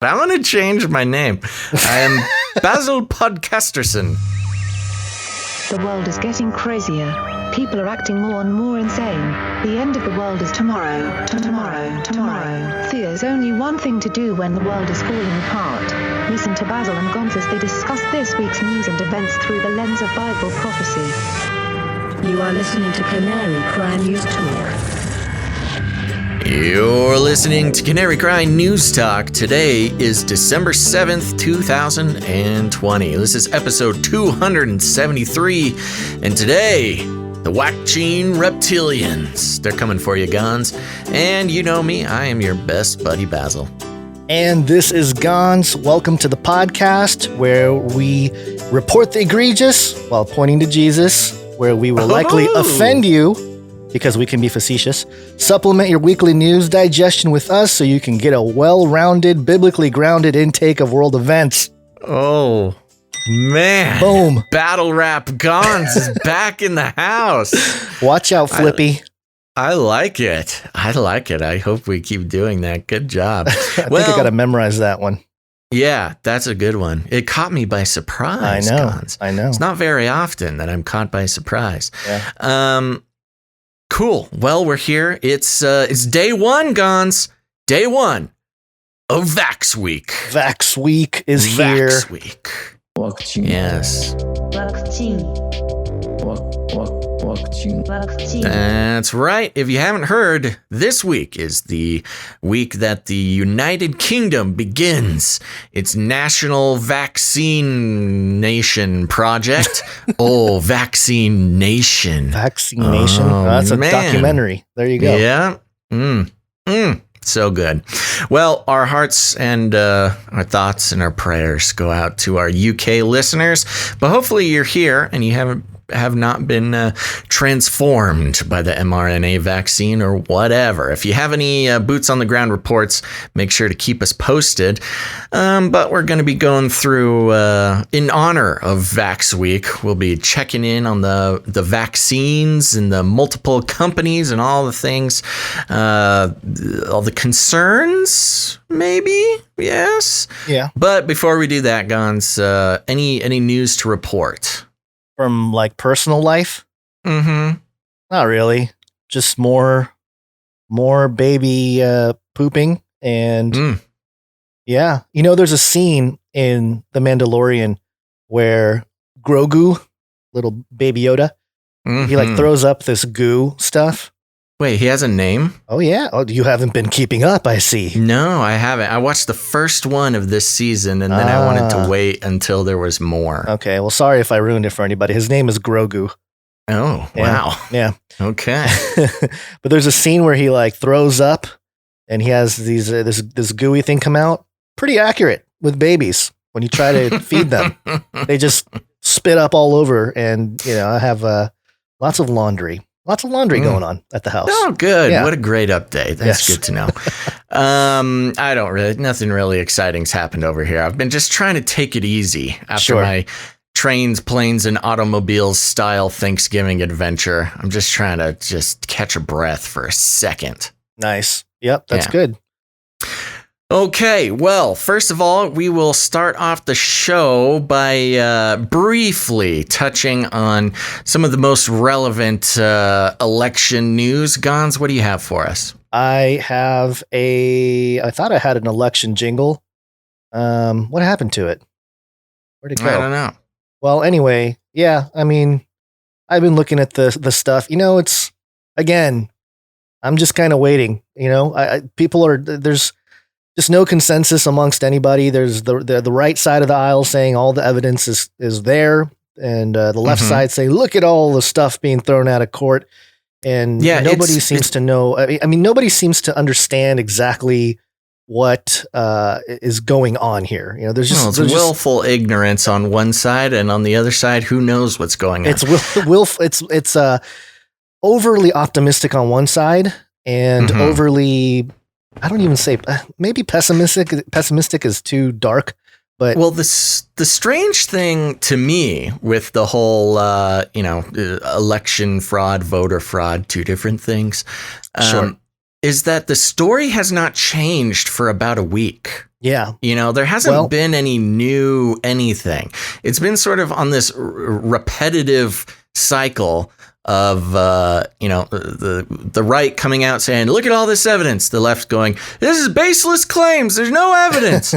I'm going to change my name. I am Basil Podcasterson. The world is getting crazier. People are acting more and more insane. The end of the world is tomorrow. Tomorrow. There's only one thing to do when the world is falling apart. Listen to Basil and Gonz as they discuss this week's news and events through the lens of Bible prophecy. You are listening to Canary Cry News Talk. You're listening to Canary Cry News Talk. Today is December 7th, 2020. This is episode 273. And today, the Waccine Reptilians. They're coming for you, Gonz. And you know me, I am your best buddy, Basil. And this is Gonz. Welcome to the podcast where we report the egregious while pointing to Jesus, where we will likely offend you because we can be facetious. Supplement your weekly news digestion with us so you can get a well-rounded, biblically grounded intake of world events. Oh, man. Boom. Battle Rap Gonz is back in the house. Watch out, Flippy. I like it. I hope we keep doing that. Good job. I think I got to memorize that one. Yeah, that's a good one. It caught me by surprise, Gonz. I know. It's not very often that I'm caught by surprise. Yeah. Cool. Well, we're here. It's day one, Gonz. Day one of Vax Week. Vax Week is here. Vax Week. Waccine. Yes. Waccine. Waccine. That's right. If you haven't heard, this week is the week that the United Kingdom begins its National Vaccination Project. Oh, Vaccination. Vaccination. Oh, That's a man. Documentary. There you go. Yeah. So good. Well, our hearts and our thoughts and our prayers go out to our UK listeners, but hopefully you're here and you have not been transformed by the mRNA vaccine or whatever. If you have any boots on the ground reports, make sure to keep us posted. But we're going to be going through, in honor of Vax Week, we'll be checking in on the vaccines and the multiple companies and all the things, all the concerns, maybe. Yes. Yeah. But before we do that, Gonz, any news to report? From like personal life? Mm-hmm. Not really. Just more baby pooping. And yeah, you know, there's a scene in The Mandalorian where Grogu, little baby Yoda, he like throws up this goo stuff. Wait, he has a name? Oh yeah. Oh, you haven't been keeping up, I see. No, I haven't. I watched the first one of this season, and then I wanted to wait until there was more. Okay, well, sorry if I ruined it for anybody. His name is Grogu. Oh, Yeah. wow. Yeah. Okay. But there's a scene where he like throws up and he has these this gooey thing come out. Pretty accurate with babies. When you try to feed them, they just spit up all over, and you know, I have lots of laundry going on at the house. Oh, good. Yeah. What a great update. That's Yes. good to know. Nothing really exciting's happened over here. I've been just trying to take it easy after my trains, planes, and automobiles style Thanksgiving adventure. I'm just trying to catch a breath for a second. Nice. Yep, that's Yeah. good. Okay, well, first of all, we will start off the show by briefly touching on some of the most relevant election news. Gonz, what do you have for us? I thought I had an election jingle. What happened to it? Where'd it go? I don't know. Well, anyway, yeah, I mean, I've been looking at the stuff. You know, it's, again, I'm just kind of waiting. You know, there's just no consensus amongst anybody. There's the right side of the aisle saying all the evidence is there, and the left side saying, look at all the stuff being thrown out of court. And nobody seems to know. I mean, nobody seems to understand exactly what is going on here. You know, there's just willful ignorance on one side, and on the other side, who knows what's going on? It's overly optimistic on one side and overly, I don't even say, maybe pessimistic. Pessimistic is too dark. But well, the strange thing to me with the whole, election fraud, voter fraud, two different things. Sure. is that the story has not changed for about a week. Yeah. There hasn't been any new anything. It's been sort of on this repetitive cycle of, the right coming out saying, look at all this evidence. The left going, this is baseless claims. There's no evidence.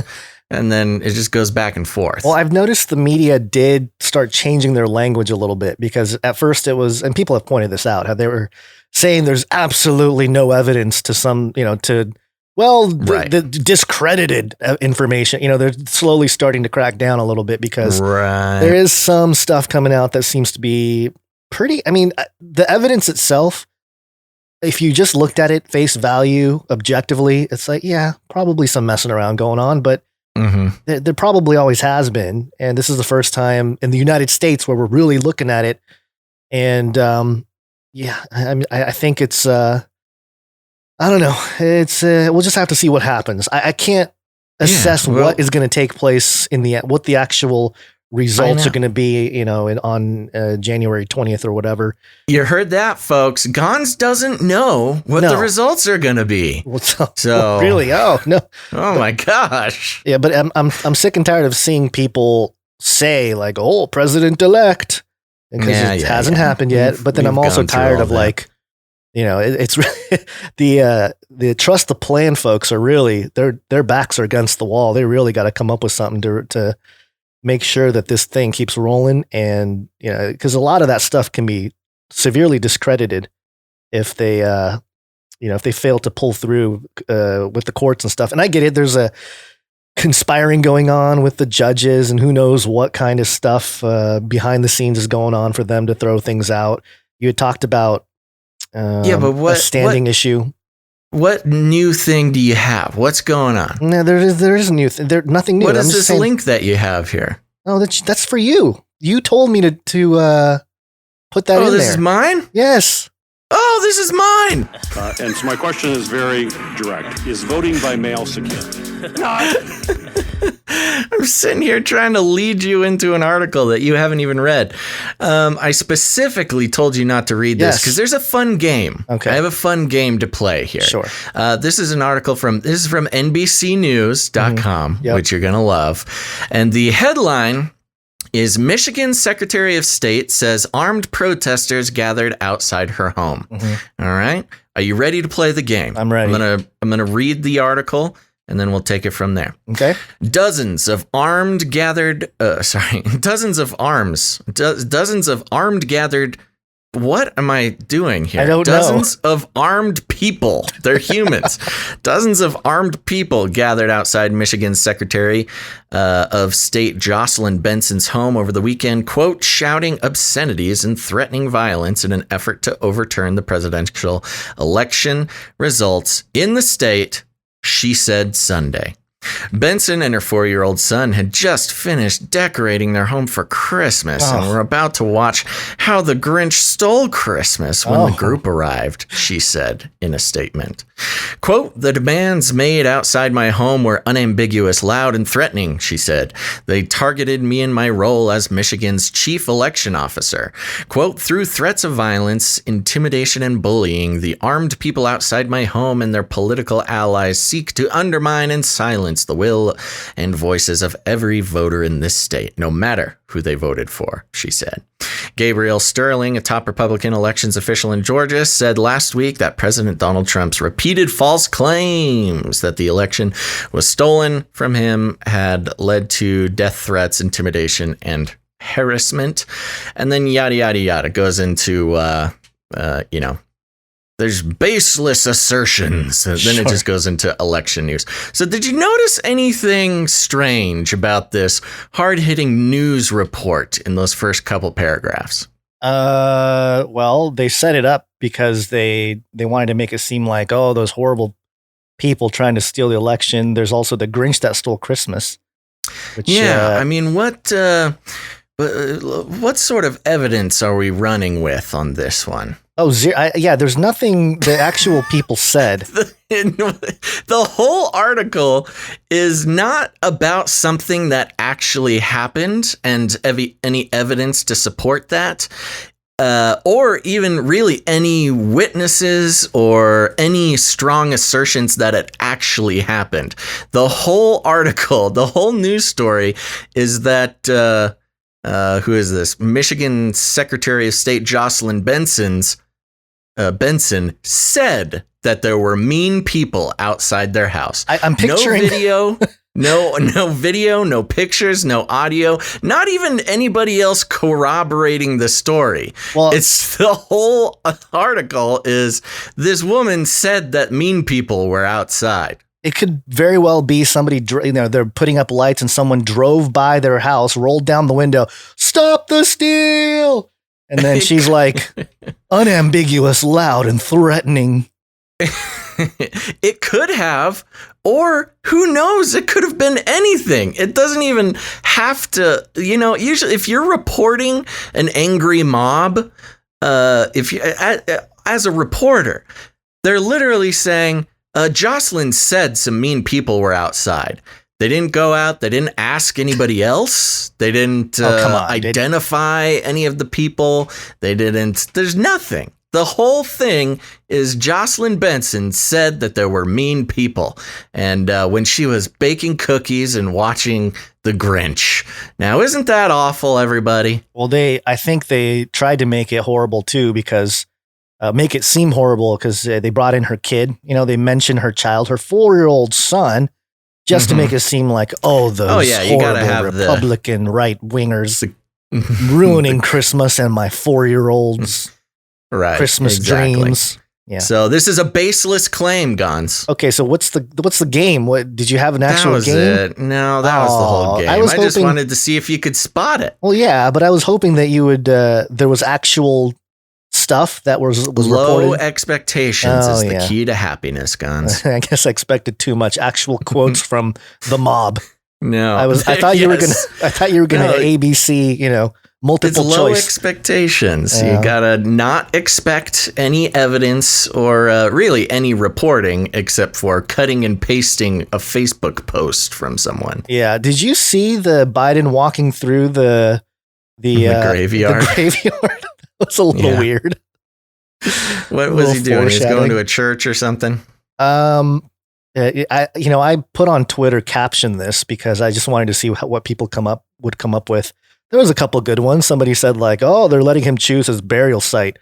And then it just goes back and forth. Well, I've noticed the media did start changing their language a little bit, because at first it was, and people have pointed this out, how they were saying there's absolutely no evidence to the discredited information. They're slowly starting to crack down a little bit, because there is some stuff coming out that seems to be pretty, the evidence itself, if you just looked at it face value objectively, it's like, yeah, probably some messing around going on, but there probably always has been. And this is the first time in the United States where we're really looking at it. And I think it's, I don't know. It's, we'll just have to see what happens. I can't assess what is going to take place what the actual results are going to be, on January 20th or whatever. You heard that, folks. Gonz doesn't know what the results are going to be. So really? Oh no! Oh my gosh! Yeah, but I'm sick and tired of seeing people say like, "Oh, president-elect," because it hasn't happened yet. But then I'm also tired of it's really the trust the plan folks are really their backs are against the wall. They really got to come up with something to make sure that this thing keeps rolling. And, because a lot of that stuff can be severely discredited if they, if they fail to pull through with the courts and stuff. And I get it. There's a conspiring going on with the judges, and who knows what kind of stuff behind the scenes is going on for them to throw things out. You had talked about a standing issue. What new thing do you have? What's going on? No, there is a new thing. There's nothing new. What is this link that you have here? Oh, that's for you. You told me to put that in there. Oh, this is mine? Yes. Oh, this is mine. And so my question is very direct. Is voting by mail secure? I'm sitting here trying to lead you into an article that you haven't even read. I specifically told you not to read this because there's a fun game. Okay. I have a fun game to play here. Sure. This is an article from NBCnews.com, which you're going to love. And the headline is Michigan Secretary of State says armed protesters gathered outside her home. All right. Are you ready to play the game? I'm ready. I'm gonna read the article and then we'll take it from there. Okay. Dozens of armed gathered. What am I doing here? I don't know. Dozens of armed people. They're humans. Dozens of armed people gathered outside Michigan's Secretary of State Jocelyn Benson's home over the weekend, quote, shouting obscenities and threatening violence in an effort to overturn the presidential election results in the state, she said Sunday. Benson and her 4-year-old son had just finished decorating their home for Christmas and were about to watch how the Grinch stole Christmas when the group arrived, she said in a statement. Quote, the demands made outside my home were unambiguous, loud, and threatening, she said. They targeted me in my role as Michigan's chief election officer. Quote, through threats of violence, intimidation, and bullying, the armed people outside my home and their political allies seek to undermine and silence the will and voices of every voter in this state, no matter who they voted for, she said. Gabriel Sterling, a top Republican elections official in Georgia, said last week that President Donald Trump's repeated false claims that the election was stolen from him had led to death threats, intimidation, and harassment. And then yada, yada, yada goes into, there's baseless assertions. Then it just goes into election news. So did you notice anything strange about this hard-hitting news report in those first couple paragraphs? Well, they set it up because they wanted to make it seem like, oh, those horrible people trying to steal the election. There's also the Grinch that stole Christmas. Which, I mean, what sort of evidence are we running with on this one? Oh, there's nothing the actual people said. The whole article is not about something that actually happened and any evidence to support that. or even really any witnesses or any strong assertions that it actually happened. The whole article, the whole news story is that, who is this? Michigan Secretary of State Jocelyn Benson said that there were mean people outside their house. I'm picturing no video. No video, no pictures, no audio, not even anybody else corroborating the story. Well, it's the whole article is this woman said that mean people were outside. It could very well be somebody, they're putting up lights and someone drove by their house, rolled down the window, stop the steal. And then she's like, unambiguous, loud, and threatening. It could have, or who knows? It could have been anything. It doesn't even have to, usually if you're reporting an angry mob, if you, as a reporter, they're literally saying, Jocelyn said some mean people were outside. They didn't go out. They didn't ask anybody else. They didn't identify any of the people. They didn't. There's nothing. The whole thing is Jocelyn Benson said that there were mean people. And when she was baking cookies and watching The Grinch. Now, isn't that awful, everybody? Well, I think they tried to make it horrible, too, because make it seem horrible because they brought in her kid. They mentioned her child, her 4-year-old son, just to make it seem like, those you gotta have Republican right-wingers ruining Christmas and my 4-year-old's Christmas dreams. Yeah. So this is a baseless claim, Gonz. Okay, so what's the game? What did you have an actual game? It. No, that was the whole game. I just wanted to see if you could spot it. Well, yeah, but I was hoping that you would. There was actual stuff that was low reported. expectations is the key to happiness, Gonz. I guess I expected too much. Actual quotes from the mob. No, I thought you were gonna ABC. Multiple it's choice. Low expectations. Yeah. You gotta not expect any evidence or really any reporting except for cutting and pasting a Facebook post from someone. Yeah. Did you see the Biden walking through the graveyard? The graveyard. That was a little weird. What was he doing? He was going to a church or something? I put on Twitter caption this because I just wanted to see what people would come up with. There was a couple good ones. Somebody said like, "Oh, they're letting him choose his burial site,"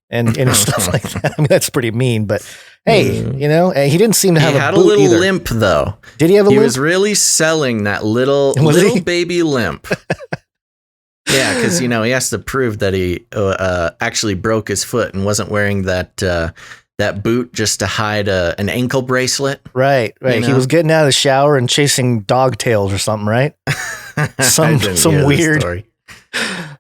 and stuff like that. I mean, that's pretty mean. But hey, he didn't seem to have. He had a little either. Limp though. Did he have a limp? He was really selling that little baby limp. Yeah, because he has to prove that he actually broke his foot and wasn't wearing that boot just to hide an ankle bracelet. Right. He was getting out of the shower and chasing dog tails or something, right? Some weird story.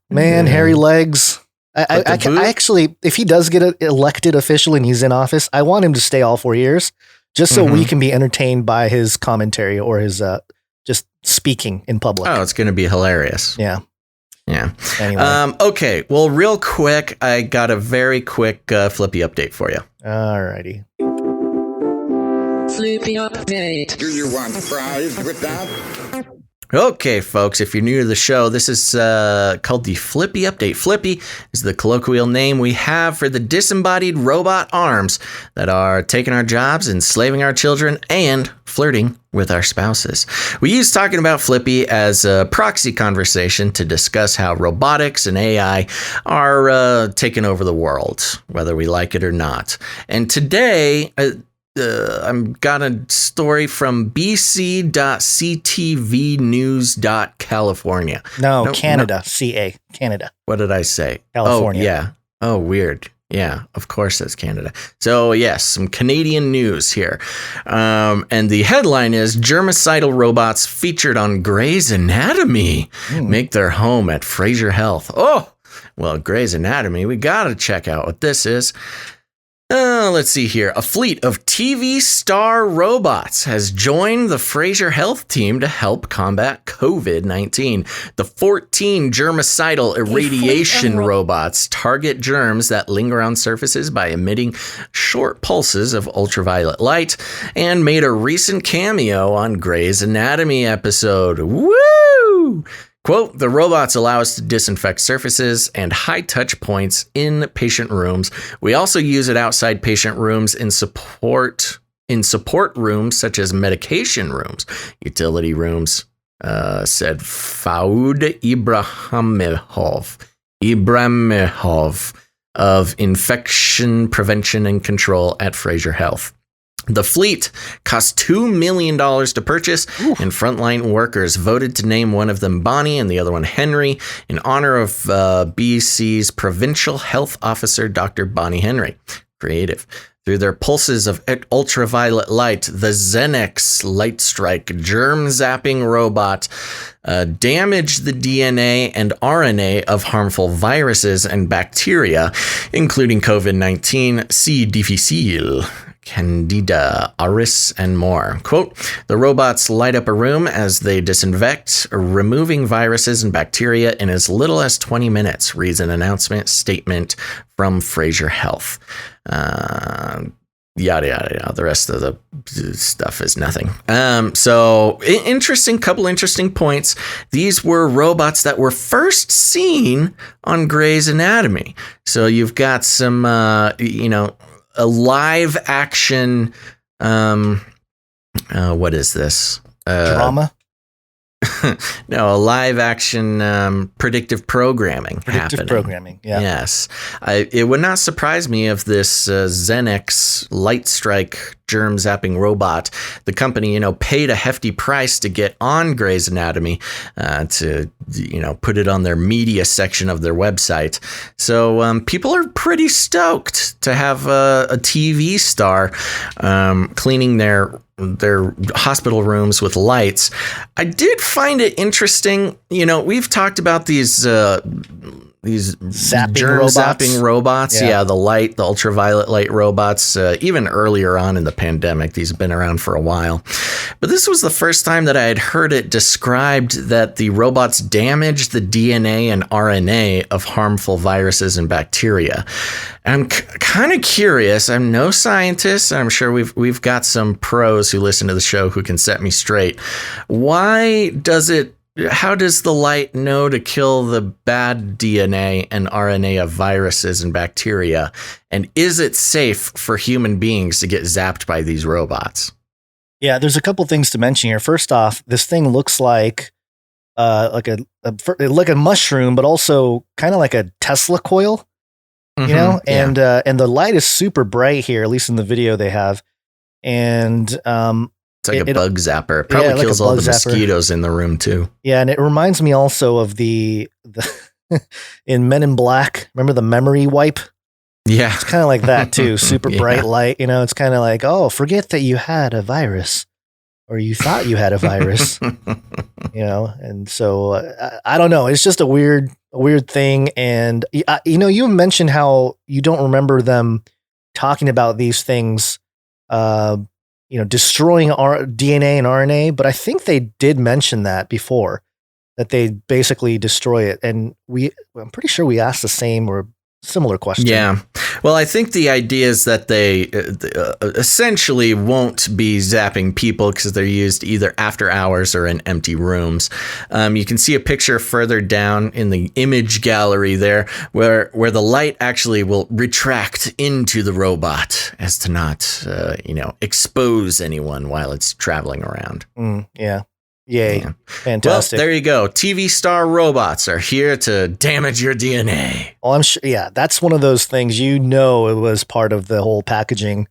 Man, hairy legs. I actually, if he does get elected officially and he's in office, I want him to stay all 4 years, just so we can be entertained by his commentary or his just speaking in public. Oh, it's going to be hilarious. Yeah. Anyway. Okay. Well, real quick, I got a very quick Flippy update for you. Alrighty. Flippy update. Do you want fries with that? Okay, folks, if you're new to the show, this is called the Flippy Update. Flippy is the colloquial name we have for the disembodied robot arms that are taking our jobs, enslaving our children, and flirting with our spouses. We use talking about Flippy as a proxy conversation to discuss how robotics and AI are taking over the world, whether we like it or not. And today, I've got a story from bc.ctvnews.california. No, Canada, CA, Canada. What did I say? California. Oh, yeah. Oh, weird. Yeah, of course that's Canada. So, yes, some Canadian news here. And the headline is, germicidal robots featured on Grey's Anatomy make their home at Fraser Health. Oh, well, Grey's Anatomy, we got to check out what this is. Let's see here. A fleet of TV star robots has joined the Fraser Health team to help combat COVID-19. The 14 germicidal irradiation robots target germs that linger on surfaces by emitting short pulses of ultraviolet light and made a recent cameo on Grey's Anatomy episode. Woo! Quote, the robots allow us to disinfect surfaces and high touch points in patient rooms. We also use it outside patient rooms in support rooms such as medication rooms, utility rooms, said Faoud Ibrahimov of Infection Prevention and Control at Fraser Health. The fleet cost $2 million to purchase, and frontline workers voted to name one of them Bonnie and the other one Henry in honor of BC's Provincial Health Officer, Dr. Bonnie Henry. Creative. Through their pulses of ultraviolet light, the Xenex Light Strike germ-zapping robot damaged the DNA and RNA of harmful viruses and bacteria, including COVID-19, C. difficile, Candida auris, and more. Quote, the robots light up a room as they disinfect, removing viruses and bacteria in as little as 20 minutes, reads an statement from Fraser Health. Yada, yada, yada. The rest of the stuff is nothing. So couple interesting points. These were robots that were first seen on Grey's Anatomy. So you've got some, a live action, what is this? Drama? No, a live action predictive programming happening. Programming, yeah. Yes. It would not surprise me if this Xenex Light Strike germ zapping robot, the company, paid a hefty price to get on Grey's Anatomy, to, put it on their media section of their website. So people are pretty stoked to have a TV star cleaning their hospital rooms with lights. I did find it interesting. We've talked about these zapping robots. Yeah, the ultraviolet light robots, even earlier on in the pandemic. These have been around for a while. But this was the first time that I had heard it described that the robots damaged the DNA and RNA of harmful viruses and bacteria. I'm kind of curious. I'm no scientist. I'm sure we've got some pros who listen to the show who can set me straight. How does the light know to kill the bad DNA and RNA of viruses and bacteria? And is it safe for human beings to get zapped by these robots? Yeah, there's a couple things to mention here. First off, this thing looks like a mushroom, but also kind of like a Tesla coil, and the light is super bright here, at least in the video they have. And it's like a bug zapper. It probably kills all the mosquitoes in the room too. Yeah, and it reminds me also of the in Men in Black. Remember the memory wipe? Yeah, it's kind of like that too. Super bright light. It's kind of like, oh, forget that you had a virus, or you thought you had a virus. And so I don't know. It's just a weird thing. And you mentioned how you don't remember them talking about these things. Destroying our DNA and RNA, but I think they did mention that before, that they basically destroy it. And I'm pretty sure we asked the same or similar question. Yeah. Well, I think the idea is that they essentially won't be zapping people because they're used either after hours or in empty rooms. You can see a picture further down in the image gallery there where the light actually will retract into the robot as to not, expose anyone while it's traveling around. Yeah. Yay. Yeah. Fantastic. Well, there you go. TV star robots are here to damage your DNA. Oh, I'm sure. Yeah, that's one of those things, it was part of the whole packaging,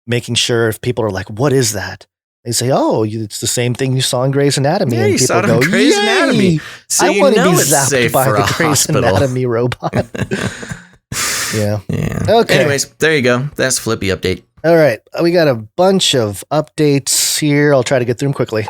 making sure if people are like, what is that? They say, oh, it's the same thing you saw in Grey's Anatomy. Yeah, and people saw it go, on Grey's Anatomy. So I want to be zapped by the Grey's Anatomy robot. Yeah. Okay. Anyways, there you go. That's Flippy update. All right. We got a bunch of updates here. I'll try to get through them quickly.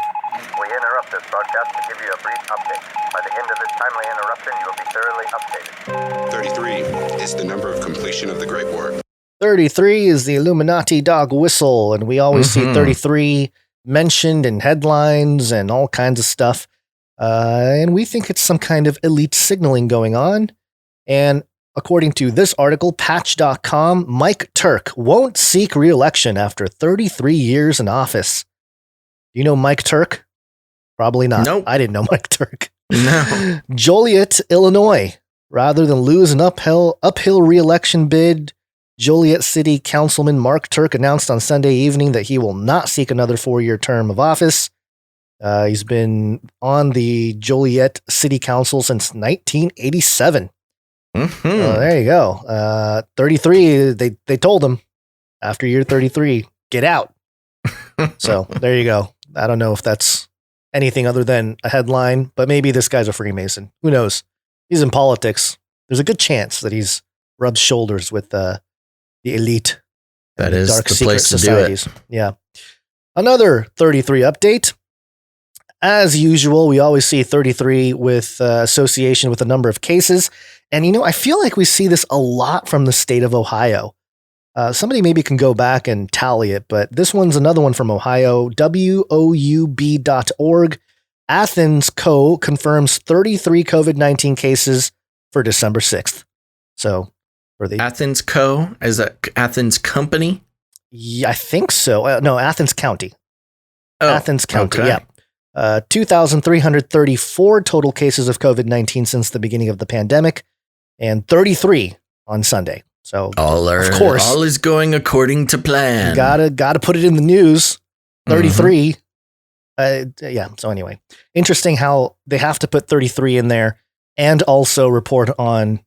This broadcast to give you a brief update. By the end of this timely interruption, you will be thoroughly updated. 33 is the number of completion of the Great War. 33 is the Illuminati dog whistle, and we always see 33 mentioned in headlines and all kinds of stuff. And we think it's some kind of elite signaling going on. And according to this article, Patch.com, Mike Turk won't seek re-election after 33 years in office. You know Mike Turk? Probably not. Nope. I didn't know Mike Turk. No. Joliet, Illinois. Rather than lose an uphill re-election bid, Joliet City Councilman Mark Turk announced on Sunday evening that he will not seek another 4-year term of office. He's been on the Joliet City Council since 1987. Mm-hmm. There you go. 33, they told him after year 33, get out. So there you go. I don't know if that's anything other than a headline, but maybe this guy's a Freemason. Who knows? He's in politics. There's a good chance that he's rubbed shoulders with the elite. That is dark the secret place to societies. do it. Yeah. Another 33 update. As usual, we always see 33 with association with a number of cases. And, I feel like we see this a lot from the state of Ohio. Somebody maybe can go back and tally it, but this one's another one from Ohio, woub.org. Athens Co. confirms 33 COVID-19 cases for December 6th. So for the Athens Co. Is that Athens Company? Yeah, I think so. No, Athens County. Oh, Athens County, okay. yeah. 2,334 total cases of COVID-19 since the beginning of the pandemic, and 33 on Sunday. So, of course, all is going according to plan. You gotta put it in the news. 33. Yeah. So anyway, interesting how they have to put 33 in there and also report on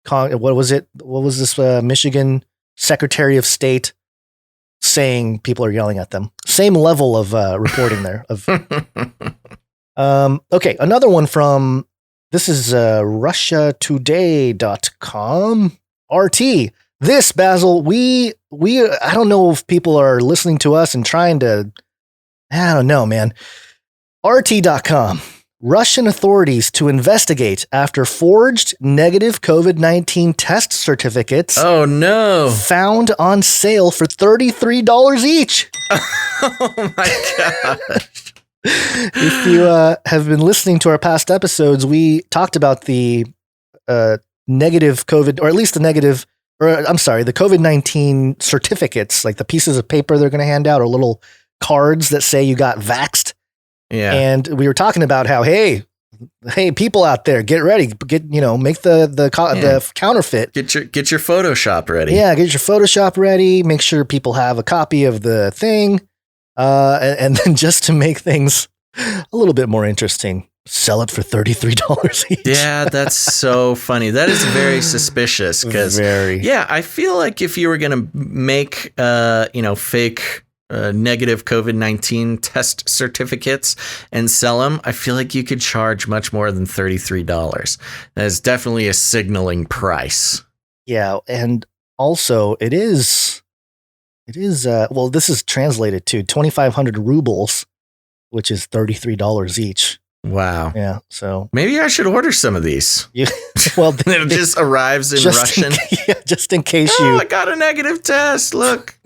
what was it? What was this? Michigan Secretary of State saying people are yelling at them. Same level of reporting there. Okay, another one from this is RussiaToday.com. RT. This, Basil, we I don't know if people are listening to us and trying to, I don't know, man. RT.com. Russian authorities to investigate after forged negative COVID-19 test certificates. Oh, no. Found on sale for $33 each. Oh, my gosh. If you have been listening to our past episodes, we talked about the negative COVID, or at least the COVID-19 certificates, like the pieces of paper they're going to hand out, or little cards that say you got vaxxed. Yeah. And we were talking about how, hey, people out there, get ready, make the counterfeit. Get your Photoshop ready. Yeah, get your Photoshop ready. Make sure people have a copy of the thing. And then just to make things a little bit more interesting, sell it for $33 each. Yeah, that's so funny. That is very suspicious because, yeah, I feel like if you were going to make, fake negative COVID-19 test certificates and sell them, I feel like you could charge much more than $33. That is definitely a signaling price. Yeah, and also it is this is translated to 2,500 rubles, which is $33 each. Wow. Yeah. So maybe I should order some of these. Well, it just arrives in Russian. Just in case I got a negative test. Look.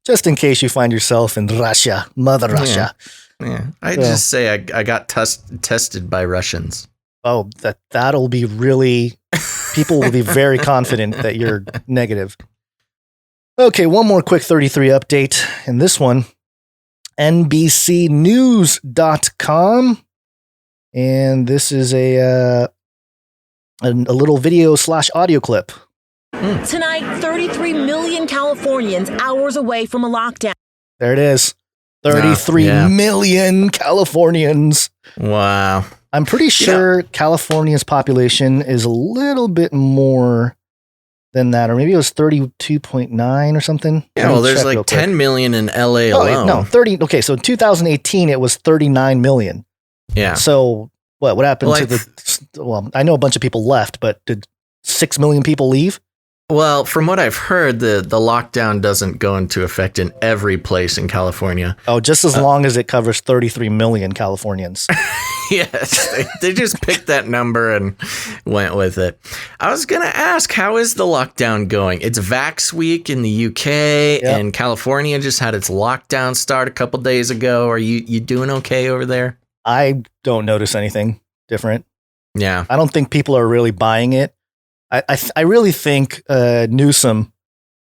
Just in case you find yourself in Russia, Mother Russia. Yeah. I just say I got tested by Russians. Oh, that'll be really. People will be very confident that you're negative. Okay, one more quick 33 update, and this one, NBCnews.com, and this is a little video/audio clip. Tonight, 33 million Californians hours away from a lockdown. There it is. 33 million Californians. Wow. I'm pretty sure California's population is a little bit more than that, or maybe it was 32.9 or something. Yeah, well, there's like 10 million in LA alone. No, 30. Okay, so in 2018, it was 39 million. Yeah. So what happened I know a bunch of people left, but did 6 million people leave? Well, from what I've heard, the lockdown doesn't go into effect in every place in California. Oh, just as long as it covers 33 million Californians. Yes, they just picked that number and went with it. I was going to ask, how is the lockdown going? It's Vax Week in the UK, and California just had its lockdown start a couple days ago. Are you doing okay over there? I don't notice anything different. Yeah. I don't think people are really buying it. I really think Newsom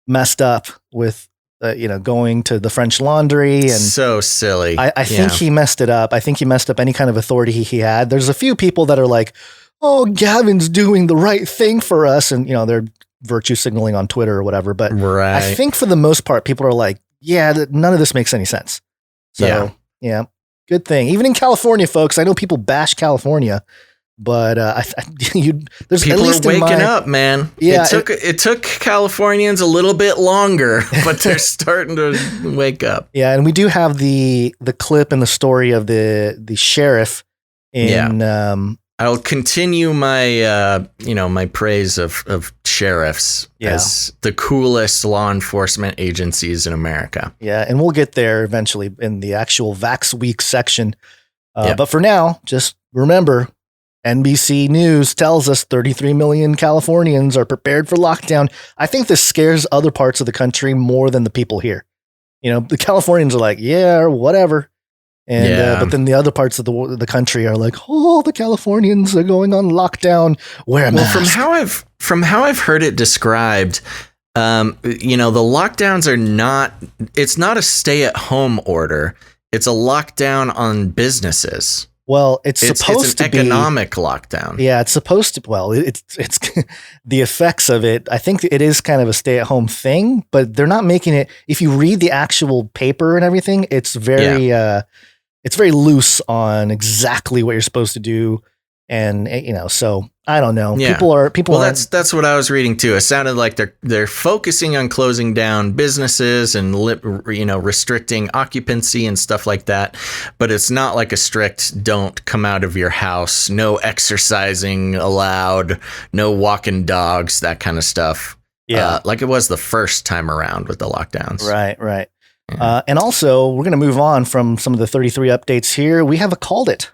messed up with going to the French Laundry. And so silly. I think he messed it up. I think he messed up any kind of authority he had. There's a few people that are like, oh, Gavin's doing the right thing for us. And, they're virtue signaling on Twitter or whatever. But I think for the most part, people are like, yeah, none of this makes any sense. So, yeah, good thing. Even in California, folks, I know people bash California, but there's people at least are waking up, man. Yeah, it took Californians a little bit longer, but they're starting to wake up. Yeah, and we do have the clip and the story of the sheriff in. I'll continue my my praise of sheriffs as the coolest law enforcement agencies in America. Yeah, and we'll get there eventually in the actual Vax Week section. But for now, just remember, NBC News tells us 33 million Californians are prepared for lockdown. I think this scares other parts of the country more than the people here. The Californians are like, yeah, or whatever. And but then the other parts of the country are like, oh, the Californians are going on lockdown. Wear a mask. From how I've heard it described, the lockdowns are not. It's not a stay-at-home order. It's a lockdown on businesses. Well, it's supposed to be an economic lockdown. Yeah, it's supposed to. Well, it's the effects of it. I think it is kind of a stay-at-home thing, but they're not making it. If you read the actual paper and everything, it's very. It's very loose on exactly what you're supposed to do. And, so I don't know. Yeah. People. Well, that's what I was reading too. It sounded like they're focusing on closing down businesses and, restricting occupancy and stuff like that. But it's not like a strict don't come out of your house, no exercising allowed, no walking dogs, that kind of stuff. Yeah. Like it was the first time around with the lockdowns. Right. And also, we're going to move on from some of the 33 updates here. We have a Called It.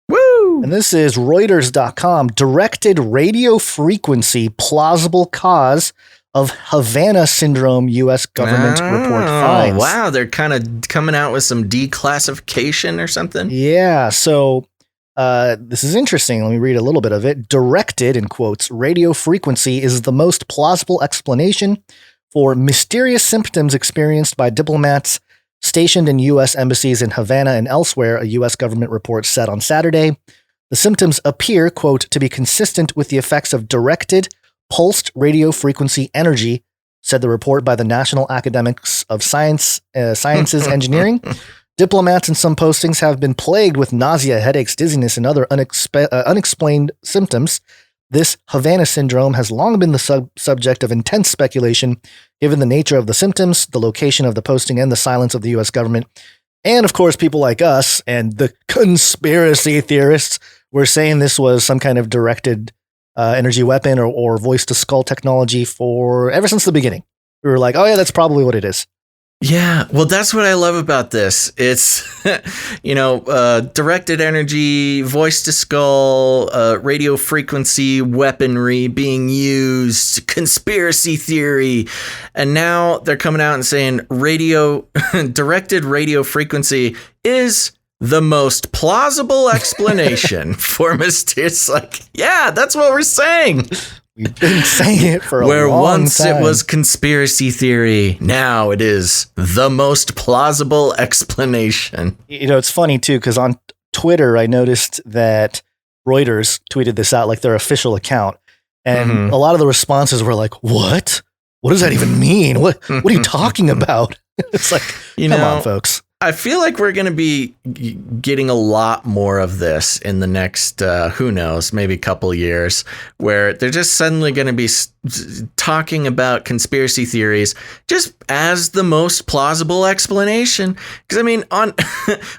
Woo! And this is Reuters.com. Directed radio frequency plausible cause of Havana syndrome U.S. government report finds. Wow, they're kind of coming out with some declassification or something? Yeah, so this is interesting. Let me read a little bit of it. Directed, in quotes, radio frequency is the most plausible explanation for mysterious symptoms experienced by diplomats stationed in U.S. embassies in Havana and elsewhere, a U.S. government report said on Saturday. The symptoms appear, quote, to be consistent with the effects of directed, pulsed radio frequency energy, said the report by the National Academics of Sciences Engineering. Diplomats in some postings have been plagued with nausea, headaches, dizziness, and other unexplained symptoms. This Havana syndrome has long been the subject of intense speculation, given the nature of the symptoms, the location of the posting, and the silence of the U.S. government. And, of course, people like us and the conspiracy theorists were saying this was some kind of directed energy weapon or voice-to-skull technology ever since the beginning. We were like, oh, yeah, that's probably what it is. Yeah, well, that's what I love about this. It's, directed energy, voice to skull, radio frequency weaponry being used, conspiracy theory. And now they're coming out and saying directed radio frequency is the most plausible explanation for mysterious. Like, yeah, that's what we're saying. We've been saying it for a long time. Where once it was conspiracy theory, now it is the most plausible explanation. It's funny, too, because on Twitter, I noticed that Reuters tweeted this out, like their official account. And a lot of the responses were like, what? What does that even mean? What are you talking about? It's like, come on, folks. I feel like we're going to be getting a lot more of this in the next, who knows, maybe a couple years, where they're just suddenly going to be talking about conspiracy theories just as the most plausible explanation. Because, I mean,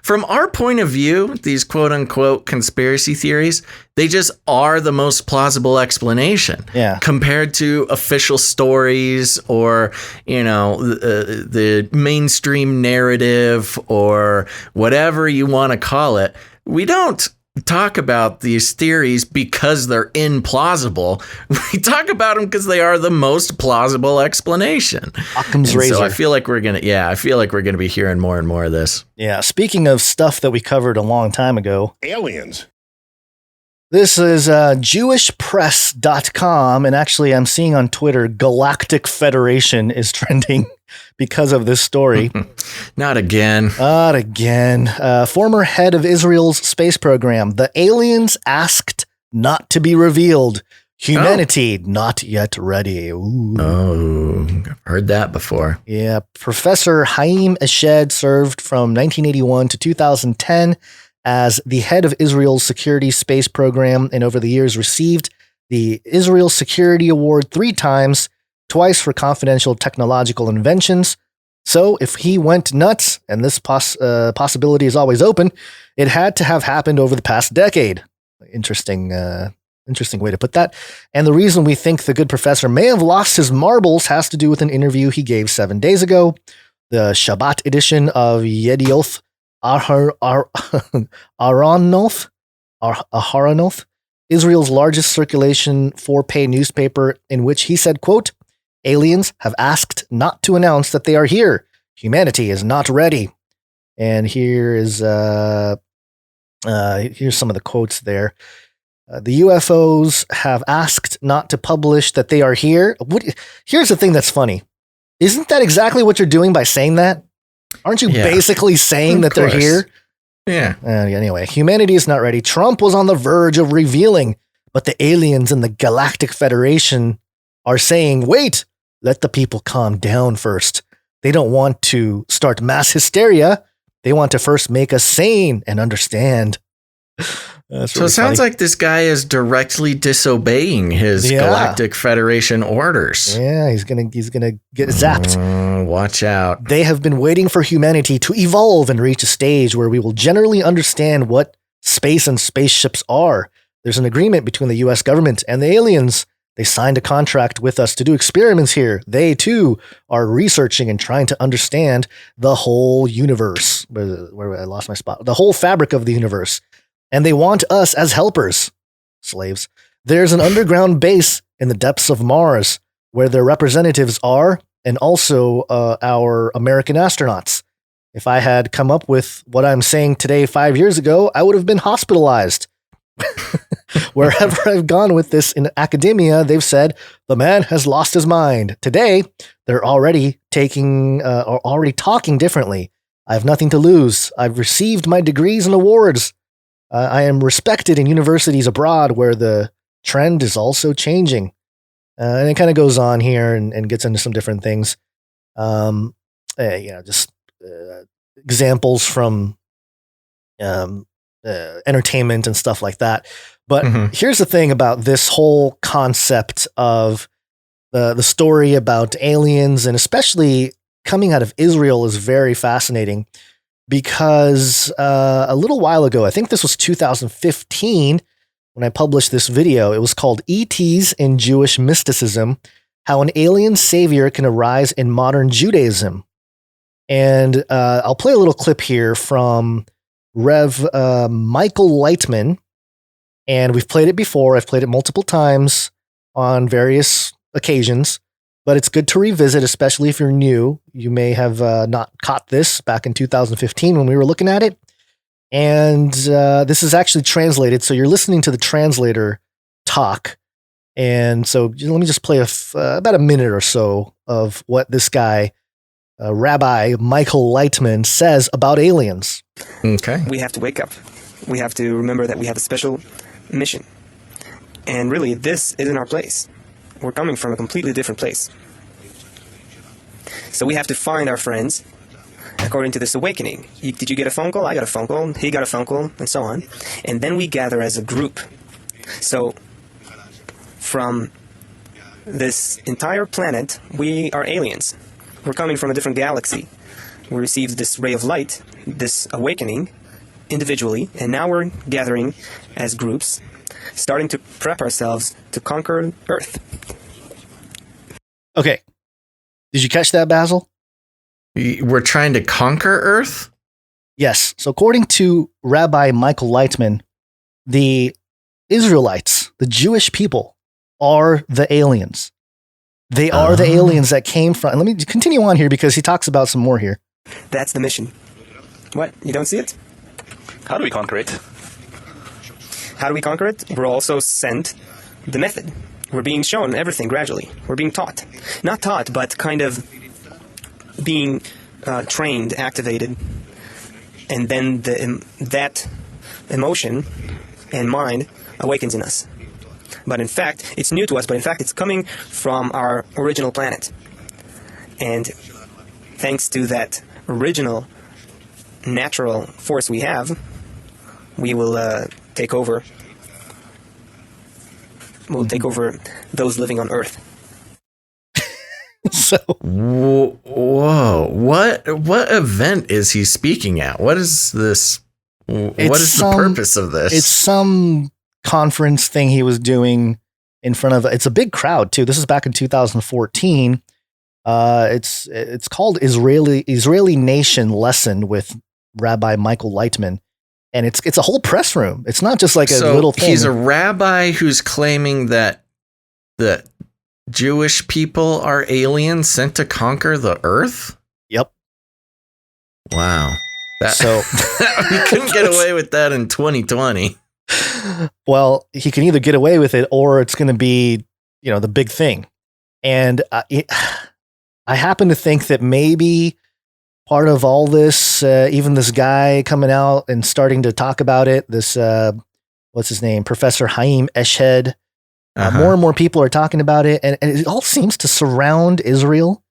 from our point of view, these quote unquote conspiracy theories, they just are the most plausible explanation compared to official stories or, the mainstream narrative or whatever you want to call it. We don't talk about these theories because they're implausible. We talk about them because they are the most plausible explanation. Occam's razor. So I feel like we're gonna be hearing more and more of this. Yeah. Speaking of stuff that we covered a long time ago, aliens. This is jewishpress.com, and actually I'm seeing on Twitter Galactic Federation is trending because of this story. Not again. Not again. Former head of Israel's space program. The aliens asked not to be revealed. Humanity not yet ready. Ooh. Oh, I've heard that before. Yeah. Professor Haim Eshed served from 1981 to 2010 as the head of Israel's security space program, and over the years received the Israel Security Award 3 times, twice for confidential technological inventions. So if he went nuts, and this possibility is always open, it had to have happened over the past decade. Interesting way to put that. And the reason we think the good professor may have lost his marbles has to do with an interview he gave 7 days ago. The Shabbat edition of Yedioth Aharonoth, Israel's largest circulation 4-pay newspaper, in which he said, quote, aliens have asked not to announce that they are here. Humanity is not ready. And here's some of the quotes there. The UFOs have asked not to publish that they are here. Here's the thing that's funny. Isn't that exactly what you're doing by saying that? Aren't you basically saying that they're here? Yeah. Anyway, humanity is not ready. Trump was on the verge of revealing, but the aliens in the Galactic Federation are saying, wait, let the people calm down first. They don't want to start mass hysteria. They want to first make us sane and understand. So it sounds like this guy is directly disobeying his Galactic Federation orders. Yeah, he's gonna get zapped. Watch out. They have been waiting for humanity to evolve and reach a stage where we will generally understand what space and spaceships are. There's an agreement between the U.S. government and the aliens. They signed a contract with us to do experiments here. They, too, are researching and trying to understand the whole universe. Where I lost my spot. The whole fabric of the universe. And they want us as helpers, slaves. There's an underground base in the depths of Mars where their representatives are, and also our American astronauts. If I had come up with what I'm saying today 5 years ago, I would have been hospitalized. Wherever I've gone with this in academia, they've said the man has lost his mind. Today, they're already talking differently. I have nothing to lose. I've received my degrees and awards. I am respected in universities abroad where the trend is also changing. And it kind of goes on here and gets into some different things. Examples from entertainment and stuff like that. But here's the thing about this whole concept of the story about aliens, and especially coming out of Israel, is very fascinating. Because a little while ago, I think this was 2015, when I published this video, it was called ETs in Jewish Mysticism, How an Alien Savior Can Arise in Modern Judaism. And I'll play a little clip here from Rev. Michael Lightman. And we've played it before. I've played it multiple times on various occasions. But it's good to revisit, especially if you're new. You may have not caught this back in 2015 when we were looking at it. And this is actually translated, so you're listening to the translator talk. And so let me just play about a minute or so of what this guy, Rabbi Michael Lightman, says about aliens. Okay. We have to wake up. We have to remember that we have a special mission. And really, this isn't our place. We're coming from a completely different place. So we have to find our friends according to this awakening. Did you get a phone call? I got a phone call. He got a phone call, and so on. And then we gather as a group. So from this entire planet, we are aliens. We're coming from a different galaxy. We received this ray of light, this awakening, individually, and now we're gathering as groups, starting to prep ourselves to conquer Earth. Okay. Did you catch that, Basil? We're trying to conquer Earth? Yes. So according to Rabbi Michael Lightman, the Israelites, the Jewish people, are the aliens. They are the aliens that came from... Let me continue on here because he talks about some more here. That's the mission. What? You don't see it? How do we conquer it? how do we conquer it? We're also sent the method. We're being shown everything gradually. We're being taught. Not taught, but kind of being trained, activated. And then that emotion and mind awakens in us. But in fact, it's new to us, but in fact, it's coming from our original planet. And thanks to that original natural force we have, we will take over. We'll take over those living on Earth. So, whoa! What event is he speaking at? What is this? What is the purpose of this? It's some conference thing he was doing in front of. It's a big crowd too. This is back in 2014. It's called Israeli Nation Lesson with Rabbi Michael Lightman. And it's a whole press room. It's not just like a little thing. He's a rabbi who's claiming that the Jewish people are aliens sent to conquer the earth? Yep. Wow. So he couldn't get away with that in 2020. Well, he can either get away with it or it's going to be, the big thing. And I happen to think that maybe part of all this, even this guy coming out and starting to talk about it, this, what's his name? Professor Haim Eshed. More and more people are talking about it, and it all seems to surround Israel.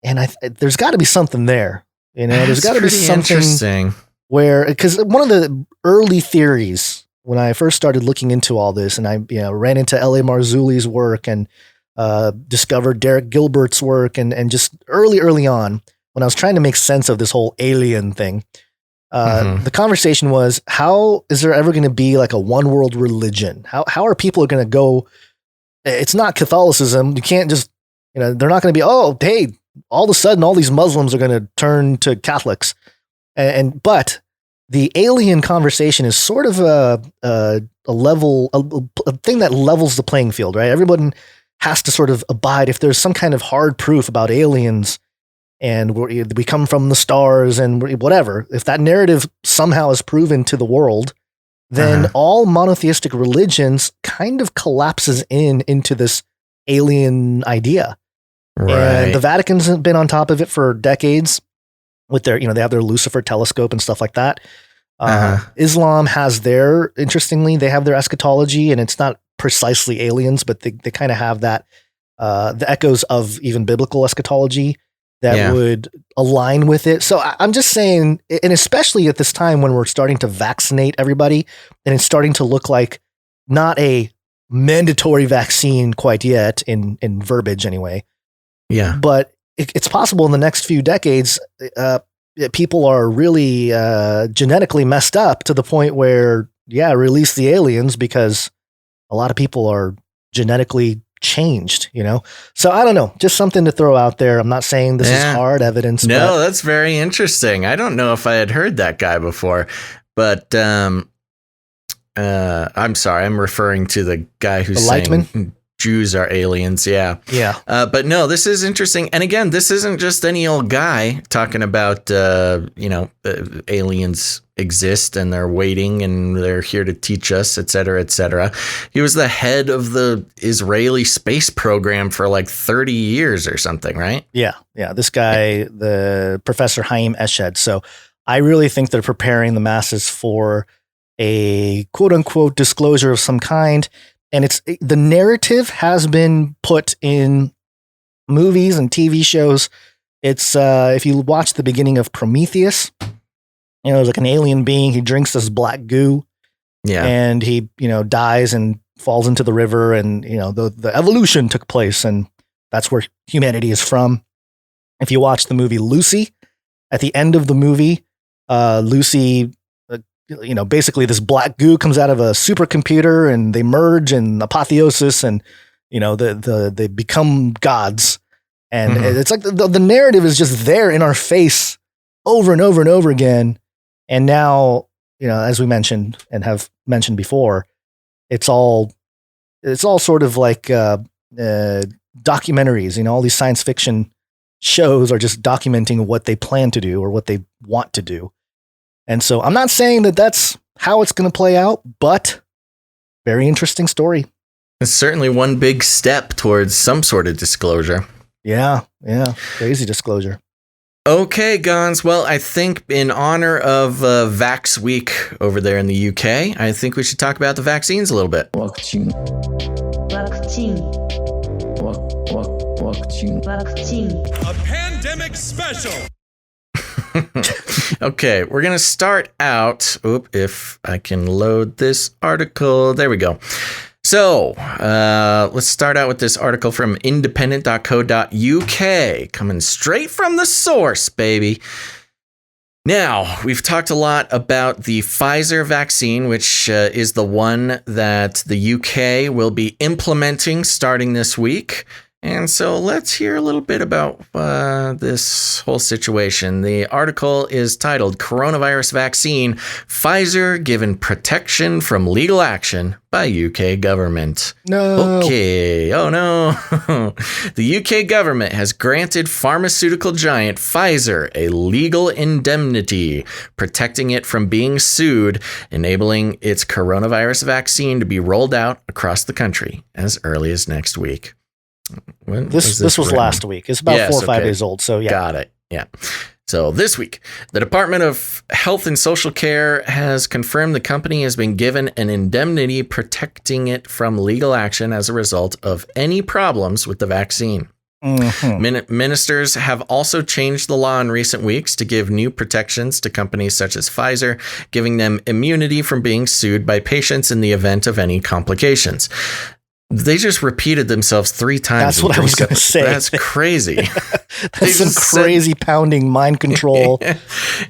And there's got to be something there. There's got to be something interesting where, because one of the early theories when I first started looking into all this, and I ran into L.A. Marzulli's work and discovered Derek Gilbert's work, and just early on, when I was trying to make sense of this whole alien thing, the conversation was, how is there ever going to be like a one world religion? How are people going to go? It's not Catholicism. You can't just, they're not going to be, oh, hey, all of a sudden, all these Muslims are going to turn to Catholics. But the alien conversation is sort of a thing that levels the playing field, right? Everyone has to sort of abide if there's some kind of hard proof about aliens and we come from the stars and whatever. If that narrative somehow is proven to the world, then all monotheistic religions kind of collapses into this alien idea. Right. And the Vatican's been on top of it for decades with their, they have their Lucifer telescope and stuff like that. Islam has interestingly, they have their eschatology, and it's not precisely aliens, but they kind of have that, the echoes of even biblical eschatology that would align with it. So I'm just saying, and especially at this time when we're starting to vaccinate everybody, and it's starting to look like not a mandatory vaccine quite yet in verbiage anyway. Yeah. But it's possible in the next few decades, people are really genetically messed up to the point where, release the aliens, because a lot of people are genetically changed, So I don't know, just something to throw out there. I'm not saying this is hard evidence. No, that's very interesting. I don't know if I had heard that guy before, but I'm sorry, I'm referring to the guy who's saying Jews are aliens. Yeah. But no, this is interesting. And again, this isn't just any old guy talking about, aliens exist and they're waiting and they're here to teach us, et cetera, et cetera. He was the head of the Israeli space program for like 30 years or something, right? Yeah. This guy, the Professor Haim Eshed. So I really think they're preparing the masses for a quote unquote disclosure of some kind. And the narrative has been put in movies and TV shows. It's if you watch the beginning of Prometheus, there's like an alien being. He drinks this black goo, and he dies and falls into the river, and the evolution took place, and that's where humanity is from. If you watch the movie Lucy, at the end of the movie, Lucy. Basically this black goo comes out of a supercomputer and they merge and apotheosis and, they become gods. And it's like the narrative is just there in our face over and over and over again. And now, as we mentioned and have mentioned before, it's all sort of like documentaries, all these science fiction shows are just documenting what they plan to do or what they want to do. And so I'm not saying that that's how it's going to play out, but very interesting story. It's certainly one big step towards some sort of disclosure. Yeah. Crazy disclosure. Okay, Gonz. Well, I think in honor of Vax Week over there in the UK, I think we should talk about the vaccines a little bit. Waccine. Waccine. A pandemic special. Okay, we're going to start out. If I can load this article. There we go. So let's start out with this article from independent.co.uk, coming straight from the source, baby. Now, we've talked a lot about the Pfizer vaccine, which is the one that the UK will be implementing starting this week. And so let's hear a little bit about this whole situation. The article is titled Coronavirus Vaccine, Pfizer Given Protection from Legal Action by UK Government. No. Okay. Oh, no. The UK government has granted pharmaceutical giant Pfizer a legal indemnity, protecting it from being sued, enabling its coronavirus vaccine to be rolled out across the country as early as next week. This was last week. It's about 4 or 5 days old. So yeah. Got it. Yeah. So this week, the Department of Health and Social Care has confirmed the company has been given an indemnity protecting it from legal action as a result of any problems with the vaccine. Mm-hmm. Ministers have also changed the law in recent weeks to give new protections to companies such as Pfizer, giving them immunity from being sued by patients in the event of any complications. They just repeated themselves 3 times. That's what I was going to say. That's crazy. That's some crazy pounding mind control. It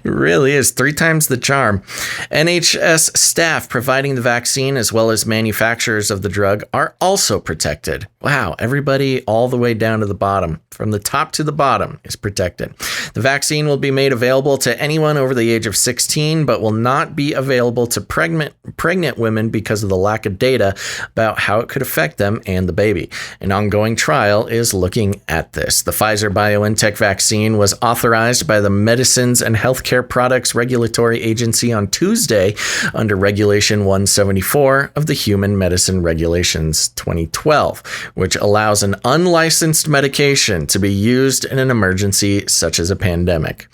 really is. 3 times the charm. NHS staff providing the vaccine as well as manufacturers of the drug are also protected. Wow. Everybody all the way down to the bottom, from the top to the bottom, is protected. The vaccine will be made available to anyone over the age of 16, but will not be available to pregnant women because of the lack of data about how it could affect them and the baby. An ongoing trial is looking at this. The Pfizer BioNTech vaccine was authorized by the Medicines and Healthcare Products Regulatory Agency on Tuesday under Regulation 174 of the Human Medicine Regulations 2012, which allows an unlicensed medication to be used in an emergency such as a pandemic.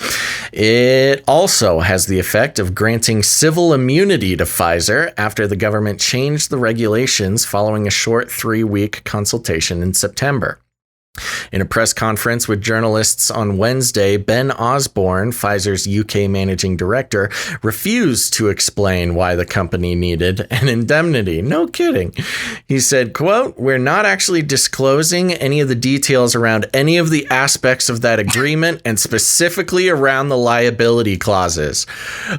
It also has the effect of granting civil immunity to Pfizer after the government changed the regulations following a short 3-week consultation in September. In a press conference with journalists on Wednesday, Ben Osborne, Pfizer's UK managing director, refused to explain why the company needed an indemnity. No kidding. He said, quote, "We're not actually disclosing any of the details around any of the aspects of that agreement and specifically around the liability clauses."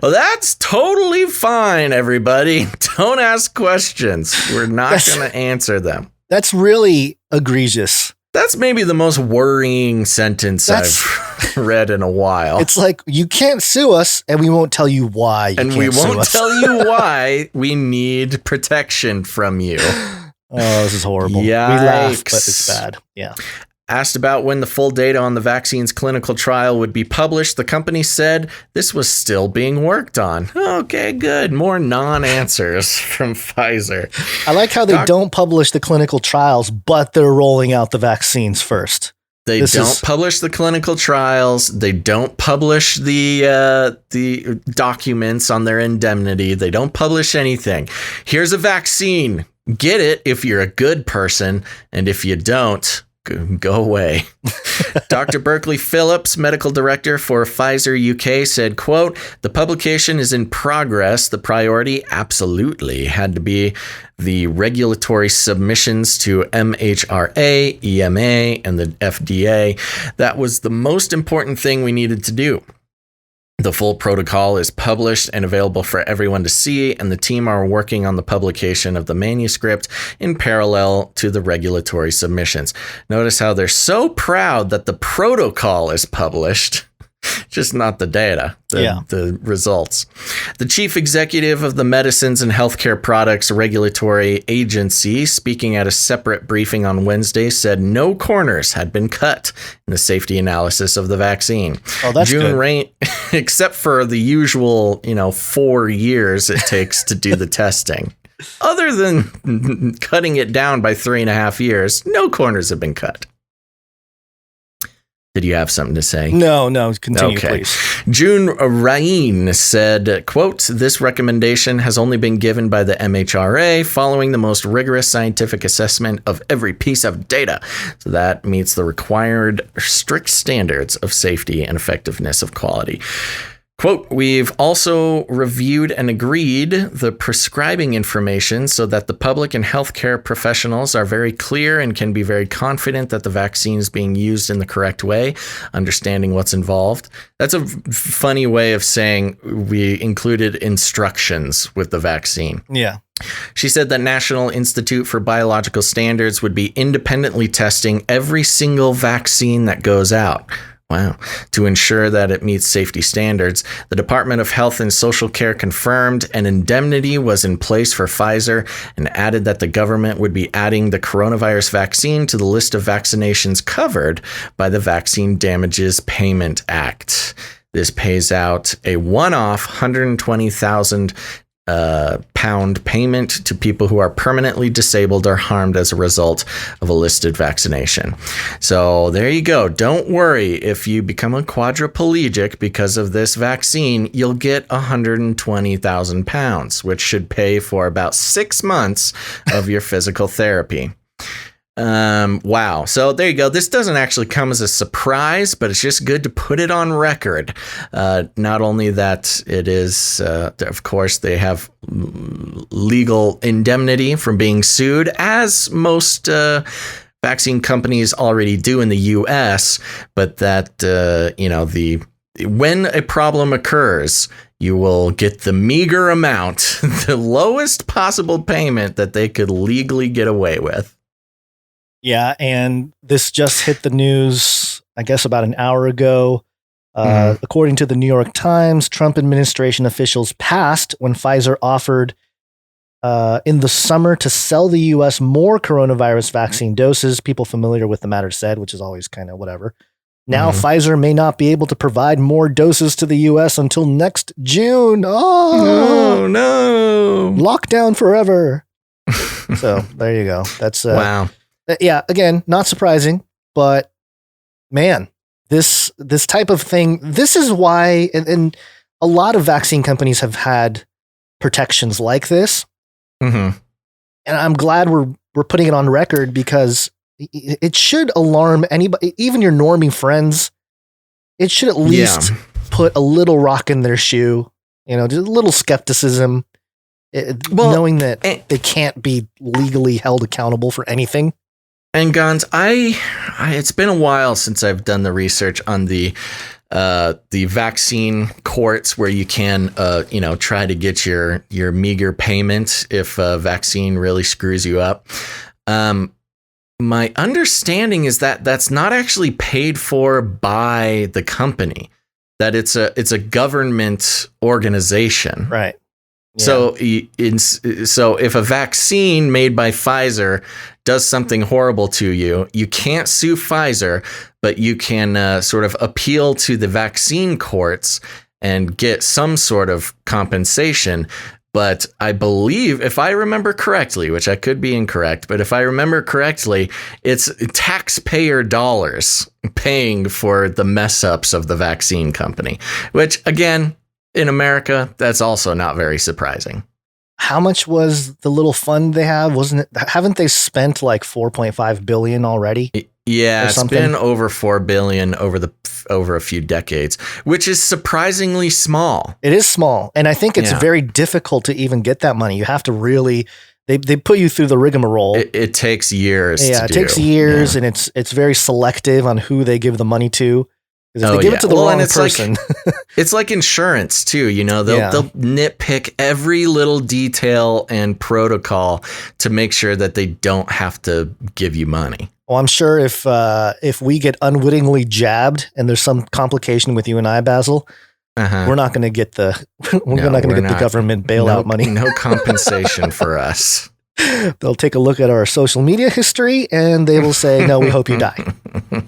Well, that's totally fine, everybody. Don't ask questions. We're not going to answer them. That's really egregious. That's maybe the most worrying sentence I've read in a while. It's like, you can't sue us, and we won't tell you why you and can't we won't sue us. tell you why we need protection from you. Oh, this is horrible. Yikes. We laugh, but it's bad. Yeah. Asked about when the full data on the vaccine's clinical trial would be published, the company said this was still being worked on. Okay, good. More non-answers from Pfizer. I like how they don't publish the clinical trials, but they're rolling out the vaccines first. They don't publish the clinical trials. They don't publish the documents on their indemnity. They don't publish anything. Here's a vaccine. Get it if you're a good person, and if you don't, go away. Dr. Berkeley Phillips, medical director for Pfizer UK, said, quote, "The publication is in progress. The priority absolutely had to be the regulatory submissions to MHRA, EMA, and the FDA. That was the most important thing we needed to do. The full protocol is published and available for everyone to see, and the team are working on the publication of the manuscript in parallel to the regulatory submissions." Notice how they're so proud that the protocol is published, just not the data, the results. The chief executive of the Medicines and Healthcare Products Regulatory Agency, speaking at a separate briefing on Wednesday, said no corners had been cut in the safety analysis of the vaccine. Oh, that's good. Except for the usual, 4 years it takes to do the testing. other than cutting it down by 3.5 years, no corners have been cut. Did you have something to say? No, continue, please. June Rain said, quote, "This recommendation has only been given by the MHRA following the most rigorous scientific assessment of every piece of data. So that meets the required strict standards of safety and effectiveness of quality. Quote, we've also reviewed and agreed the prescribing information so that the public and healthcare professionals are very clear and can be very confident that the vaccine is being used in the correct way, understanding what's involved." That's a funny way of saying we included instructions with the vaccine. Yeah. She said that National Institute for Biological Standards would be independently testing every single vaccine that goes out. Wow. To ensure that it meets safety standards, the Department of Health and Social Care confirmed an indemnity was in place for Pfizer and added that the government would be adding the coronavirus vaccine to the list of vaccinations covered by the Vaccine Damages Payment Act. This pays out a one-off £120,000 pound payment to people who are permanently disabled or harmed as a result of a listed vaccination. So there you go. Don't worry if you become a quadriplegic because of this vaccine, you'll get £120,000, which should pay for about 6 months of your physical therapy. Wow. So there you go. This doesn't actually come as a surprise, but it's just good to put it on record. Not only that it is, of course, they have legal indemnity from being sued, as most vaccine companies already do in the US, but that, when a problem occurs, you will get the meager amount, the lowest possible payment that they could legally get away with. Yeah, and this just hit the news, I guess, about an hour ago. According to the New York Times, Trump administration officials passed when Pfizer offered in the summer to sell the U.S. more coronavirus vaccine doses. People familiar with the matter said, which is always kind of whatever. Now Pfizer may not be able to provide more doses to the U.S. until next June. Oh, no. Lockdown forever. So there you go. That's wow. Yeah, again, not surprising, but man, this type of thing, this is why, and a lot of vaccine companies have had protections like this. And I'm glad we're putting it on record because it should alarm anybody, even your normie friends. It should at least put a little rock in their shoe, just a little skepticism, knowing that they can't be legally held accountable for anything. And Gonz, it's been a while since I've done the research on the vaccine courts where you can, try to get your meager payment if a vaccine really screws you up. My understanding is that that's not actually paid for by the company, that it's a government organization. Right. Yeah. So if a vaccine made by Pfizer does something horrible to you, you can't sue Pfizer, but you can sort of appeal to the vaccine courts and get some sort of compensation. But I believe, if I remember correctly, which I could be incorrect, but if I remember correctly, it's taxpayer dollars paying for the mess ups of the vaccine company, which again, in America, that's also not very surprising. How much was the little fund they have? Haven't they spent like $4.5 billion already? Yeah, it's been over $4 billion over a few decades, which is surprisingly small. It is small, and I think it's very difficult to even get that money. You have to really they put you through the rigmarole. It takes years. Yeah, it takes years, and it's very selective on who they give the money to. Because if they give it to the wrong person, it's like insurance too. They'll nitpick every little detail and protocol to make sure that they don't have to give you money. Well, I'm sure if we get unwittingly jabbed and there's some complication with you and I, Basil, we're not going to get the government bailout money. No compensation for us. They'll take a look at our social media history and they will say, "No, we hope you die."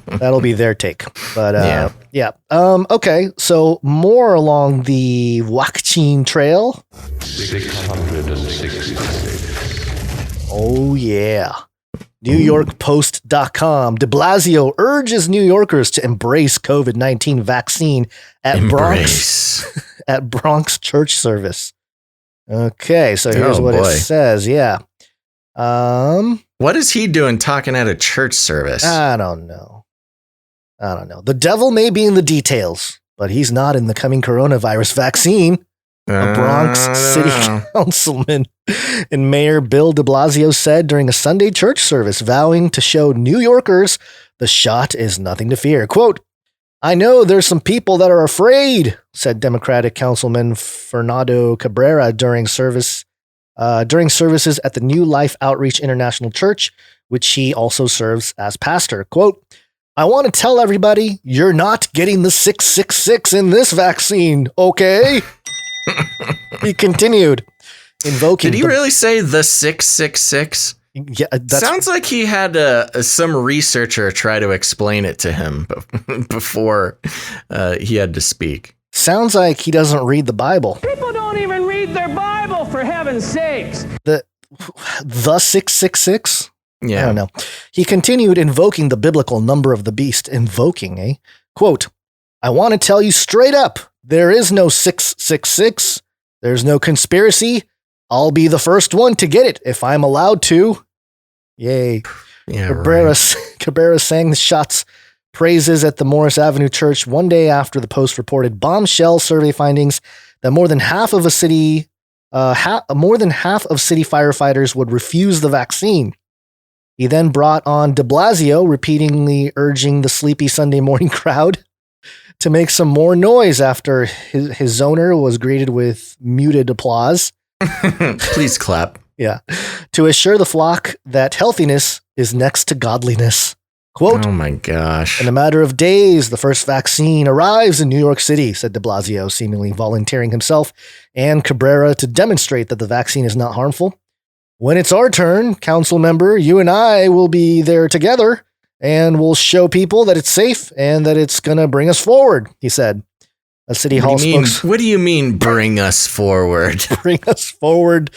That'll be their take. But yeah. Okay. So more along the Waccine trail. 666. Oh yeah. NewYorkPost.com. De Blasio urges New Yorkers to embrace COVID-19 vaccine at Bronx church service. Okay, so here's what it says. Yeah. What is he doing talking at a church service? I don't know. The devil may be in the details, but he's not in the coming coronavirus vaccine. A Bronx City Councilman and Mayor Bill de Blasio said during a Sunday church service, vowing to show New Yorkers the shot is nothing to fear. Quote, "I know there's some people that are afraid," said Democratic Councilman Fernando Cabrera during services at the New Life Outreach International Church, which he also serves as pastor. Quote, "I want to tell everybody you're not getting the 666 in this vaccine, okay?" He continued, invoking. Did he really say the 666? Yeah, sounds like he had some researcher try to explain it to him before he had to speak. Sounds like he doesn't read the Bible. People don't even read their Bible, for heaven's sakes. The 666? Yeah. I don't know. He continued, invoking the biblical number of the beast. Invoking, eh? Quote, "I want to tell you straight up, there is no 666. There's no conspiracy. I'll be the first one to get it if I'm allowed to." Yay. Yeah, Cabrera sang the shot's praises at the Morris Avenue Church one day after the Post reported bombshell survey findings that more than half of city firefighters would refuse the vaccine. He then brought on de Blasio, repeatedly urging the sleepy Sunday morning crowd to make some more noise after his zoner was greeted with muted applause. Please clap. Yeah. To assure the flock that healthiness is next to godliness. Quote, "Oh my gosh. In a matter of days, the first vaccine arrives in New York City," said de Blasio, seemingly volunteering himself and Cabrera to demonstrate that the vaccine is not harmful. "When it's our turn, council member, you and I will be there together and we'll show people that it's safe and that it's going to bring us forward," he said. A City Hall spokesman. What do you mean, bring us forward? Bring us forward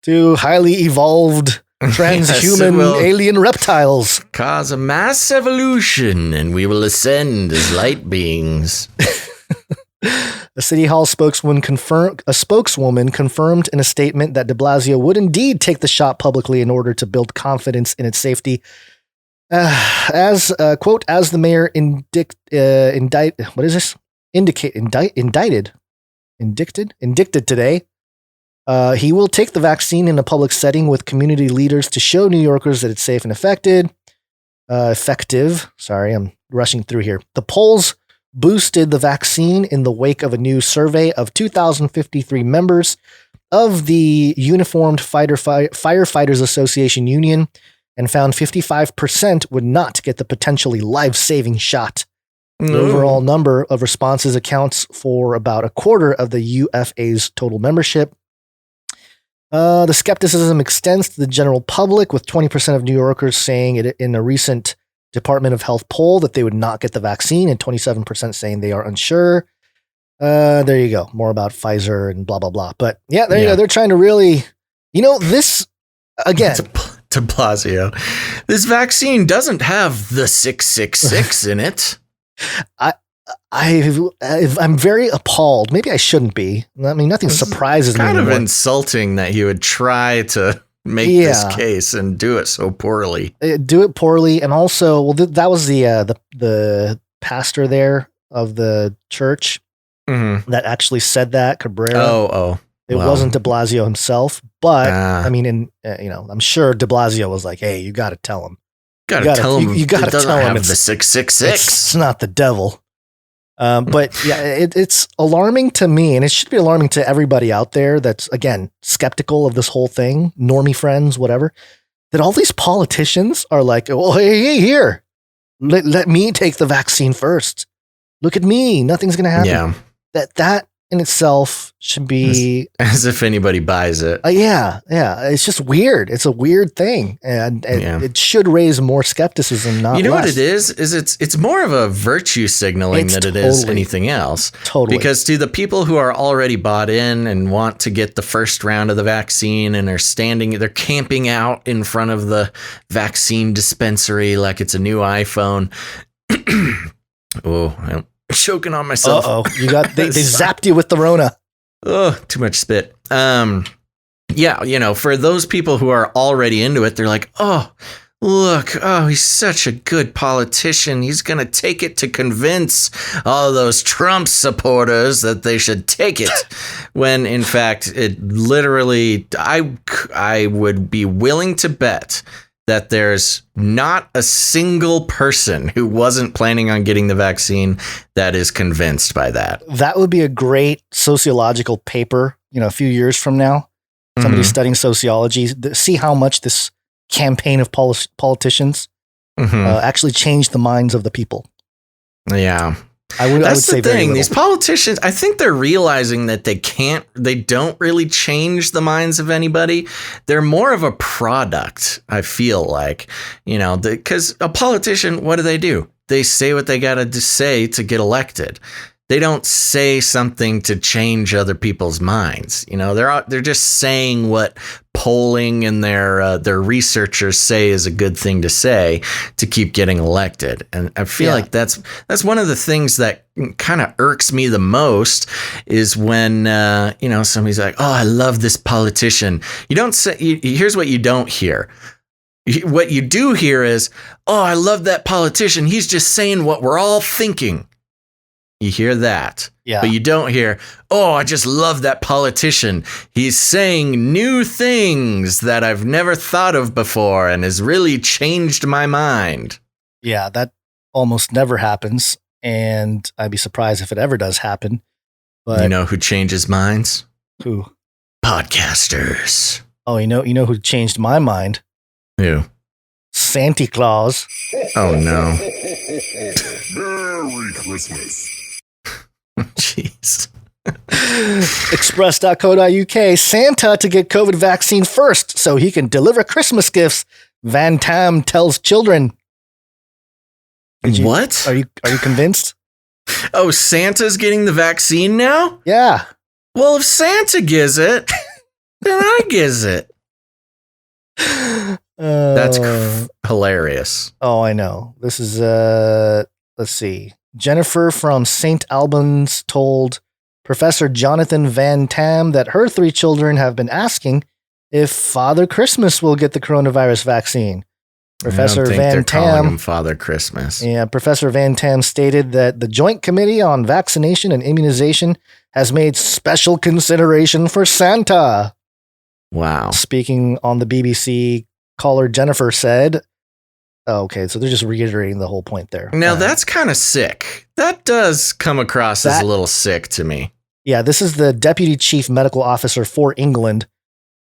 to highly evolved transhuman alien reptiles. Cause a mass evolution and we will ascend as light beings. The City Hall spokeswoman confirmed in a statement that de Blasio would indeed take the shot publicly in order to build confidence in its safety. As the mayor indicted today, he will take the vaccine in a public setting with community leaders to show New Yorkers that it's safe and effective. Sorry, I'm rushing through here. The polls boosted the vaccine in the wake of a new survey of 2,053 members of the Uniformed Firefighters Association Union and found 55% would not get the potentially life-saving shot. The overall number of responses accounts for about a quarter of the UFA's total membership. The skepticism extends to the general public, with 20% of New Yorkers saying it in a recent Department of Health poll that they would not get the vaccine, and 27% saying they are unsure. There you go. More about Pfizer and blah, blah, blah. But yeah, there you go. They're trying to really, this, again. De Blasio. This vaccine doesn't have the 666 in it. I'm very appalled. Maybe I shouldn't be. I mean, nothing surprises me anymore. Kind of insulting that you would try to make this case and do it so poorly. Do it poorly, and also, that was the pastor there of the church that actually said that, Cabrera. It wasn't de Blasio himself, but I mean, I'm sure de Blasio was like, "Hey, you got to tell him. You got to tell him. You got to tell him it's the 666. It's not the devil." But yeah, it's alarming to me, and it should be alarming to everybody out there that's, again, skeptical of this whole thing, normie friends, whatever, that all these politicians are like, "Oh, hey, here, let me take the vaccine first. Look at me. Nothing's going to happen." Yeah. That in itself should be as if anybody buys it. Yeah. It's just weird. It's a weird thing, and it should raise more skepticism. Not you know less. what it is? It's more of a virtue signaling than it is anything else. Totally. Because to the people who are already bought in and want to get the first round of the vaccine and are they're camping out in front of the vaccine dispensary like it's a new iPhone. Oh, I'm choking on myself. You got they zapped you with the Rona. Oh, too much spit. Yeah, for those people who are already into it, they're like, oh, look, he's such a good politician. He's going to take it to convince all those Trump supporters that they should take it. When in fact, it literally, I would be willing to bet that there's not a single person who wasn't planning on getting the vaccine that is convinced by that. That would be a great sociological paper, a few years from now. Somebody studying sociology, see how much this campaign of politicians actually changed the minds of the people. Yeah. I would the say thing. These politicians, I think they're realizing that they don't really change the minds of anybody. They're more of a product, I feel like, because a politician, what do? They say what they got to say to get elected. They don't say something to change other people's minds. They're just saying what polling and their researchers say is a good thing to say to keep getting elected. And I feel like that's one of the things that kind of irks me the most is when somebody's like, "Oh, I love this politician." You don't say. Here's what you don't hear. What you do hear is, "Oh, I love that politician. He's just saying what we're all thinking." You hear that, but you don't hear, "Oh, I just love that politician. He's saying new things that I've never thought of before and has really changed my mind." Yeah, that almost never happens, and I'd be surprised if it ever does happen. But you know who changes minds? Who? Podcasters. Oh, you know who changed my mind? Who? Santa Claus. Oh no! Merry Christmas. Jeez. Express.co.uk. Santa to get COVID vaccine first so he can deliver Christmas gifts. Van Tam tells children. What? Are you convinced? Oh, Santa's getting the vaccine now? Yeah. Well, if Santa gives it, then I gives it. That's hilarious. Oh, I know. This is let's see. Jennifer from St. Albans told Professor Jonathan Van Tam that her 3 children have been asking if Father Christmas will get the coronavirus vaccine. Professor I don't think Van they're Tam, calling him Father Christmas. Yeah, Professor Van Tam stated that the Joint Committee on Vaccination and Immunization has made special consideration for Santa. Wow. Speaking on the BBC, caller Jennifer said, okay, so they're just reiterating the whole point there. Now, that's kind of sick. That does come across as a little sick to me. Yeah, this is the Deputy Chief Medical Officer for England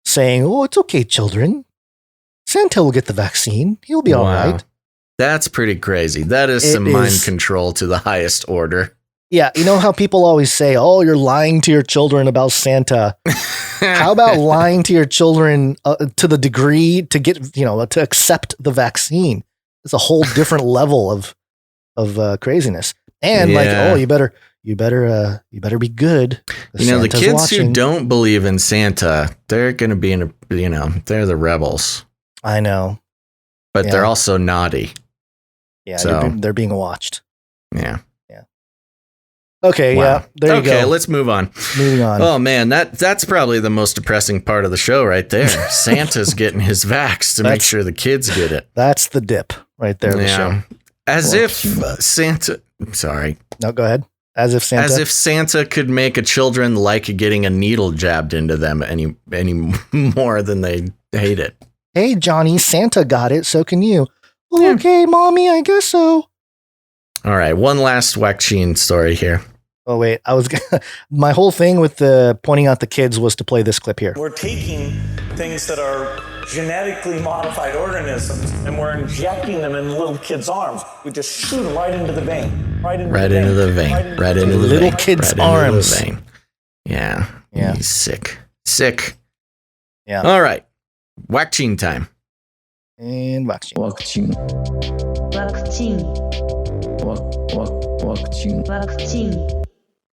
saying, "Oh, it's okay, children. Santa will get the vaccine. He'll be all right." That's pretty crazy. That is some mind control to the highest order. Yeah, you know how people always say, "Oh, you're lying to your children about Santa." How about lying to your children to the degree to get, to accept the vaccine? It's a whole different level of craziness. And you better be good. The kids who don't believe in Santa, they're going to be they're the rebels. I know. But they're also naughty. Yeah, so they're being watched. Yeah. Okay, wow. There you go. Okay, let's move on. Moving on. Oh man, that's probably the most depressing part of the show right there. Santa's getting his vax to make sure the kids get it. That's the dip right there in the show. As if Santa. Sorry. No, go ahead. As if Santa could make a children like getting a needle jabbed into them any more than they hate it. Hey, Johnny, Santa got it, so can you. Okay, Mommy, I guess so. All right, one last Waccine story here. Oh, wait, my whole thing with the pointing out the kids was to play this clip here. We're taking things that are genetically modified organisms and we're injecting them in little kids' arms. We just shoot them right into the vein. Right into the vein. Little kids' arms. Yeah. He's sick. Yeah. All right. Waccine time. And Waccine.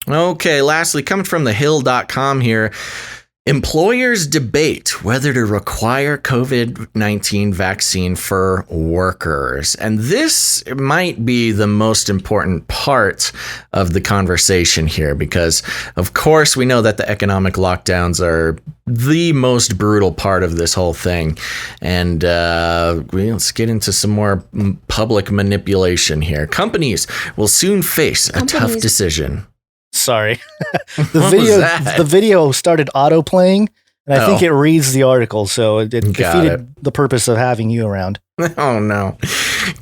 Okay, lastly, coming from thehill.com here, employers debate whether to require COVID-19 vaccine for workers. And this might be the most important part of the conversation here because, of course, we know that the economic lockdowns are the most brutal part of this whole thing. And let's get into some more public manipulation here. Companies will soon face a tough decision. Sorry. The video started auto playing, and I think it reads the article, so it defeated the purpose of having you around. Oh, no.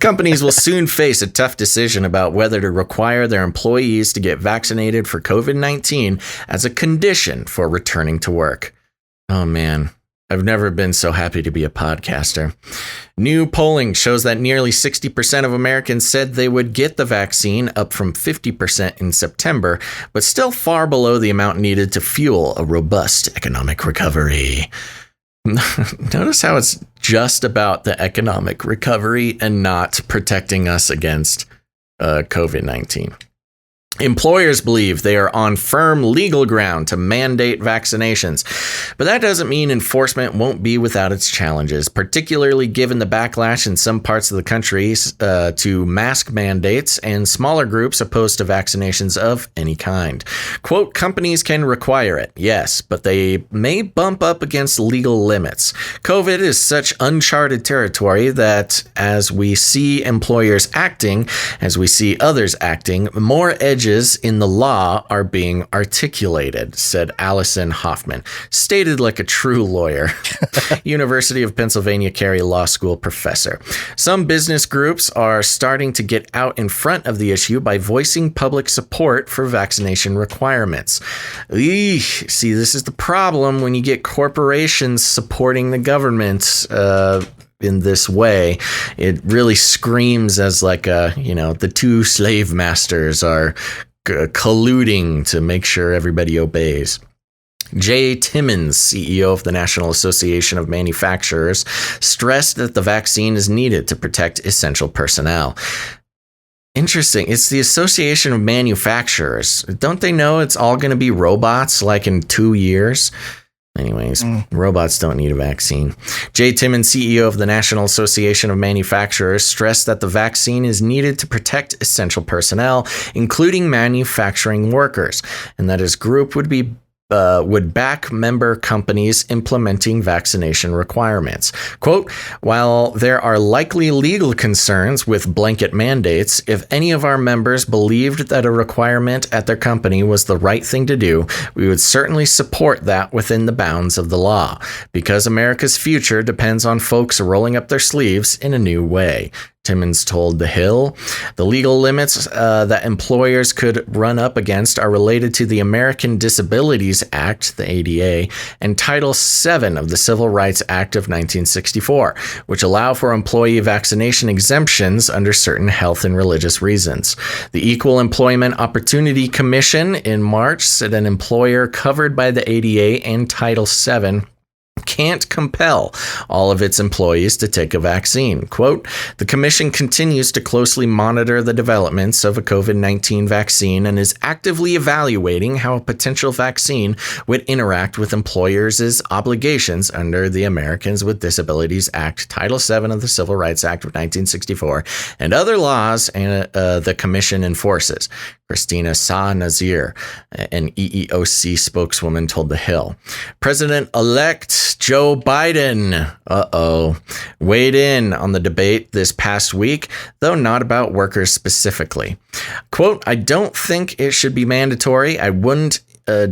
Companies will soon face a tough decision about whether to require their employees to get vaccinated for COVID-19 as a condition for returning to work. Oh, man. I've never been so happy to be a podcaster. New polling shows that nearly 60% of Americans said they would get the vaccine, up from 50% in September, but still far below the amount needed to fuel a robust economic recovery. Notice how it's just about the economic recovery and not protecting us against COVID-19. Employers believe they are on firm legal ground to mandate vaccinations, but that doesn't mean enforcement won't be without its challenges, particularly given the backlash in some parts of the country to mask mandates and smaller groups opposed to vaccinations of any kind. Quote, companies can require it, yes, but they may bump up against legal limits. COVID is such uncharted territory that as we see employers acting, as we see others acting, more edges in the law are being articulated, said Allison Hoffman, stated like a true lawyer, University of Pennsylvania Carey Law School professor. Some business groups are starting to get out in front of the issue by voicing public support for vaccination requirements. See, this is the problem when you get corporations supporting the government in this way. It really screams as like the two slave masters are colluding to make sure everybody obeys. Jay Timmons, CEO of the National Association of Manufacturers, stressed that the vaccine is needed to protect essential personnel. Interesting. It's the Association of Manufacturers. Don't they know it's all going to be robots like in 2 years? Anyways, robots don't need a vaccine. Jay Timmons, CEO of the National Association of Manufacturers, stressed that the vaccine is needed to protect essential personnel, including manufacturing workers, and that his group would back member companies implementing vaccination requirements. Quote, while there are likely legal concerns with blanket mandates, if any of our members believed that a requirement at their company was the right thing to do, we would certainly support that within the bounds of the law, because America's future depends on folks rolling up their sleeves in a new way. Timmons told The Hill. The legal limits that employers could run up against are related to the American Disabilities Act, the ADA, and Title VII of the Civil Rights Act of 1964, which allow for employee vaccination exemptions under certain health and religious reasons. The Equal Employment Opportunity Commission in March said an employer covered by the ADA and Title VII can't compel all of its employees to take a vaccine. Quote, the commission continues to closely monitor the developments of a COVID-19 vaccine and is actively evaluating how a potential vaccine would interact with employers' obligations under the Americans with Disabilities Act, Title VII of the Civil Rights Act of 1964, and other laws the commission enforces. Christina Sa Nazir, an EEOC spokeswoman, told The Hill. President-elect Joe Biden, weighed in on the debate this past week, though not about workers specifically. Quote, I don't think it should be mandatory. I wouldn't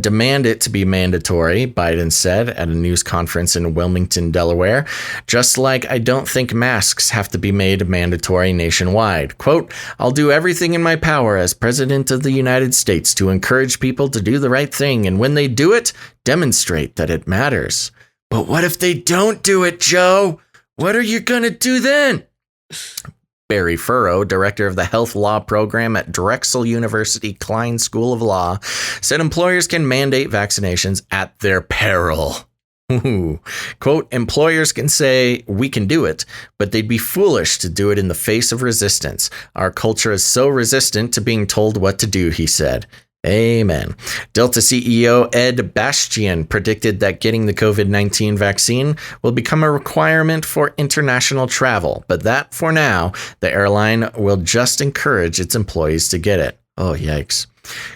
demand it to be mandatory, Biden said at a news conference in Wilmington, Delaware, just like I don't think masks have to be made mandatory nationwide. Quote, I'll do everything in my power as President of the United States to encourage people to do the right thing, and when they do it, demonstrate that it matters. But what if they don't do it, Joe? What are you going to do then? Barry Furrow, director of the health law program at Drexel University Klein School of Law, said employers can mandate vaccinations at their peril. Ooh. Quote, employers can say, we can do it, but they'd be foolish to do it in the face of resistance. Our culture is so resistant to being told what to do, he said. Amen. Delta CEO Ed Bastian predicted that getting the COVID-19 vaccine will become a requirement for international travel, but that, for now, the airline will just encourage its employees to get it. Oh, yikes.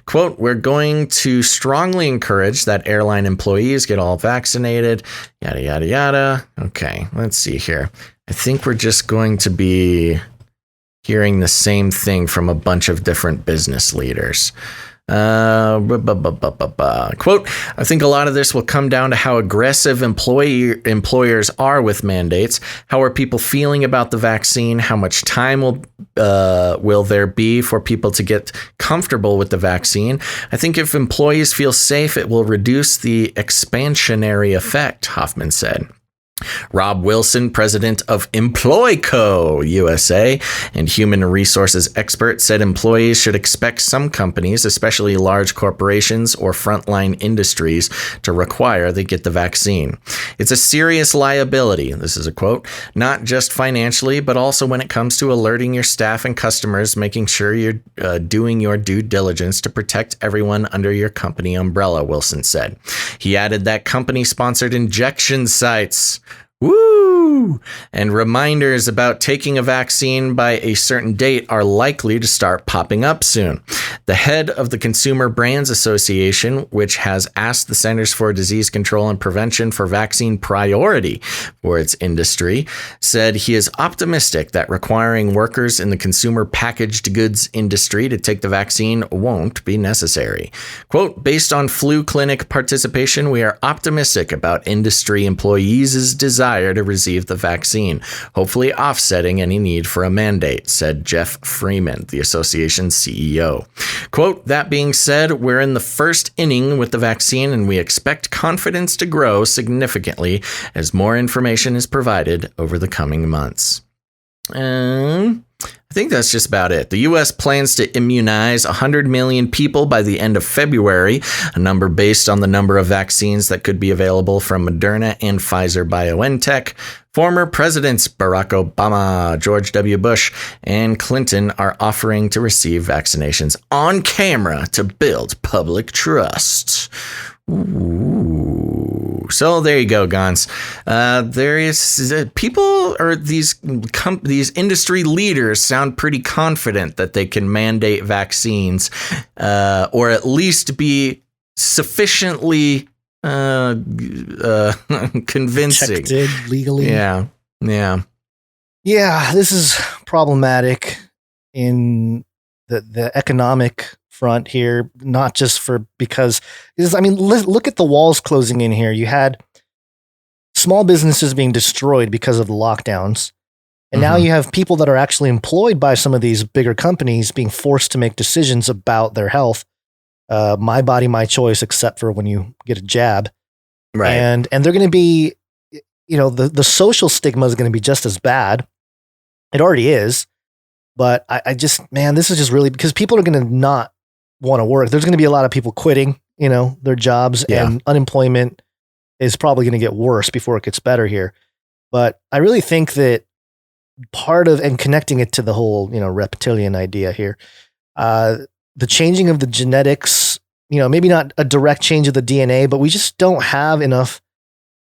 Quote, we're going to strongly encourage that airline employees get all vaccinated, yada, yada, yada. Okay, let's see here. I think we're just going to be hearing the same thing from a bunch of different business leaders. Quote, I think a lot of this will come down to how aggressive employers are with mandates. How are people feeling about the vaccine? How much time will there be for people to get comfortable with the vaccine? I think if employees feel safe, it will reduce the expansionary effect, Hoffman said. Rob Wilson, president of EmployCo USA and human resources expert, said employees should expect some companies, especially large corporations or frontline industries, to require they get the vaccine. It's a serious liability, this is a quote, not just financially, but also when it comes to alerting your staff and customers, making sure you're doing your due diligence to protect everyone under your company umbrella, Wilson said. He added that company-sponsored injection sites, woo! And reminders about taking a vaccine by a certain date are likely to start popping up soon. The head of the Consumer Brands Association, which has asked the Centers for Disease Control and Prevention for vaccine priority for its industry, said he is optimistic that requiring workers in the consumer packaged goods industry to take the vaccine won't be necessary. Quote, based on flu clinic participation, we are optimistic about industry employees' desire to receive the vaccine, hopefully offsetting any need for a mandate, said Jeff Freeman, the association's CEO. Quote, that being said, we're in the first inning with the vaccine and we expect confidence to grow significantly as more information is provided over the coming months. I think that's just about it. The U.S. plans to immunize 100 million people by the end of February, a number based on the number of vaccines that could be available from Moderna and Pfizer BioNTech. Former presidents Barack Obama, George W. Bush, and Clinton are offering to receive vaccinations on camera to build public trust. Ooh. So there you go, Gonz. There is people, or these industry leaders sound pretty confident that they can mandate vaccines, or at least be sufficiently convincing. Protected legally. Yeah. This is problematic in the economic front here, not just because look at the walls closing in here. You had small businesses being destroyed because of the lockdowns. And now you have people that are actually employed by some of these bigger companies being forced to make decisions about their health. My body, my choice, except for when you get a jab. Right. And they're going to be, the social stigma is going to be just as bad. It already is. But I just, this is just really, because people are going to not want to work. There's going to be a lot of people quitting, their jobs, and unemployment is probably going to get worse before it gets better here. But I really think that part of, and connecting it to the whole, reptilian idea here, the changing of the genetics, maybe not a direct change of the DNA, but we just don't have enough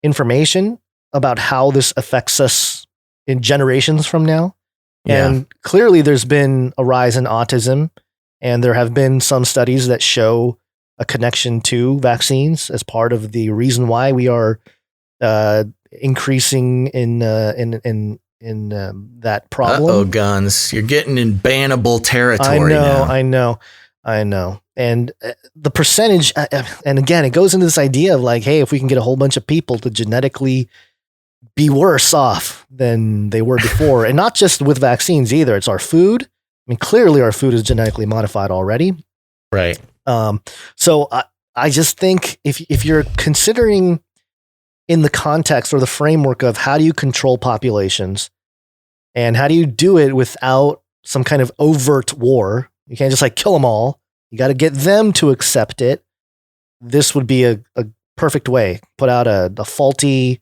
information about how this affects us in generations from now. Yeah. And clearly there's been a rise in autism, and there have been some studies that show a connection to vaccines as part of the reason why we are increasing in that problem. Uh-oh, Gonz, you're getting in bannable territory now. I know. And the percentage, and again, it goes into this idea of like, hey, if we can get a whole bunch of people to genetically be worse off than they were before, and not just with vaccines either. It's our food. I mean, clearly our food is genetically modified already. Right. So I just think if you're considering in the context or the framework of how do you control populations, And how do you do it without some kind of overt war? You can't just like kill them all. You got to get them to accept it. This would be a perfect way. Put out a faulty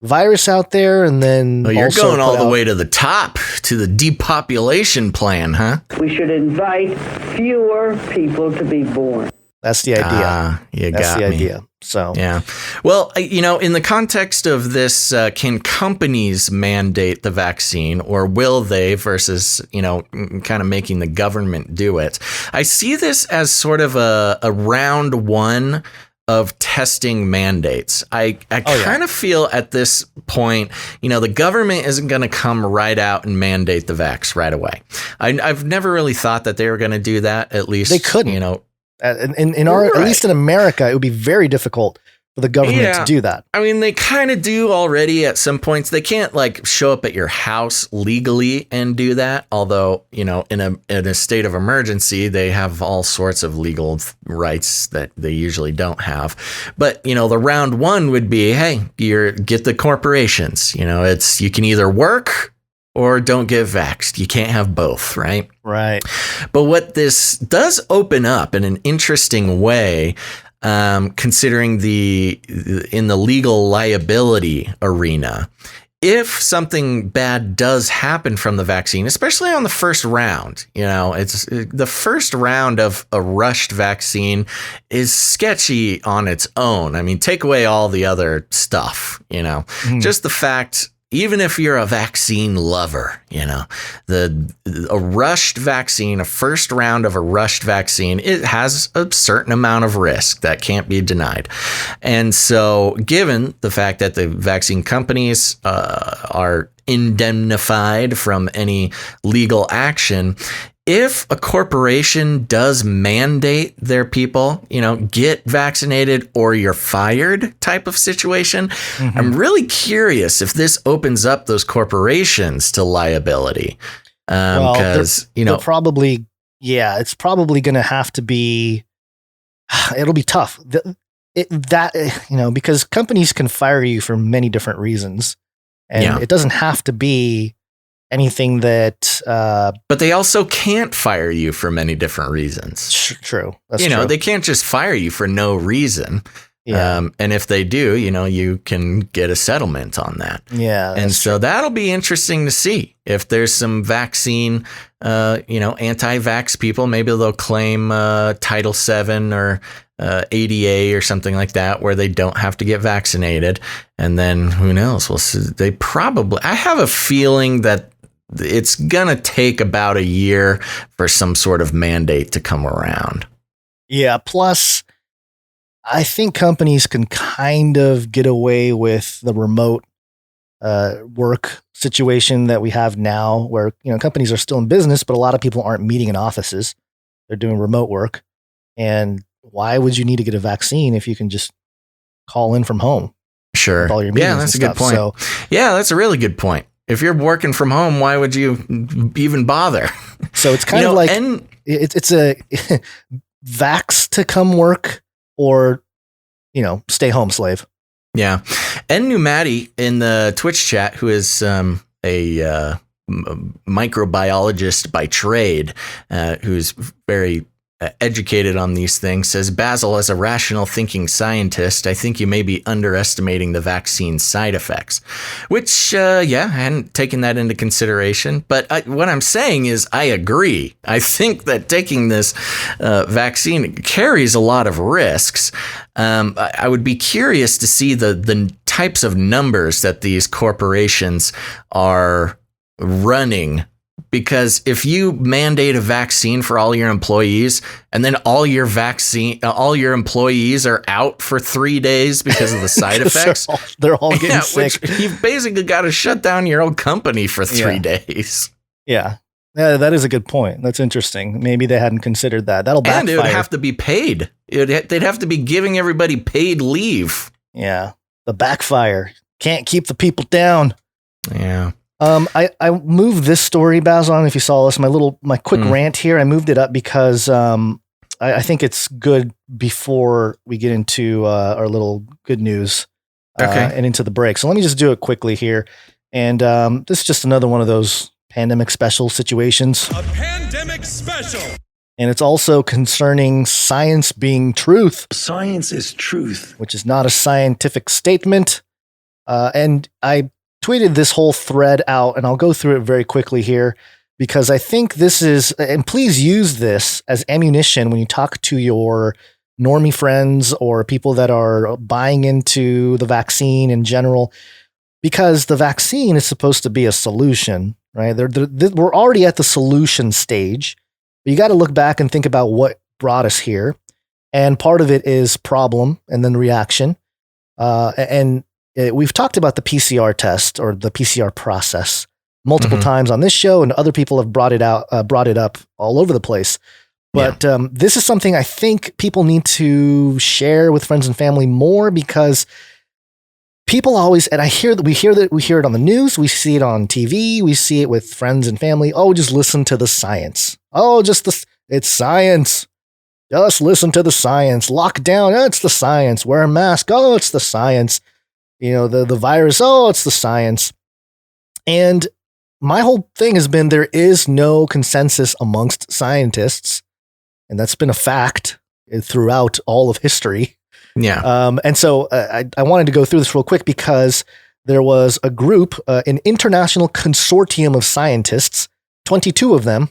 virus out there, and then you're going all the way to the top, to the depopulation plan, huh? We should invite fewer people to be born. That's the idea. That's the idea. So yeah. Well, in the context of this, can companies mandate the vaccine, or will they? Versus kind of making the government do it. I see this as sort of a round one of testing mandates. I kind of feel at this point, the government isn't going to come right out and mandate the vax right away. I've never really thought that they were going to do that. At least they couldn't. In our, at least in America, it would be very difficult for the government to do that. I mean, they kind of do already at some points. They can't like show up at your house legally and do that. Although, in a state of emergency, they have all sorts of legal rights that they usually don't have. But, the round one would be, hey, get the corporations, it's, you can either work or don't get vaxxed. You can't have both, right? Right. But what this does open up in an interesting way, considering in the legal liability arena, if something bad does happen from the vaccine, especially on the first round, it's the first round of a rushed vaccine is sketchy on its own. I mean, take away all the other stuff, just the fact. Even if you're a vaccine lover, a rushed vaccine, a first round of a rushed vaccine, it has a certain amount of risk that can't be denied. And so given the fact that the vaccine companies are indemnified from any legal action, if a corporation does mandate their people, get vaccinated or you're fired type of situation, I'm really curious if this opens up those corporations to liability. Because, they're probably, it's probably going to have to be, it'll be tough. Because companies can fire you for many different reasons. And it doesn't have to be anything that but they also can't fire you for many different reasons. True. That's true. They can't just fire you for no reason. And if they do, you can get a settlement on that. And so that'll be interesting to see if there's some vaccine anti-vax people. Maybe they'll claim Title VII or ADA or something like that, where they don't have to get vaccinated. And then who knows? We'll see. I have a feeling that it's going to take about a year for some sort of mandate to come around. Yeah. Plus, I think companies can kind of get away with the remote work situation that we have now, where, companies are still in business, but a lot of people aren't meeting in offices. They're doing remote work. And why would you need to get a vaccine if you can just call in from home? Sure. All your that's a good point. So, that's a really good point. If you're working from home, why would you even bother? So it's kind of like, it's a vax to come work or, stay home slave. Yeah. And Numati in the Twitch chat, who is a microbiologist by trade, who's very educated on these things, says, Basil, as a rational thinking scientist, I think you may be underestimating the vaccine side effects, which, I hadn't taken that into consideration. But what I'm saying is I agree. I think that taking this vaccine carries a lot of risks. I would be curious to see the types of numbers that these corporations are running. Because if you mandate a vaccine for all your employees and then all your employees are out for 3 days because of the side effects, they're all getting sick. You've basically got to shut down your own company for 3 days. Yeah, that is a good point. That's interesting. Maybe they hadn't considered that. That'll backfire. And it would have to be paid. They'd have to be giving everybody paid leave. Yeah, the backfire. Can't keep the people down. Yeah. I moved this story, Basil, I don't know if you saw this, my quick rant here. I moved it up because I think it's good before we get into our little good news and into the break. So let me just do it quickly here. And this is just another one of those pandemic special situations. A pandemic special. And it's also concerning science being truth. Science is truth. Which is not a scientific statement. And I tweeted this whole thread out, and I'll go through it very quickly here, because I think this is, and please use this as ammunition when you talk to your normie friends or people that are buying into the vaccine in general, because the vaccine is supposed to be a solution, right? We're already at the solution stage. But you got to look back and think about what brought us here. And part of it is problem and then reaction. We've talked about the PCR test or the PCR process multiple times on this show, and other people have brought it up all over the place. But this is something I think people need to share with friends and family more, because people always, and we hear it on the news, we see it on TV, we see it with friends and family. Oh, just listen to the science. Oh, it's science. Just listen to the science. Lockdown, oh, it's the science. Wear a mask, oh, it's the science. The virus, oh, it's the science. And my whole thing has been, there is no consensus amongst scientists. And that's been a fact throughout all of history. Yeah. And so I wanted to go through this real quick, because there was a group, an international consortium of scientists, 22 of them,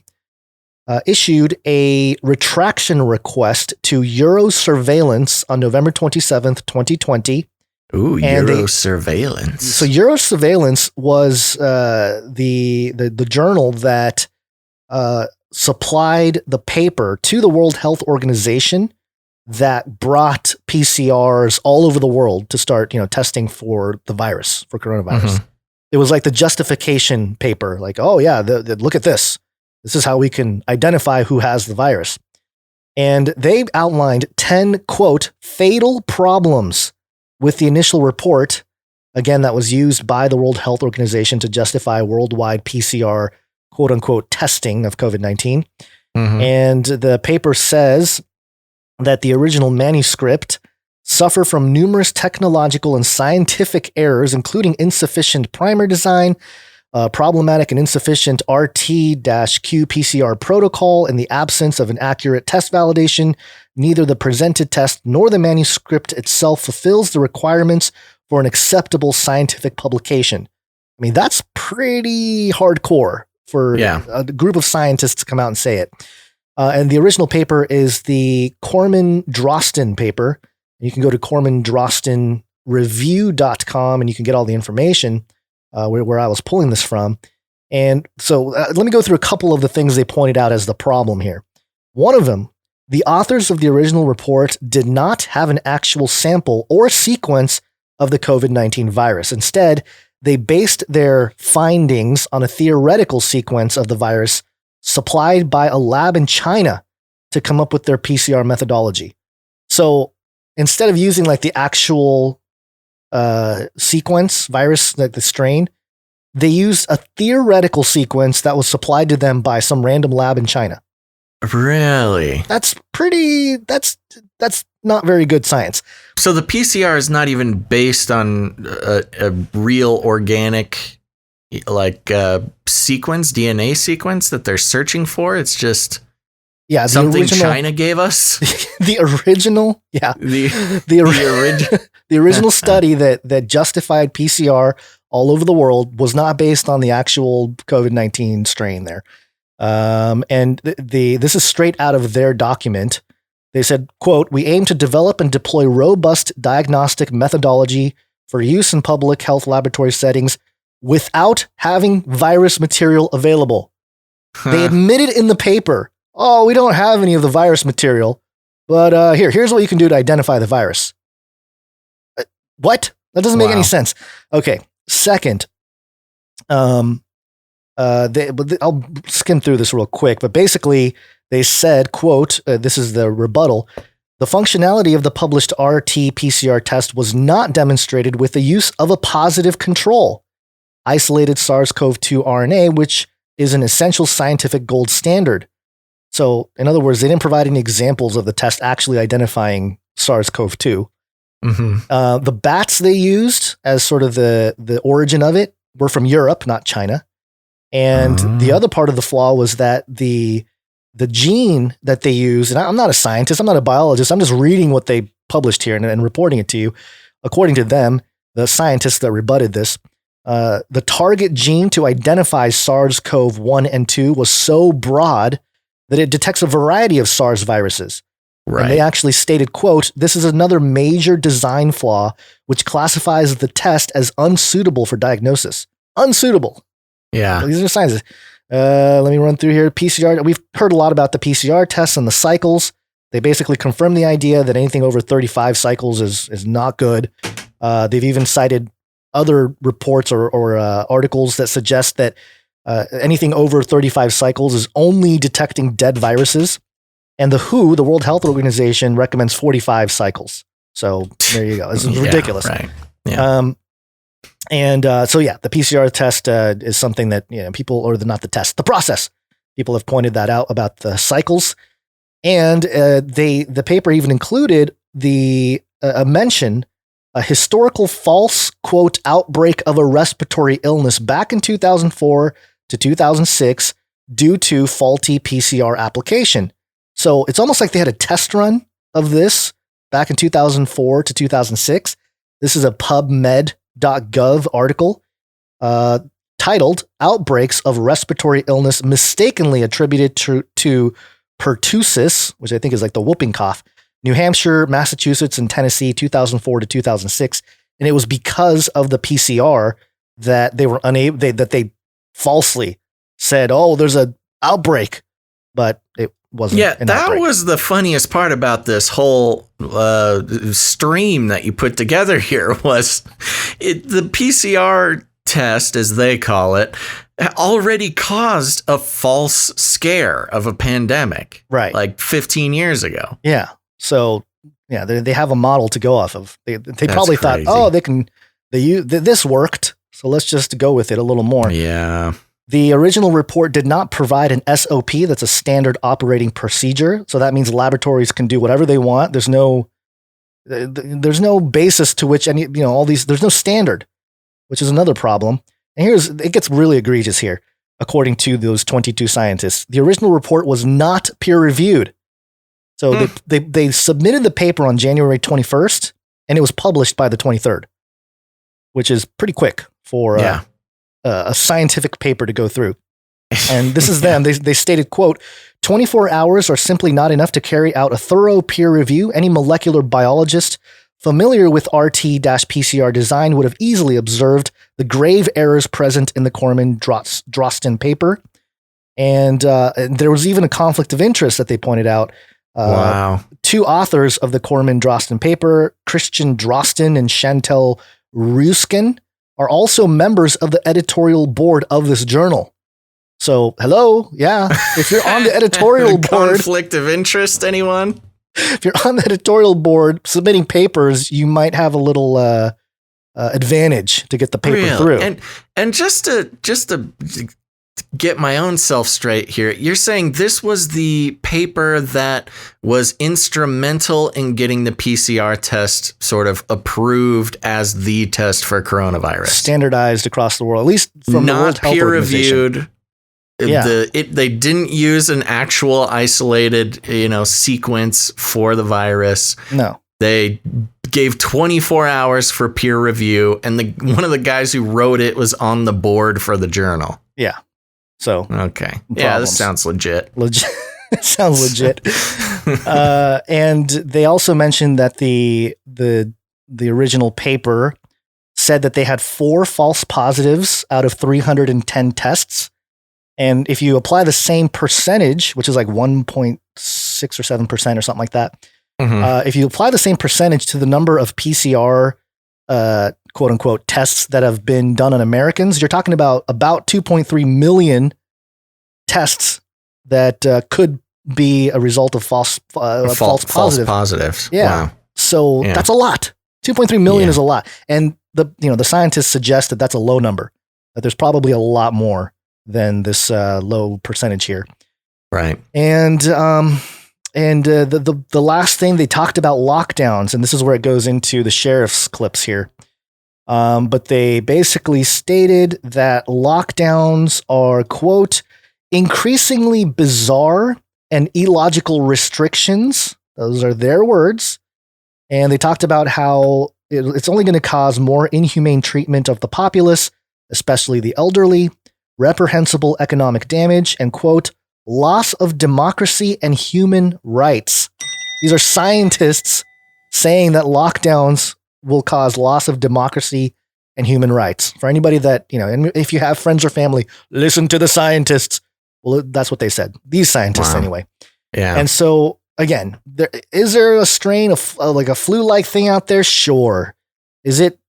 issued a retraction request to Eurosurveillance on November 27th, 2020. Ooh, Eurosurveillance. So Eurosurveillance was the journal that supplied the paper to the World Health Organization that brought PCRs all over the world to start, testing for the virus, for coronavirus. It was like the justification paper, like, oh yeah, look at this. This is how we can identify who has the virus. And they outlined 10, quote, fatal problems with the initial report, again, that was used by the World Health Organization to justify worldwide PCR, quote unquote, testing of COVID-19. And the paper says that the original manuscript suffer from numerous technological and scientific errors, including insufficient primer design, problematic and insufficient RT-Q PCR protocol, in the absence of an accurate test validation. Neither the presented test nor the manuscript itself fulfills the requirements for an acceptable scientific publication. I mean, that's pretty hardcore for a group of scientists to come out and say it. And the original paper is the Corman-Drosten paper. You can go to corman-drosten-review.com and you can get all the information where I was pulling this from. And so let me go through a couple of the things they pointed out as the problem here. One of them, the authors of the original report did not have an actual sample or sequence of the COVID-19 virus. Instead, they based their findings on a theoretical sequence of the virus supplied by a lab in China to come up with their PCR methodology. So instead of using like the actual sequence, virus, like the strain, they used a theoretical sequence that was supplied to them by some random lab in China. Really? That's not very good science. So the PCR is not even based on a real organic sequence, DNA sequence that they're searching for. It's just something China gave us. The original, the original study that justified PCR all over the world was not based on the actual COVID-19 strain there. And this is straight out of their document. They said, quote, "We aim to develop and deploy robust diagnostic methodology for use in public health laboratory settings without having virus material available." They admitted in the paper, oh, we don't have any of the virus material, but here's what you can do to identify the virus. What? That doesn't make any sense. Okay. Second, I'll skim through this real quick, but basically they said, quote, this is the rebuttal, "The functionality of the published RT-PCR test was not demonstrated with the use of a positive control, isolated SARS-CoV-2 RNA, which is an essential scientific gold standard." So in other words, they didn't provide any examples of the test actually identifying SARS-CoV-2. The bats they used as sort of the origin of it were from Europe, not China. And the other part of the flaw was that the gene that they use, and I'm not a scientist, I'm not a biologist, I'm just reading what they published here and reporting it to you. According to them, the scientists that rebutted this, the target gene to identify SARS-CoV-1 and 2 was so broad that it detects a variety of SARS viruses. Right. And they actually stated, quote, "This is another major design flaw which classifies the test as unsuitable for diagnosis." Unsuitable. Yeah. These are sciences. Let me run through here. PCR. We've heard a lot about the PCR tests and the cycles. They basically confirm the idea that anything over 35 cycles is not good. They've even cited other reports or articles that suggest that anything over 35 cycles is only detecting dead viruses. And the WHO, the World Health Organization, recommends 45 cycles. So there you go. This is ridiculous. Right. Yeah. So the PCR test is something that people, or the process. People have pointed that out about the cycles, and the paper even included a mention, a historical false quote outbreak of a respiratory illness back in 2004 to 2006 due to faulty PCR application. So it's almost like they had a test run of this back in 2004 to 2006. This is a PubMed.gov article titled "Outbreaks of Respiratory Illness Mistakenly Attributed to Pertussis," which I think is like the whooping cough, New Hampshire, Massachusetts, and Tennessee, 2004 to 2006. And it was because of the PCR that they were unable, that they falsely said, "Oh, there's an outbreak," but it wasn't. Yeah, that was the funniest part about this whole stream that you put together here was the PCR test, as they call it, already caused a false scare of a pandemic. Right. Like 15 years ago. Yeah. So, yeah, they have a model to go off of. They probably thought, oh, this worked, so let's just go with it a little more. Yeah. The original report did not provide an SOP, that's a standard operating procedure. So that means laboratories can do whatever they want. There's no basis to which there's no standard, which is another problem. And it gets really egregious here. According to those 22 scientists, the original report was not peer reviewed. So they submitted the paper on January 21st and it was published by the 23rd, which is pretty quick for a scientific paper to go through. And this is them. They stated, quote, 24 hours are simply not enough to carry out a thorough peer review. Any molecular biologist familiar with RT-PCR design would have easily observed the grave errors present in the Corman-Drosten paper. And there was even a conflict of interest that they pointed out. Wow. Two authors of the Corman-Drosten paper, Christian Drosten and Chantal Ruskin, are also members of the editorial board of this journal. So, hello, yeah. If you're on the editorial board, conflict of interest, anyone? If you're on the editorial board submitting papers, you might have a little advantage to get the paper through. And just to get my own self straight here, you're saying this was the paper that was instrumental in getting the PCR test sort of approved as the test for coronavirus, standardized across the world, at least from the World Health Organization. Not peer reviewed. Yeah. They didn't use an actual isolated, sequence for the virus. No. They gave 24 hours for peer review, and one of the guys who wrote it was on the board for the journal. Yeah. So okay, problems. Yeah, this sounds legit. Sounds legit. And they also mentioned that the original paper said that they had 4 false positives out of 310 tests, and if you apply the same percentage, which is like 1.6 or 7% or something like that, if you apply the same percentage to the number of PCR quote unquote tests that have been done on Americans, you're talking about 2.3 million tests that could be a result of false positives. Yeah. Wow. So that's a lot. 2.3 million is a lot. And the scientists suggest that that's a low number, that there's probably a lot more than this low percentage here. Right. And the last thing, they talked about lockdowns, and this is where it goes into the sheriff's clips here. But they basically stated that lockdowns are, quote, increasingly bizarre and illogical restrictions. Those are their words. And they talked about how it's only going to cause more inhumane treatment of the populace, especially the elderly, reprehensible economic damage, and, quote, loss of democracy and human rights. These are scientists saying that lockdowns will cause loss of democracy and human rights. For anybody that, and if you have friends or family, listen to the scientists. Well, that's what they said. These scientists, anyway. Yeah. And so, again, is there a strain of like a flu-like thing out there? Sure. Is it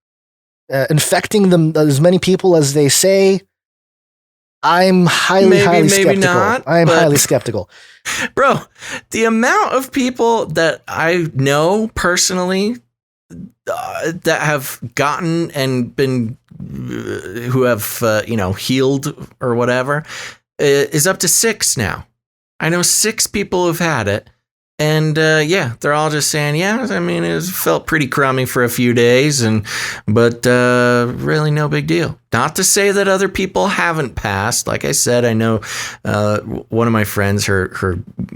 infecting them as many people as they say? I'm highly skeptical. Maybe not. I'm highly skeptical. Bro, the amount of people that I know personally that have gotten and been, who have, healed or whatever, is up to 6 now. I know 6 people who've had it. And they're all just saying, it felt pretty crummy for a few days, but really no big deal. Not to say that other people haven't passed. Like I said, I know one of my friends, her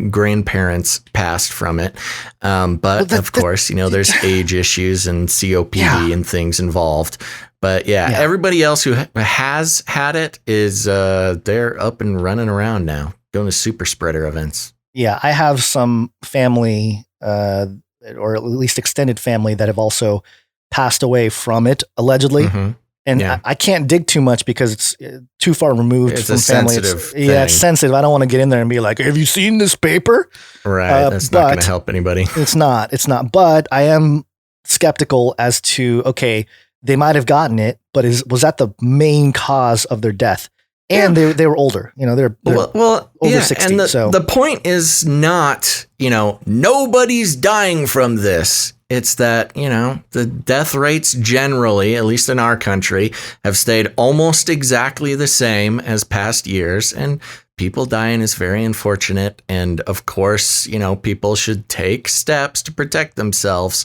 grandparents passed from it. But of course, there's age issues and COPD and things involved. But everybody else who has had it is they're up and running around now, going to super spreader events. Yeah, I have some family, or at least extended family, that have also passed away from it, allegedly. Mm-hmm. And I can't dig too much because it's too far removed from family. It's sensitive. I don't want to get in there and be like, have you seen this paper? Right. That's not going to help anybody. It's not. But I am skeptical as to, okay, they might have gotten it, but was that the main cause of their death? And they were older, they're over 60. And so the point is not, nobody's dying from this. It's that, the death rates generally, at least in our country, have stayed almost exactly the same as past years. And people dying is very unfortunate. And of course, people should take steps to protect themselves.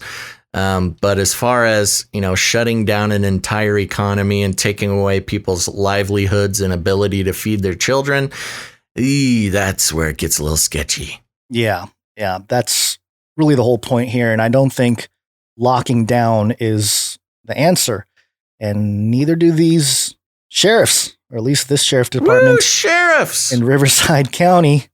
But as far as, shutting down an entire economy and taking away people's livelihoods and ability to feed their children, that's where it gets a little sketchy. Yeah. That's really the whole point here. And I don't think locking down is the answer. And neither do these sheriffs, or at least this sheriff department. Sheriffs in Riverside County,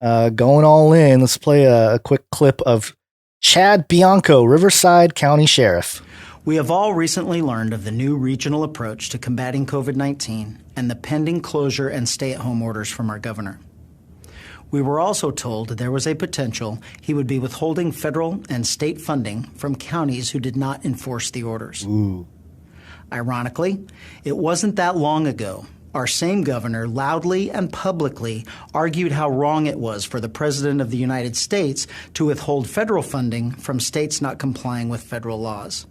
going all in. Let's play a quick clip of Chad Bianco, Riverside County Sheriff. We have all recently learned of the new regional approach to combating COVID-19 and the pending closure and stay-at-home orders from our governor. We were also told there was a potential he would be withholding federal and state funding from counties who did not enforce the orders. Ooh. Ironically, it wasn't that long ago our same governor loudly and publicly argued how wrong it was for the President of the United States to withhold federal funding from states not complying with federal laws.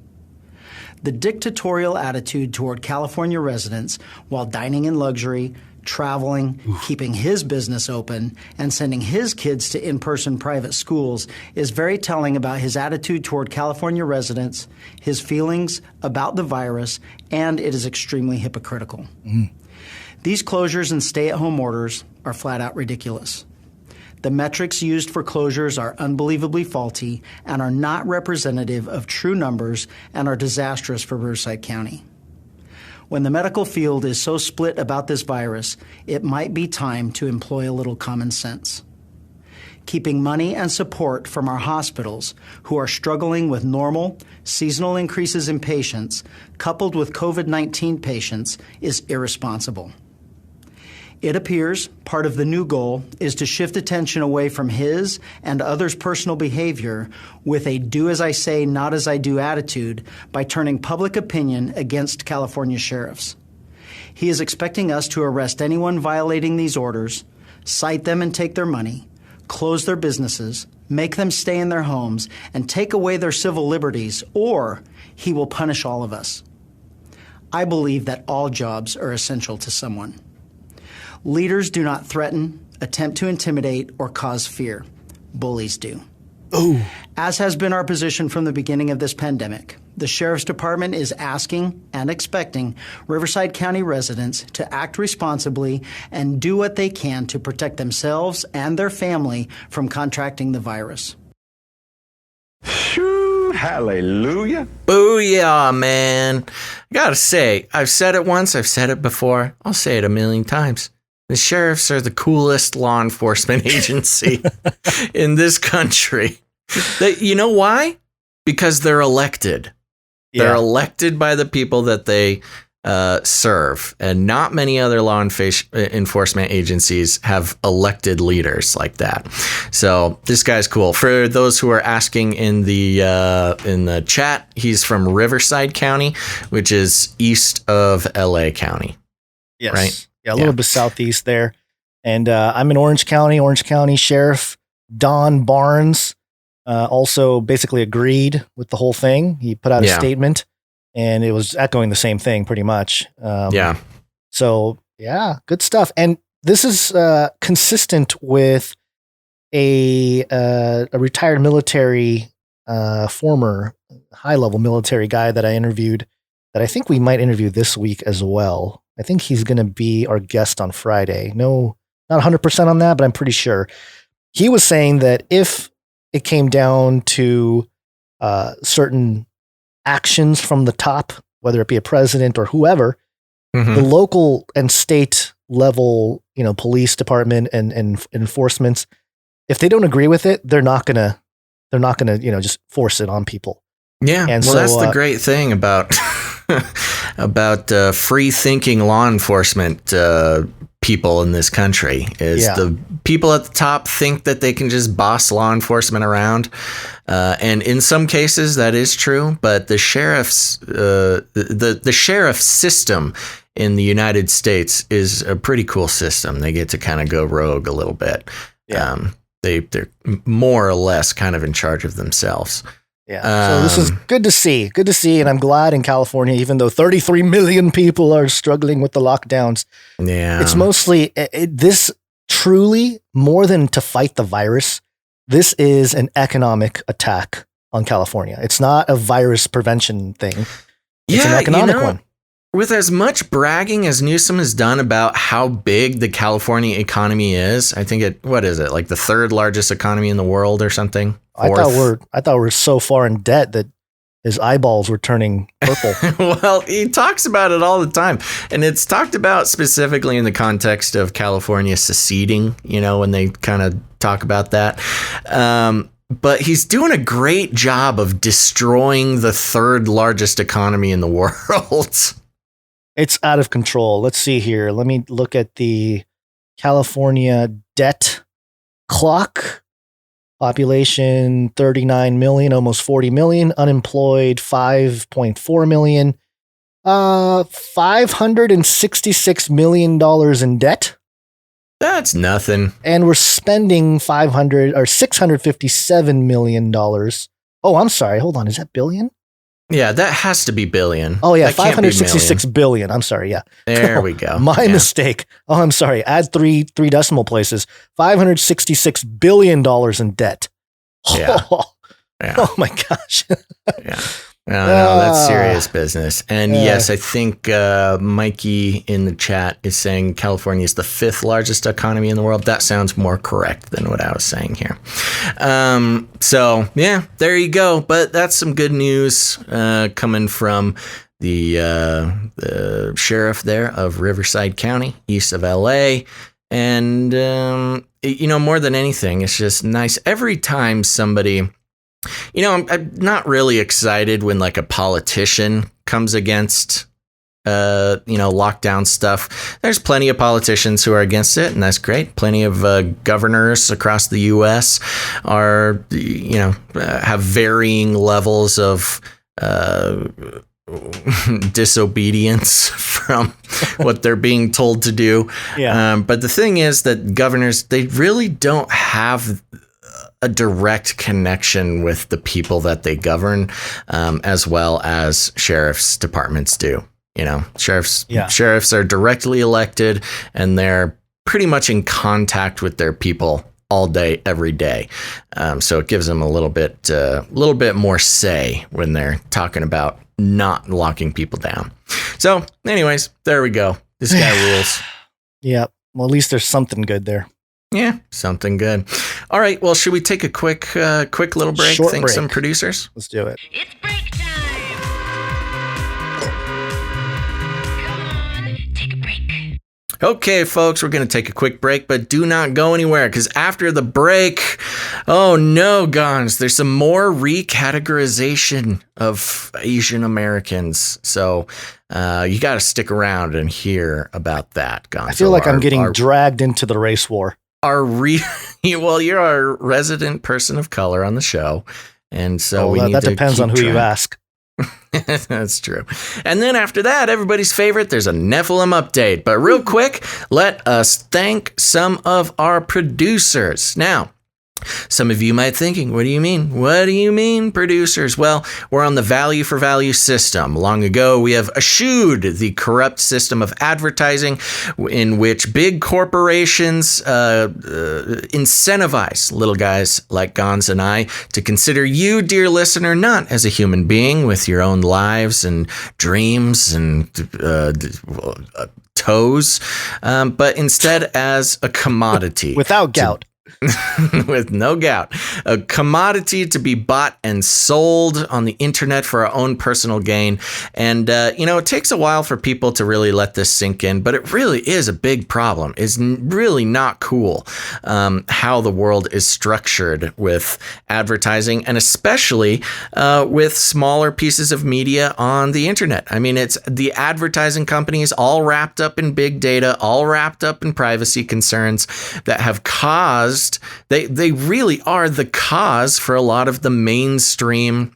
The dictatorial attitude toward California residents while dining in luxury, traveling, keeping his business open, and sending his kids to in-person private schools is very telling about his attitude toward California residents, his feelings about the virus, and it is extremely hypocritical. Mm. These closures and stay-at-home orders are flat-out ridiculous. The metrics used for closures are unbelievably faulty and are not representative of true numbers and are disastrous for Riverside County. When the medical field is so split about this virus, it might be time to employ a little common sense. Keeping money and support from our hospitals, who are struggling with normal, seasonal increases in patients, coupled with COVID-19 patients, is irresponsible. It appears part of the new goal is to shift attention away from his and others' personal behavior with a do as I say, not as I do attitude by turning public opinion against California sheriffs. He is expecting us to arrest anyone violating these orders, cite them and take their money, close their businesses, make them stay in their homes, and take away their civil liberties, or he will punish all of us. I believe that all jobs are essential to someone. Leaders do not threaten, attempt to intimidate, or cause fear. Bullies do. As has been our position from the beginning of this pandemic, the Sheriff's Department is asking and expecting Riverside County residents to act responsibly and do what they can to protect themselves and their family from contracting the virus. Hallelujah. Booyah, man. I gotta say, I've said it once, I've said it before, I'll say it a million times. The sheriffs are the coolest law enforcement agency in this country. You know why? Because they're elected. They're elected by the people that they serve, and not many other law enforcement agencies have elected leaders like that. So this guy's cool. For those who are asking in the chat, he's from Riverside County, which is east of LA County. Yes. Right? Yeah, a little bit southeast there. And I'm in Orange County Sheriff Don Barnes also basically agreed with the whole thing. He put out a statement, and it was echoing the same thing pretty much. So, yeah, good stuff. And this is consistent with a retired military, former high-level military guy that I interviewed, that I think we might interview this week as well. I think he's going to be our guest on Friday. No, not 100% on that, but I'm pretty sure. He was saying that if it came down to certain actions from the top, whether it be a president or whoever, the local and state level, police department and enforcements, if they don't agree with it, they're not gonna, just force it on people. Yeah, and well, so, that's the great thing about free thinking law enforcement people in this country is the people at the top think that they can just boss law enforcement around, and in some cases that is true. But the sheriff's the sheriff system in the United States is a pretty cool system. They get to kind of go rogue a little bit. They're more or less kind of in charge of themselves. So this is good to see. And I'm glad in California, even though 33 million people are struggling with the lockdowns, it's mostly this truly, more than to fight the virus, this is an economic attack on California. It's not a virus prevention thing. It's an economic one. With as much bragging as Newsom has done about how big the California economy is, I think what is it, like the third largest economy in the world or something? I thought we're so far in debt that his eyeballs were turning purple. Well, he talks about it all the time, and it's talked about specifically in the context of California seceding, when they kind of talk about that. But he's doing a great job of destroying the third largest economy in the world. It's out of control. Let's see here. Let me look at the California debt clock. Population 39 million, almost 40 million. Unemployed 5.4 million. $566 million in debt. That's nothing. And we're spending $657 million. Oh, I'm sorry. Hold on. Is that billion? Yeah, that has to be billion. Oh, yeah. 566 billion. I'm sorry. Yeah. There we go. My mistake. Oh, I'm sorry. Add three decimal places. $566 billion in debt. Yeah. Oh my gosh. Yeah. No, that's serious business. And yes, I think Mikey in the chat is saying California is the fifth largest economy in the world. That sounds more correct than what I was saying here. So yeah, there you go. But that's some good news coming from the sheriff there of Riverside County, east of LA. And, more than anything, it's just nice every time somebody... I'm not really excited when like a politician comes against, lockdown stuff. There's plenty of politicians who are against it, and that's great. Plenty of governors across the U.S. are, have varying levels of disobedience from what they're being told to do. But the thing is that governors, they really don't have a direct connection with the people that they govern, as well as sheriff's departments do. Sheriffs are directly elected, and they're pretty much in contact with their people all day, every day. So it gives them a little bit more say when they're talking about not locking people down. So anyways, there we go. This guy rules. Yeah. Well, at least there's something good there. Yeah, something good. All right. Well, should we take a quick little break? Short Thank break. some producers. Let's do it. It's break time. Come on, take a break. Okay, folks, we're going to take a quick break, but do not go anywhere because after the break, oh no, Gonz, there's some more recategorization of Asian Americans. So you got to stick around and hear about that, Gonz. I feel like I'm getting dragged into the race war. Well, you're our resident person of color on the show, and so that depends on who you ask. That's true. And then after that, everybody's favorite, there's a Nephilim update. But real quick, let us thank some of our producers. Now, some of you might be thinking, what do you mean? What do you mean, producers? Well, we're on the value for value system. Long ago, we have eschewed the corrupt system of advertising in which big corporations incentivize little guys like Gonz and I to consider you, dear listener, not as a human being with your own lives and dreams and toes, but instead as a commodity. Without gout. With no gout, a commodity to be bought and sold on the internet for our own personal gain. And, it takes a while for people to really let this sink in, but it really is a big problem. It's really not cool how the world is structured with advertising, and especially with smaller pieces of media on the internet. I mean, it's the advertising companies all wrapped up in big data, all wrapped up in privacy concerns that have caused they really are the cause for a lot of the mainstream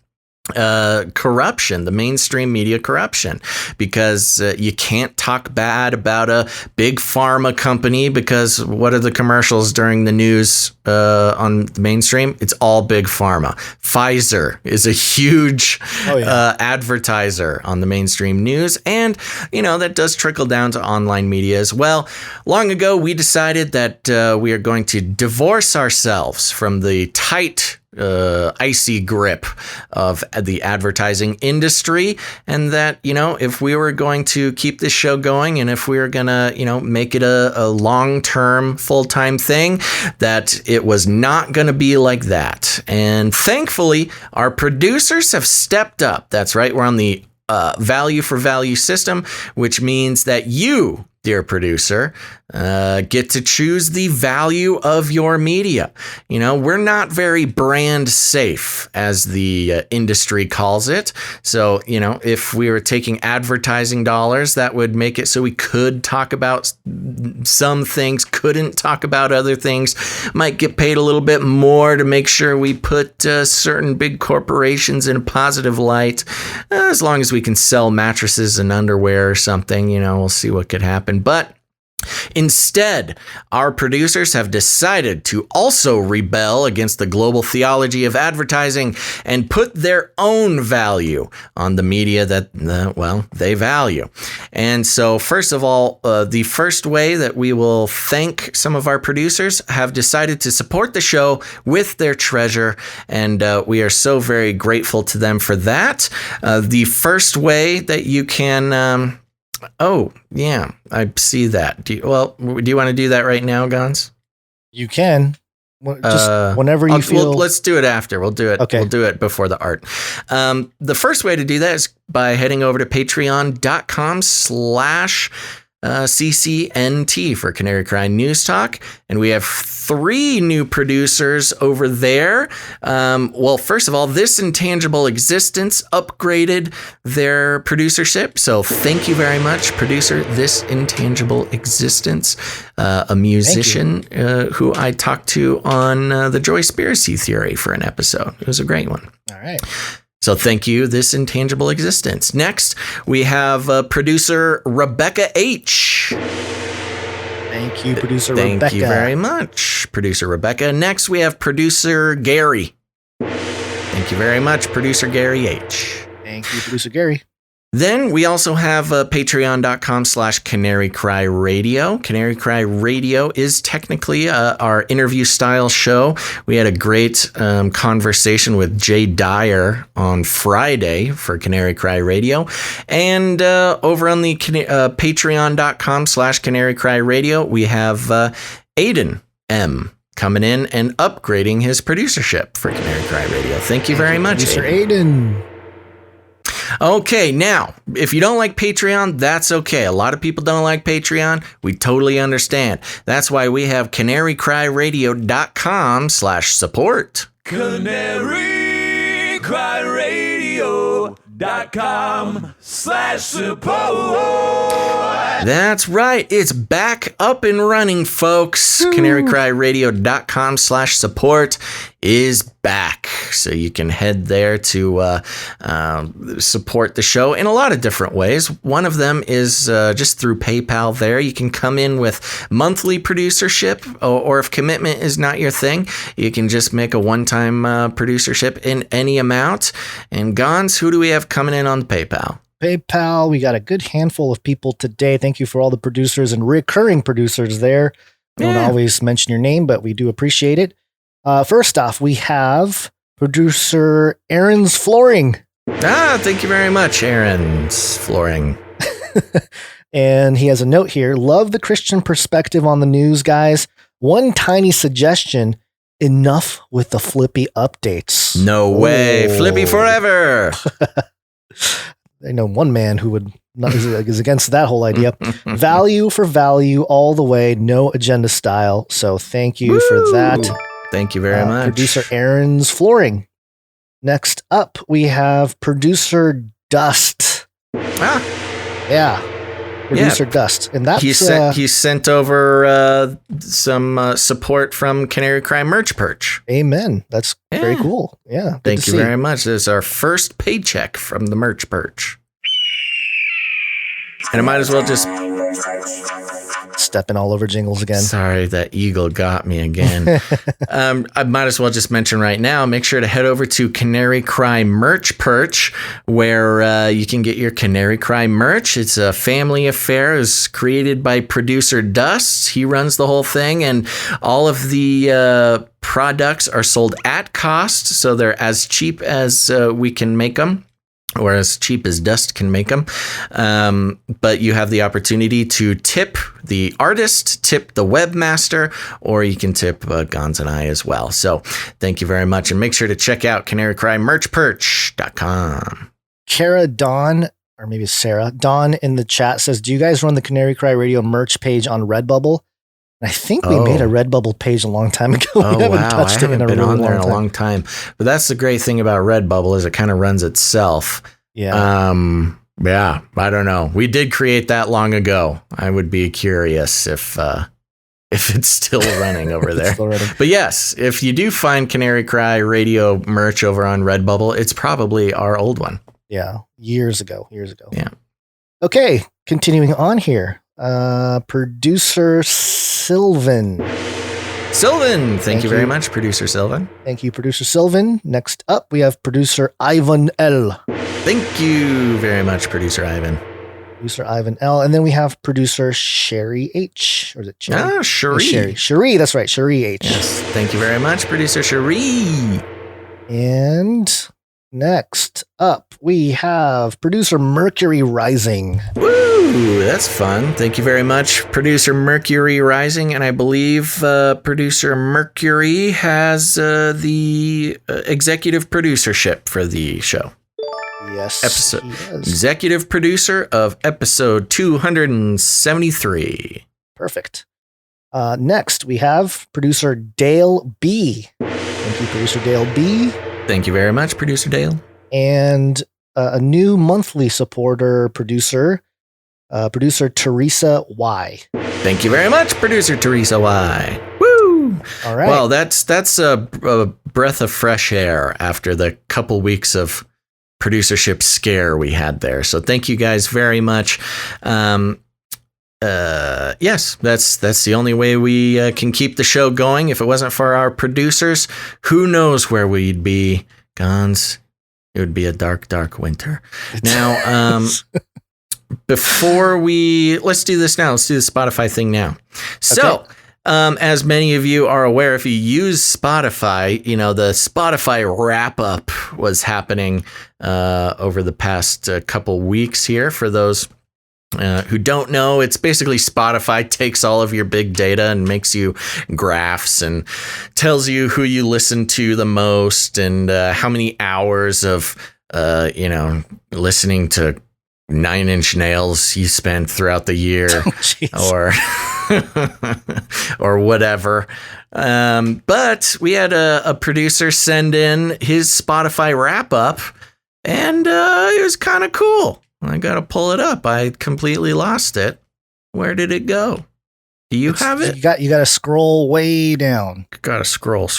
corruption, the mainstream media corruption, because you can't talk bad about a big pharma company because what are the commercials during the news on the mainstream? It's all big pharma. Pfizer is a huge advertiser on the mainstream news, and that does trickle down to online media as well. Long ago, we decided that we are going to divorce ourselves from the tight icy grip of the advertising industry, and that if we were going to keep this show going, and if we were gonna make it a long-term full-time thing, that it was not gonna be like that. And thankfully our producers have stepped up. That's right, we're on the value for value system, which means that you, dear producer, get to choose the value of your media. We're not very brand safe, as the industry calls it. So, if we were taking advertising dollars, that would make it so we could talk about some things, couldn't talk about other things, might get paid a little bit more to make sure we put certain big corporations in a positive light. As long as we can sell mattresses and underwear or something, we'll see what could happen. But instead, our producers have decided to also rebel against the global theology of advertising and put their own value on the media that, they value. And so, first of all, the first way that we will thank some of our producers have decided to support the show with their treasure, and we are so very grateful to them for that. The first way that you can... Oh, yeah, I see that. Do you want to do that right now, Gonz? You can. Just whenever you feel. Let's do it after. We'll do it. Okay. We'll do it before the art. The first way to do that is by heading over to patreon.com/CCNT for Canary Cry News Talk. And we have 3 new producers over there. First of all, This Intangible Existence upgraded their producership. So thank you very much, producer This Intangible Existence, a musician who I talked to on the Joyspiracy Theory for an episode. It was a great one. All right. So thank you, This Intangible Existence. Next, we have producer Rebecca H. Thank you, producer Rebecca. Thank you very much, producer Rebecca. Next, we have producer Gary. Thank you very much, producer Gary H. Thank you, producer Gary. Then we also have patreon.com/Canary Cry Radio. Canary Cry Radio is technically our interview style show. We had a great conversation with Jay Dyer on Friday for Canary Cry Radio. And over on the patreon.com/Canary Cry Radio, we have Aiden M. coming in and upgrading his producership for Canary Cry Radio. Thank you very much, Producer Aiden. Okay, now, if you don't like Patreon, that's okay. A lot of people don't like Patreon. We totally understand. That's why we have canarycryradio.com/support. canarycryradio.com/support. That's right. It's back up and running, folks. canarycryradio.com/support is back. So you can head there to support the show in a lot of different ways. One of them is just through PayPal there. You can come in with monthly producership, or if commitment is not your thing, you can just make a one-time producership in any amount. And Gonz, who do we have coming in on PayPal? PayPal, we got a good handful of people today. Thank you for all the producers and recurring producers there. I don't always mention your name, but we do appreciate it. First off, we have producer Aaron's Flooring. Thank you very much, Aaron's Flooring. And he has a note here. Love the Christian perspective on the news, guys. One tiny suggestion. Enough with the Flippy updates. No way. Flippy forever. I know one man who is against that whole idea. Value for value all the way, no agenda style. So thank you for that. Thank you very much. Producer Aaron's Flooring. Next up, we have producer Dust. Yeah. Producer Dust. And that's he sent over some support from Canary Cry Merch Perch. Amen. That's very cool. Yeah. Thank you very much. This is our first paycheck from the Merch Perch. And I might as well just stepping all over jingles again. Sorry, that eagle got me again. I might as well just mention right now, make sure to head over to Canary Cry Merch Perch, where you can get your Canary Cry merch. It's a family affair. It's created by producer Dust. He runs the whole thing, and all of the products are sold at cost, so they're as cheap as we can make them, or as cheap as Dust can make them. But you have the opportunity to tip the artist, tip the webmaster, or you can tip Gonz and I as well. So thank you very much. And make sure to check out canarycrymerchperch.com. Kara Dawn, or maybe it's Sarah, Dawn in the chat says, do you guys run the Canary Cry Radio merch page on Redbubble? I think we made a Redbubble page a long time ago. We haven't touched it in a really long time. I haven't been on there in a long time. But that's the great thing about Redbubble is it kind of runs itself. Yeah. Yeah, I don't know. We did create that long ago. I would be curious if it's still running over there. But yes, if you do find Canary Cry Radio merch over on Redbubble, it's probably our old one. Yeah, years ago. Yeah. Okay, continuing on here. Producer Sylvan, thank you very much, Producer Sylvan. Thank you, Producer Sylvan. Next up, we have Producer Ivan L. Thank you very much, Producer Ivan. Producer Ivan L. And then we have Producer Sherry H. Or is it Sherry? Sherry. Sherry, that's right, Sherry H. Yes, thank you very much, Producer Sherry. And next up, we have Producer Mercury Rising. Woo, that's fun. Thank you very much, Producer Mercury Rising. And I believe Producer Mercury has the executive producership for the show. Yes, he does. Executive producer of episode 273. Perfect. Next, we have Producer Dale B. Thank you, Producer Dale B. Thank you very much, Producer Dale. And a new monthly supporter, Producer Teresa Y. Thank you very much, Producer Teresa Y. Woo! All right. Well, that's a breath of fresh air after the couple weeks of producership scare we had there. So thank you guys very much. Yes, that's the only way we can keep the show going. If it wasn't for our producers, who knows where we'd be, Gonz? would be a dark, dark winter. Now, let's do this now. Let's do the Spotify thing now. So, as many of you are aware, if you use Spotify, the Spotify wrap up was happening over the past couple weeks here. For those who don't know, it's basically Spotify takes all of your big data and makes you graphs and tells you who you listen to the most and how many hours of, listening to Nine Inch Nails you spent throughout the year or whatever. But we had a producer send in his Spotify wrap up, and it was kind of cool. I got to pull it up. I completely lost it. Where did it go? Do you have it? You got to scroll way down. Got to scroll.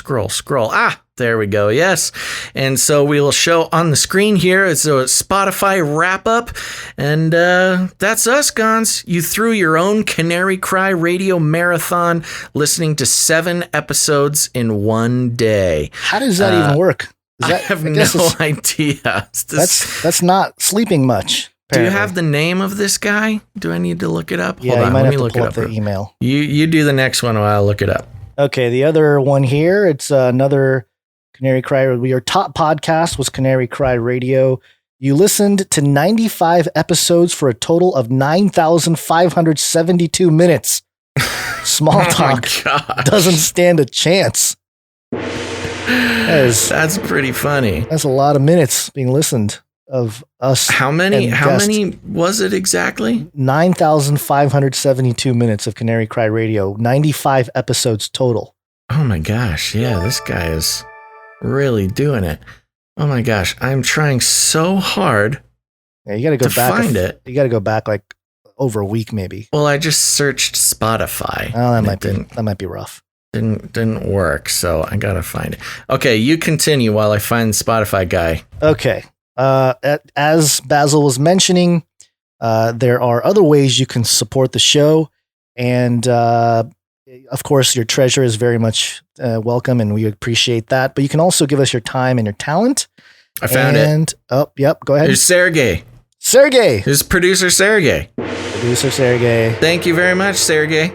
Ah, there we go. Yes. And so we will show on the screen here. It's a Spotify wrap up. And that's us, Gonz. You threw your own Canary Cry radio marathon listening to 7 episodes in one day. How does that even work? I have no idea. That's not sleeping much. Apparently. Do you have the name of this guy? Do I need to look it up? Yeah, Hold on, you might let have me to look pull it up the email. You do the next one while I look it up. Okay, the other one here, it's another Canary Cry. Your top podcast was Canary Cry Radio. You listened to 95 episodes for a total of 9,572 minutes. Small talk doesn't stand a chance. That's pretty funny. That's a lot of minutes being listened of us. How many was it exactly? 9,572 minutes of Canary Cry Radio, 95 episodes total. Oh my gosh. Yeah, this guy is really doing it. Oh my gosh. I'm trying so hard. Yeah, you got to go back. Find it. You got to go back like over a week, maybe. Well, I just searched Spotify. Oh, that might be rough. Didn't work, so I gotta find it. Okay, you continue while I find the Spotify guy. Okay. As Basil was mentioning, there are other ways you can support the show, and of course, your treasure is very much welcome, and we appreciate that. But you can also give us your time and your talent. I found it. Oh, yep. Go ahead. Here's Sergey. His producer Sergey. Thank you very much, Sergey.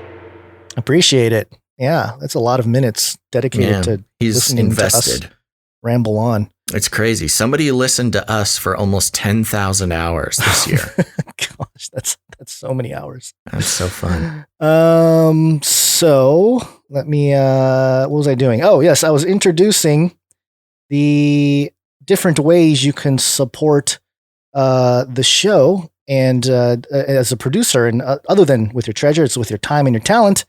Appreciate it. Yeah, that's a lot of minutes dedicated to listening invested. To us ramble on. It's crazy. Somebody listened to us for almost 10,000 hours this year. Gosh, that's so many hours. That's so fun. So let me. What was I doing? Oh, yes, I was introducing the different ways you can support the show, and as a producer, and other than with your treasure, it's with your time and your talent.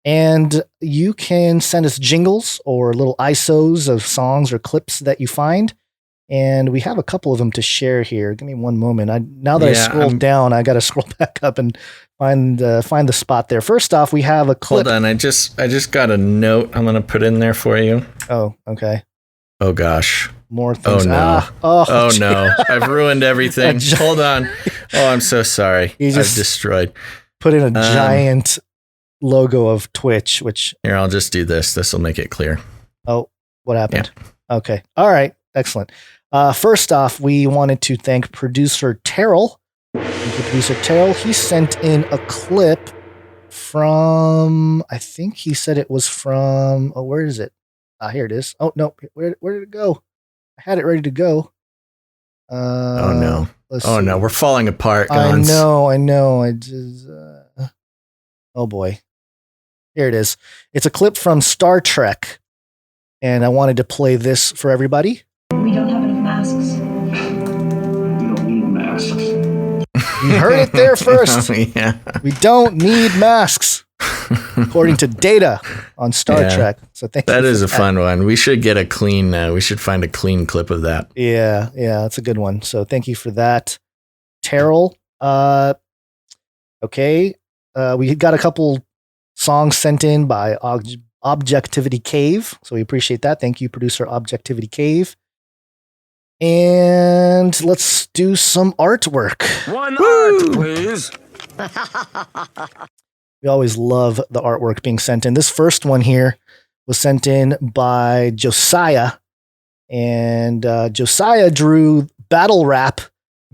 And you can send us jingles or little ISOs of songs or clips that you find. And we have a couple of them to share here. Give me one moment. Now that I scrolled down, I got to scroll back up and find the spot there. First off, we have a clip. Hold on. I just got a note I'm going to put in there for you. Oh, okay. Oh, gosh. More things. Oh, no. Oh, no. I've ruined everything. Hold on. Oh, I'm so sorry. I've destroyed. Put in a giant logo of Twitch, which here, I'll just do this. This will make it clear. Oh, what happened? Yeah. Okay. All right. Excellent. First off, we wanted to thank producer Terrell. He sent in a clip from, I think he said it was from, where is it? Here it is. Oh, no. Where did it go? I had it ready to go. Oh, no. No. We're falling apart, Gonz. I know. I just, oh, boy. Here it is. It's a clip from Star Trek, and I wanted to play this for everybody. We don't have enough masks. We don't need masks. You heard it there first. Yeah. We don't need masks, according to data on Star Trek. So thank you. That is a fun one. We should get a clean. We should find a clean clip of that. Yeah, that's a good one. So thank you for that, Terrell. Okay, we got a couple songs sent in by Objectivity Cave. So we appreciate that. Thank you, producer Objectivity Cave. And let's do some artwork. One art, please. We always love the artwork being sent in. This first one here was sent in by Josiah. And Josiah drew Battle Rap,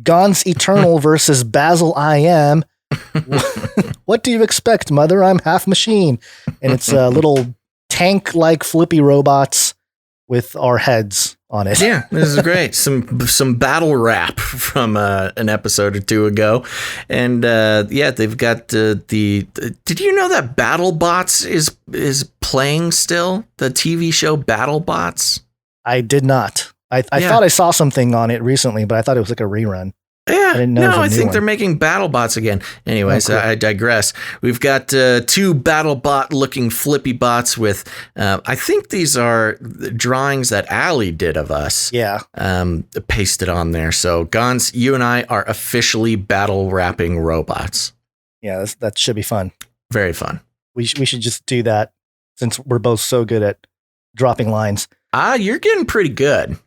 Gonz Eternal versus Basil I Am. What do you expect, mother? I'm half machine. And it's little tank-like Flippy robots with our heads on it. Yeah, this is great. Some battle rap from an episode or two ago. And they've got did you know that BattleBots is playing still? The TV show BattleBots? I did not. I thought I saw something on it recently, but I thought it was like a rerun. Yeah, I didn't know I think they're making BattleBots again. Anyways, cool. I digress. We've got two BattleBot-looking Flippy bots with, I think these are drawings that Allie did of us. Yeah. Pasted on there. So, Gonz, you and I are officially battle-rapping robots. Yeah, that should be fun. Very fun. We should just do that since we're both so good at dropping lines. You're getting pretty good.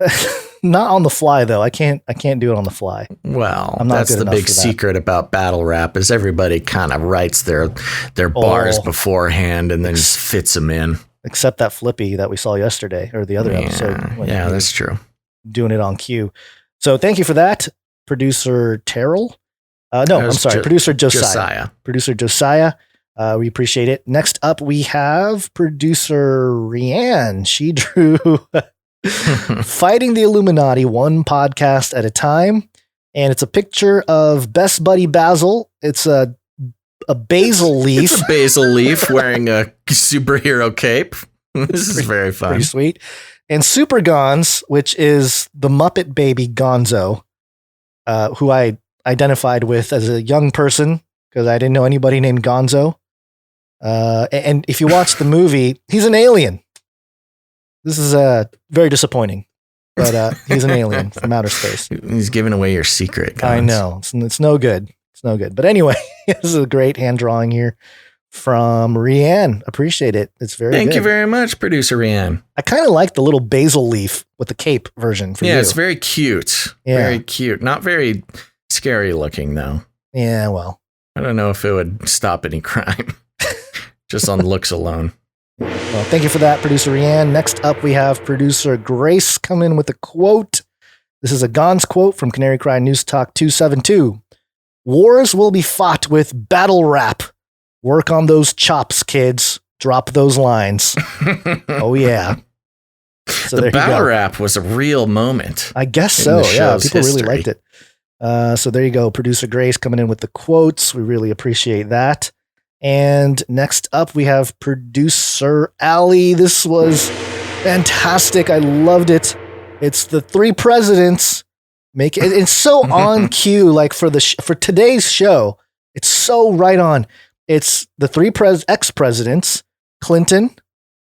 Not on the fly though. I can't do it on the fly. Well, that's the big secret about battle rap is everybody kind of writes their bars beforehand and then just fits them in. Except that Flippy that we saw yesterday or the other episode. Yeah, that's true. Doing it on cue. So thank you for that, producer Terrell. Producer Josiah. Producer Josiah. We appreciate it. Next up, we have producer Rianne. She drew Fighting the Illuminati, one podcast at a time. And it's a picture of best buddy Basil. It's a basil leaf. It's a basil leaf wearing a superhero cape. This is very fun. Pretty sweet. And Super Gonz, which is the Muppet baby Gonzo, who I identified with as a young person because I didn't know anybody named Gonzo. And if you watch the movie, he's an alien. This is very disappointing, but he's an alien from outer space. He's giving away your secret, Gonz. I know. It's no good. It's no good. But anyway, this is a great hand drawing here from Rianne. Appreciate it. It's very Thank good. you very much, producer Rianne. I kind of like the little basil leaf with the cape version for you. Yeah, it's very cute. Yeah. Very cute. Not very scary looking, though. Yeah, well. I don't know if it would stop any crime. Just on looks alone. Well, thank you for that, producer Rianne. Next up, we have producer Grace come in with a quote. This is a Gonz quote from Canary Cry News Talk 272. Wars will be fought with battle rap. Work on those chops, kids. Drop those lines. Oh, yeah. So the battle rap was a real moment. I guess so. Yeah, people really liked it. So there you go. Producer Grace coming in with the quotes. We really appreciate that. And next up, we have producer Allie. This was fantastic. I loved it. It's the three presidents. It's so on cue, like for today's show. It's so right on. It's the three ex-presidents, Clinton,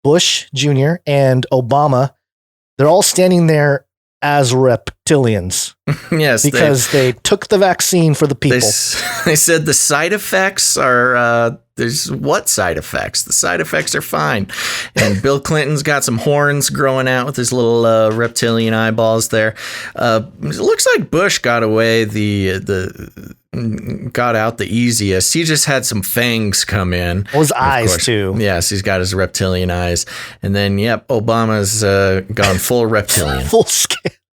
Bush Jr., and Obama. They're all standing there as reptilians. Yes. Because they took the vaccine for the people. They said the side effects are, there's what side effects? The side effects are fine. And Bill Clinton's got some horns growing out with his little reptilian eyeballs there. It looks like Bush got away got out the easiest. He just had some fangs come in. Well, his eyes too. Yes, he's got his reptilian eyes. And then, Obama's gone full reptilian. Full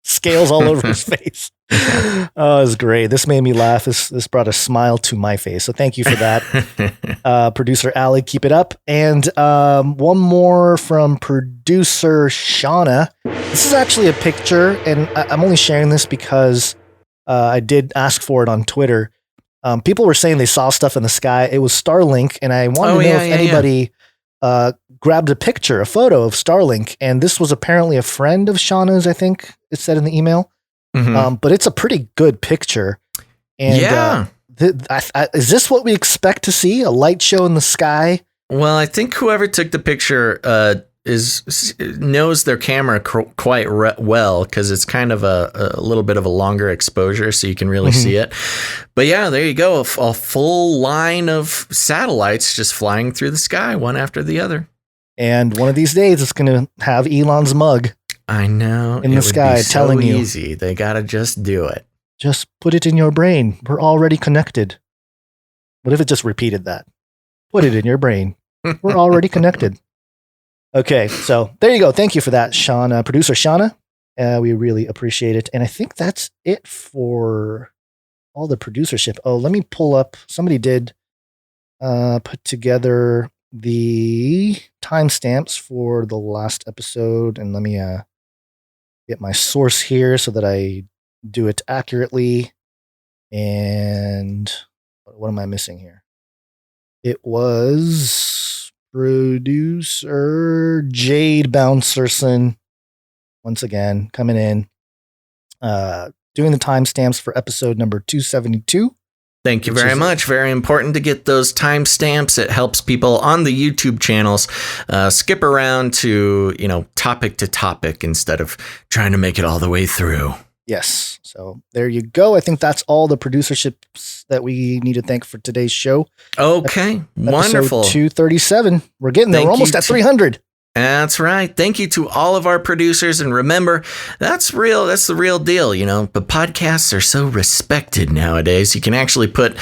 scales all over his face. Oh, it was great. This made me laugh. This brought a smile to my face. So thank you for that. Producer Allie, keep it up. And one more from producer Shauna. This is actually a picture, and I'm only sharing this because I did ask for it on Twitter. People were saying they saw stuff in the sky. It was Starlink, and I wanted to know if anybody grabbed a photo of Starlink, and this was apparently a friend of Shauna's, I think it said in the email. Mm-hmm. But it's a pretty good picture. And is this what we expect to see? A light show in the sky? Well, I think whoever took the picture knows their camera quite well, because it's kind of a little bit of a longer exposure, so you can really see it. But yeah, there you go. A full line of satellites just flying through the sky, one after the other. And one of these days, it's going to have Elon's mug. I know. In the sky, telling you. Easy. They got to just do it. Just put it in your brain. We're already connected. What if it just repeated that? Put it in your brain. We're already connected. Okay, so there you go. Thank you for that, Shauna, producer Shauna. We really appreciate it. And I think that's it for all the producership. Oh, let me pull up. Somebody did put together the timestamps for the last episode. And let me get my source here so that I do it accurately. And what am I missing here? It was producer Jade Bouncerson, once again, coming in, doing the timestamps for episode number 272. Thank you very much. Very important to get those timestamps. It helps people on the YouTube channels skip around to, topic to topic instead of trying to make it all the way through. Yes. So there you go. I think that's all the producerships that we need to thank for today's show. Okay. Wonderful. 237. We're getting there. We're almost at 300. That's right. Thank you to all of our producers. And remember, that's real. That's the real deal, But podcasts are so respected nowadays. You can actually put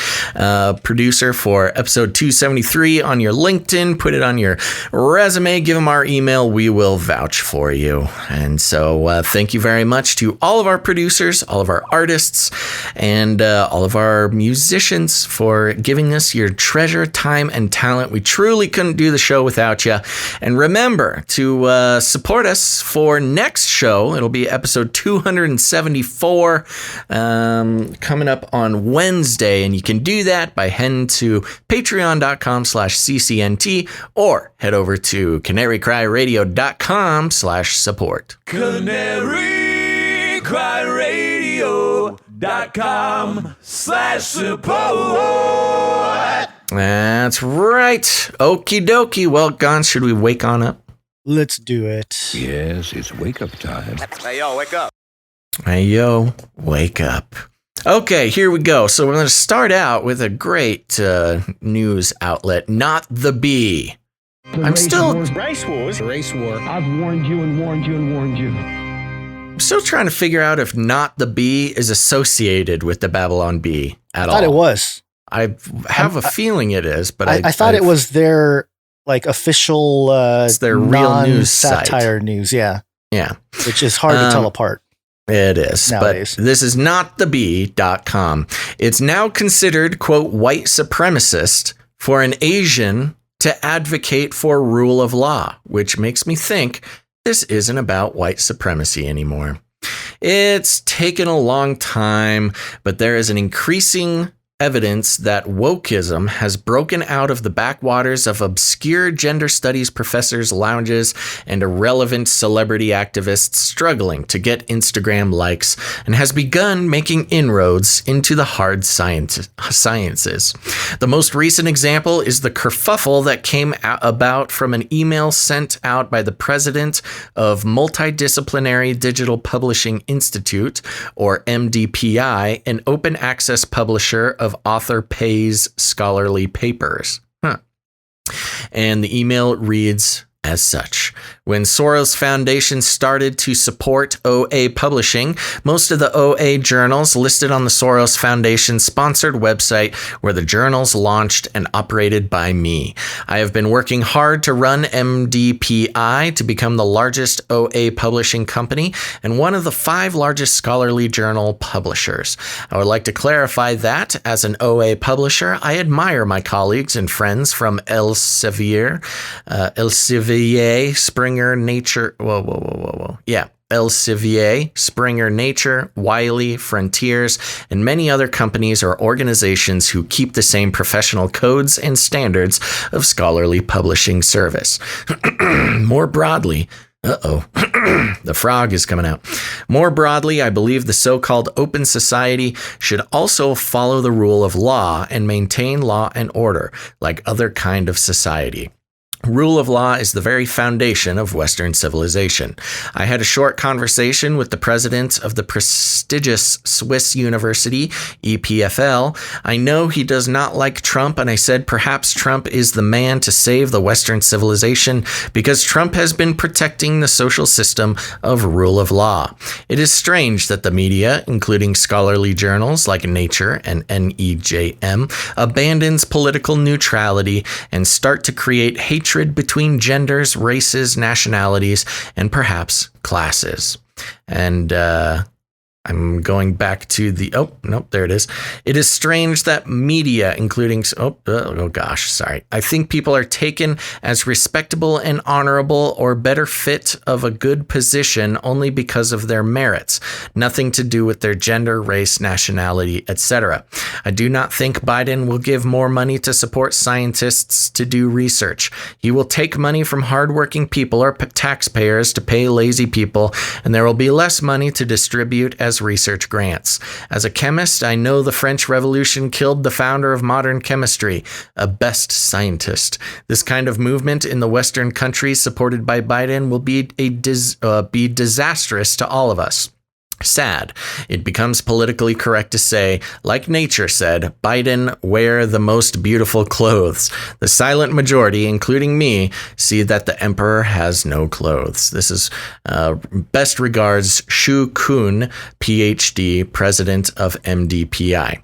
producer for episode 273 on your LinkedIn, put it on your resume, give them our email. We will vouch for you. And so thank you very much to all of our producers, all of our artists, and all of our musicians for giving us your treasure, time, and talent. We truly couldn't do the show without you. And remember, to support us for next show. It'll be episode 274 coming up on Wednesday. And you can do that by heading to patreon.com/ccnt or head over to canarycryradio.com/support. canarycryradio.com/support. That's right. Okie dokie. Well, Gonz, should we wake on up? Let's do it. Yes, it's wake up time. Hey, yo, wake up. Hey, yo, wake up. Okay, here we go. So we're going to start out with a great news outlet, Not the Bee. Race war. I've warned you and warned you and warned you. I'm still trying to figure out if Not the Bee is associated with the Babylon Bee at all. I thought it was. I have a feeling it is, but I thought it was their official it's their real news satire site. News, yeah, which is hard to tell apart. It is nowadays. But this is notthebee.com. It's now considered, quote, white supremacist for an Asian to advocate for rule of law, which makes me think this isn't about white supremacy anymore. It's taken a long time, but there is an increasing evidence that wokeism has broken out of the backwaters of obscure gender studies professors' lounges and irrelevant celebrity activists struggling to get Instagram likes, and has begun making inroads into the hard sciences. The most recent example is the kerfuffle that came about from an email sent out by the president of Multidisciplinary Digital Publishing Institute, or MDPI, an open access publisher of author pays scholarly papers. And the email reads as such. When Soros Foundation started to support OA publishing, most of the OA journals listed on the Soros Foundation sponsored website were the journals launched and operated by me. I have been working hard to run MDPI to become the largest OA publishing company and one of the 5 largest scholarly journal publishers. I would like to clarify that, as an OA publisher, I admire my colleagues and friends from Elsevier, Springer Nature, Elsevier, Springer Nature, Wiley, Frontiers, and many other companies or organizations who keep the same professional codes and standards of scholarly publishing service. More broadly, the frog is coming out. More broadly, I believe the so-called open society should also follow the rule of law and maintain law and order like other kind of society. Rule of law is the very foundation of Western civilization. I had a short conversation with the president of the prestigious Swiss university, EPFL. I know he does not like Trump, and I said perhaps Trump is the man to save the Western civilization because Trump has been protecting the social system of rule of law. It is strange that the media, including scholarly journals like Nature and NEJM, abandons political neutrality and start to create hatred between genders, races, nationalities, and perhaps classes. And I'm going back to the, oh, nope, there it is. It is strange that media, including, oh gosh, sorry. I think people are taken as respectable and honorable or better fit of a good position only because of their merits, nothing to do with their gender, race, nationality, etc. I do not think Biden will give more money to support scientists to do research. He will take money from hardworking people or taxpayers to pay lazy people, and there will be less money to distribute as research grants. As a chemist, I know the French Revolution killed the founder of modern chemistry, a best scientist. This kind of movement in the Western countries supported by Biden will be disastrous to all of us. Sad. It becomes politically correct to say, like nature said, Biden, wear the most beautiful clothes. The silent majority, including me, see that the emperor has no clothes. This is best regards, Shu Kun, PhD, president of MDPI.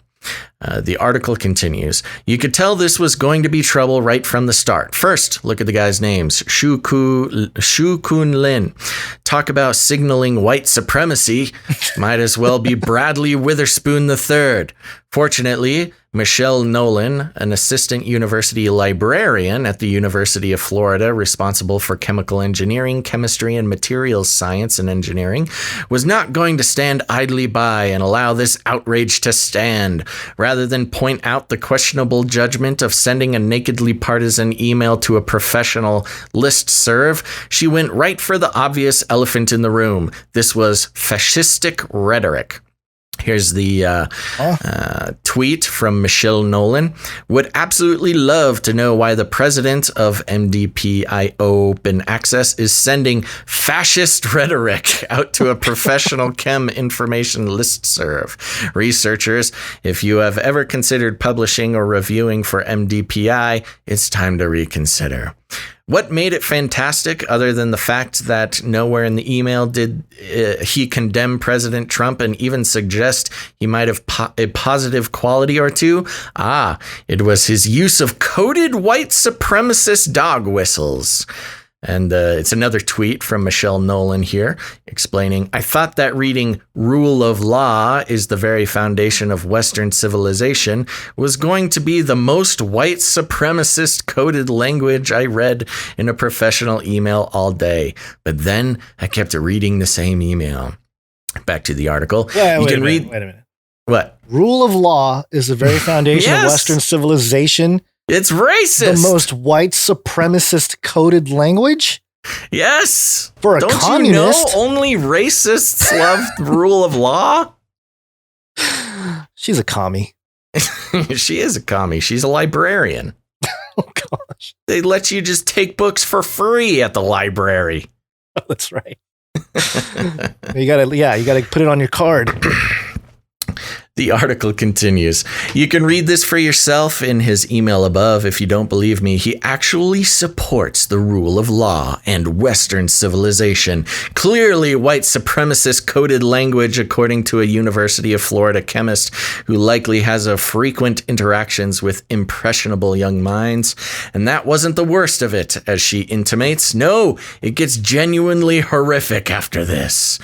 The article continues. You could tell this was going to be trouble right from the start. First, look at the guy's names. Shu Kun Lin. Talk about signaling white supremacy. Might as well be Bradley Witherspoon III. Fortunately, Michelle Nolan, an assistant university librarian at the University of Florida responsible for chemical engineering, chemistry, and materials science and engineering, was not going to stand idly by and allow this outrage to stand. Rather than point out the questionable judgment of sending a nakedly partisan email to a professional listserv, she went right for the obvious elephant in the room. This was fascistic rhetoric. Here's the tweet from Michelle Nolan. Would absolutely love to know why the president of MDPI Open Access is sending fascist rhetoric out to a professional chem information listserv. Researchers, if you have ever considered publishing or reviewing for MDPI, it's time to reconsider. What made it fantastic, other than the fact that nowhere in the email did he condemn President Trump and even suggest he might have a positive quality or two? It was his use of coded white supremacist dog whistles. And it's another tweet from Michelle Nolan here explaining, I thought that reading rule of law is the very foundation of Western civilization was going to be the most white supremacist coded language I read in a professional email all day. But then I kept reading the same email. Back to the article. Yeah, you can read. Wait a minute. What? Rule of law is the very foundation Yes! of Western civilization. It's racist. The most white supremacist coded language? Yes. For a Don't communist? you know only racists love the rule of law? She's a commie. She is a commie. She's a librarian. Oh, gosh. They let you just take books for free at the library. Oh, that's right. You gotta put it on your card. The article continues. You can read this for yourself in his email above. If you don't believe me, he actually supports the rule of law and Western civilization. Clearly white supremacist coded language, according to a University of Florida chemist who likely has frequent interactions with impressionable young minds. And that wasn't the worst of it, as she intimates. No, it gets genuinely horrific after this.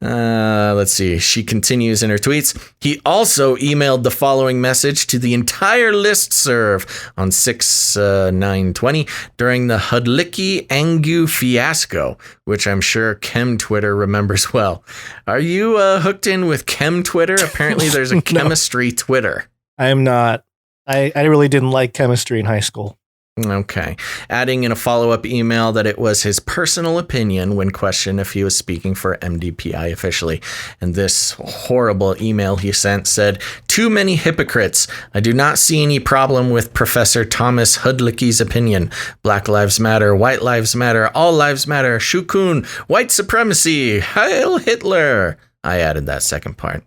Let's see. She continues in her tweets. He also emailed the following message to the entire listserv on 6/9/20 during the Hudlicki-Angu fiasco, which I'm sure Chem Twitter remembers well. Are you hooked in with Chem Twitter? Apparently there's a chemistry Twitter. I am not. I really didn't like chemistry in high school. Okay. Adding in a follow-up email that it was his personal opinion when questioned if he was speaking for MDPI officially. And this horrible email he sent said, too many hypocrites. I do not see any problem with Professor Thomas Hudlicki's opinion. Black Lives Matter, White Lives Matter, All Lives Matter, Shukun, White Supremacy, Heil Hitler. I added that second part.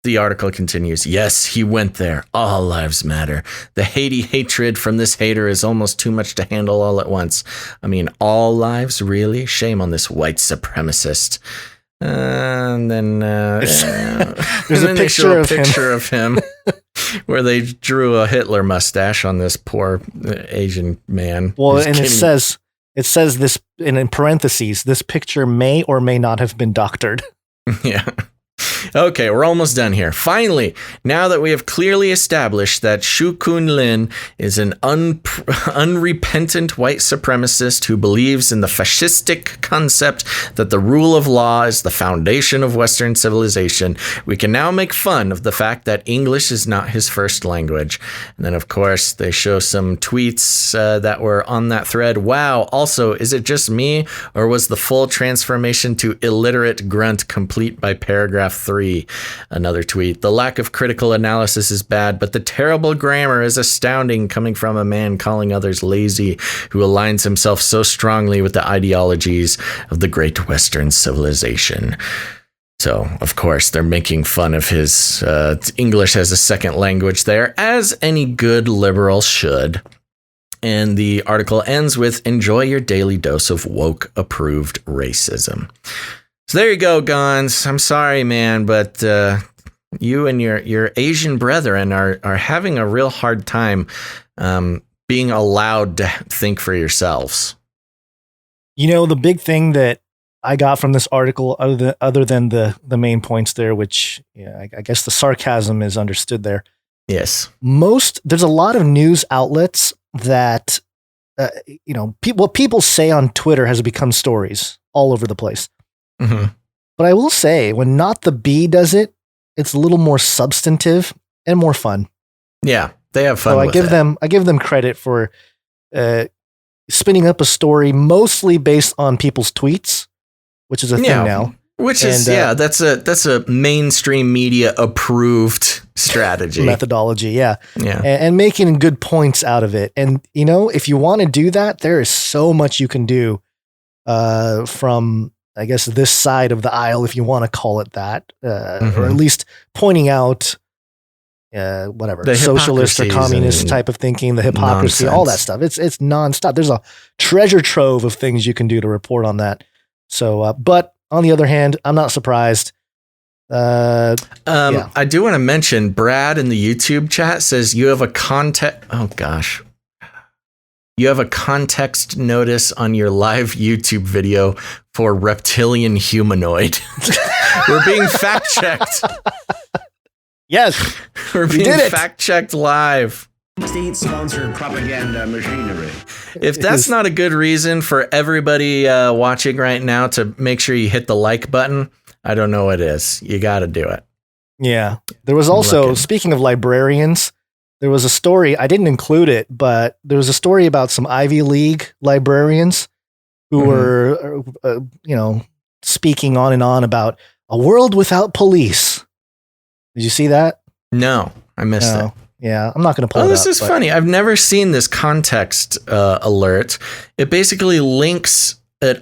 The article continues. Yes, he went there. All lives matter. The hatred from this hater is almost too much to handle all at once. I mean, all lives, really? Shame on this white supremacist. And then there's a picture of him where they drew a Hitler mustache on this poor Asian man. Well, and it says It says this in parentheses, this picture may or may not have been doctored. Yeah. Okay, we're almost done here. Finally, now that we have clearly established that Shu Kun Lin is an unrepentant white supremacist who believes in the fascistic concept that the rule of law is the foundation of Western civilization, we can now make fun of the fact that English is not his first language. And then, of course, they show some tweets that were on that thread. Wow, also, is it just me, or was the full transformation to illiterate grunt complete by paragraph 3? Another tweet. The lack of critical analysis is bad, but the terrible grammar is astounding coming from a man calling others lazy who aligns himself so strongly with the ideologies of the great Western civilization. So, of course, they're making fun of his English as a second language there, as any good liberal should. And the article ends with, enjoy your daily dose of woke-approved racism. So there you go, Gonz. I'm sorry, man, but you and your Asian brethren are having a real hard time being allowed to think for yourselves. You know, the big thing that I got from this article, other than the main points there, which I guess the sarcasm is understood there. Yes. There's a lot of news outlets that, what people say on Twitter has become stories all over the place. Mm-hmm. But I will say, when Not the Bee does it, it's a little more substantive and more fun. Yeah, they have fun. So with it. I give them credit for spinning up a story mostly based on people's tweets, which is a thing now. Which is that's a mainstream media approved strategy methodology. Yeah. Yeah. And making good points out of it. And if you want to do that, there is so much you can do from, I guess, this side of the aisle, if you want to call it that, or at least pointing out whatever the socialist or communist type of thinking, the hypocrisy, all that stuff. It's nonstop. There's a treasure trove of things you can do to report on that. So, but on the other hand, I'm not surprised. I do want to mention Brad in the YouTube chat says you have a You have a context notice on your live YouTube video for reptilian humanoid. We're being fact checked. Yes, we're being fact checked live. State-sponsored propaganda machinery. If that's not a good reason for everybody watching right now to make sure you hit the like button, I don't know what is. You got to do it. Yeah. There was also, speaking of librarians, there was a story, I didn't include it, but there was a story about some Ivy League librarians who were, speaking on and on about a world without police. Did you see that? No, I missed it. Yeah, I'm not going to pull it up. This is funny. I've never seen this context alert. It basically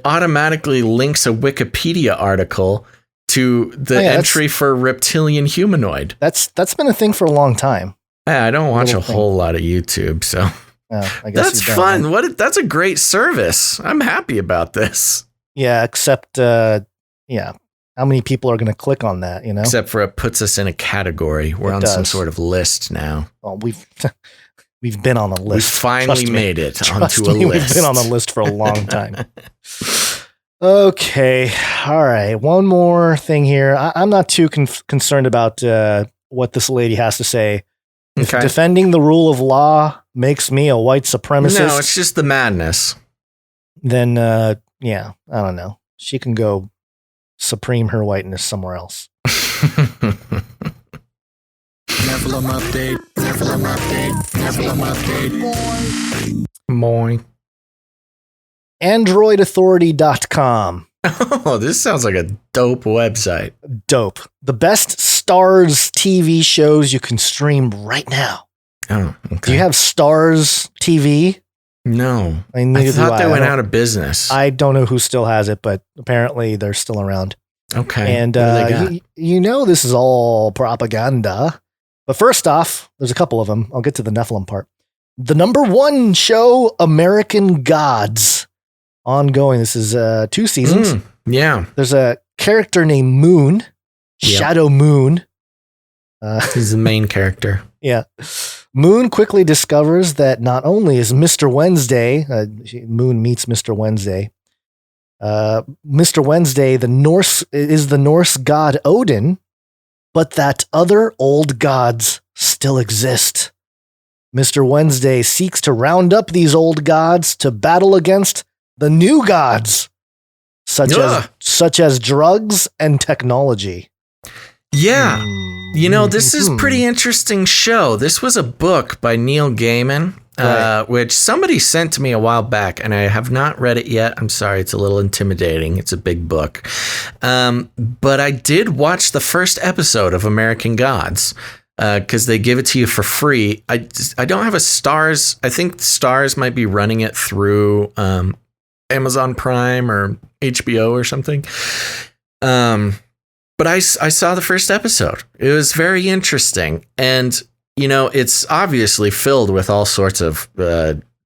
automatically links a Wikipedia article to the entry for reptilian humanoid. That's been a thing for a long time. Yeah, I don't watch a whole lot of YouTube, so I guess that's fun. That's a great service. I'm happy about this. Yeah, except how many people are going to click on that? Except for it puts us in a category. We're on some sort of list now. Well, we've been on a list. We finally made it onto a list. We've been on a list for a long time. Okay, all right. One more thing here. I'm not too concerned about what this lady has to say. If defending the rule of law makes me a white supremacist. No, it's just the madness. Then, I don't know. She can go supreme her whiteness somewhere else. Nephilim update. Nephilim update. Nephilim update. Moin. AndroidAuthority.com. Oh, this sounds like a dope website. Dope. The best Stars TV shows you can stream right now. Oh, okay. Do you have Stars TV? No. I thought they went out of business. I don't know who still has it, but apparently they're still around. Okay. And this is all propaganda. But first off, there's a couple of them. I'll get to the Nephilim part. The #1 show, American Gods. Ongoing. This is 2 seasons. Yeah. There's a character named Moon, Shadow Moon. He's the main character. Yeah. Moon quickly discovers that not only is Mr. Wednesday, Moon meets Mr. Wednesday. Mr. Wednesday, the Norse god Odin, but that other old gods still exist. Mr. Wednesday seeks to round up these old gods to battle against the new gods, such as drugs and technology. Yeah. This is pretty interesting show. This was a book by Neil Gaiman, which somebody sent to me a while back, and I have not read it yet. I'm sorry, it's a little intimidating. It's a big book. But I did watch the first episode of American Gods because they give it to you for free. I don't have a Stars. I think Stars might be running it through Amazon Prime or HBO or something. But I saw the first episode. It was very interesting. And, it's obviously filled with all sorts of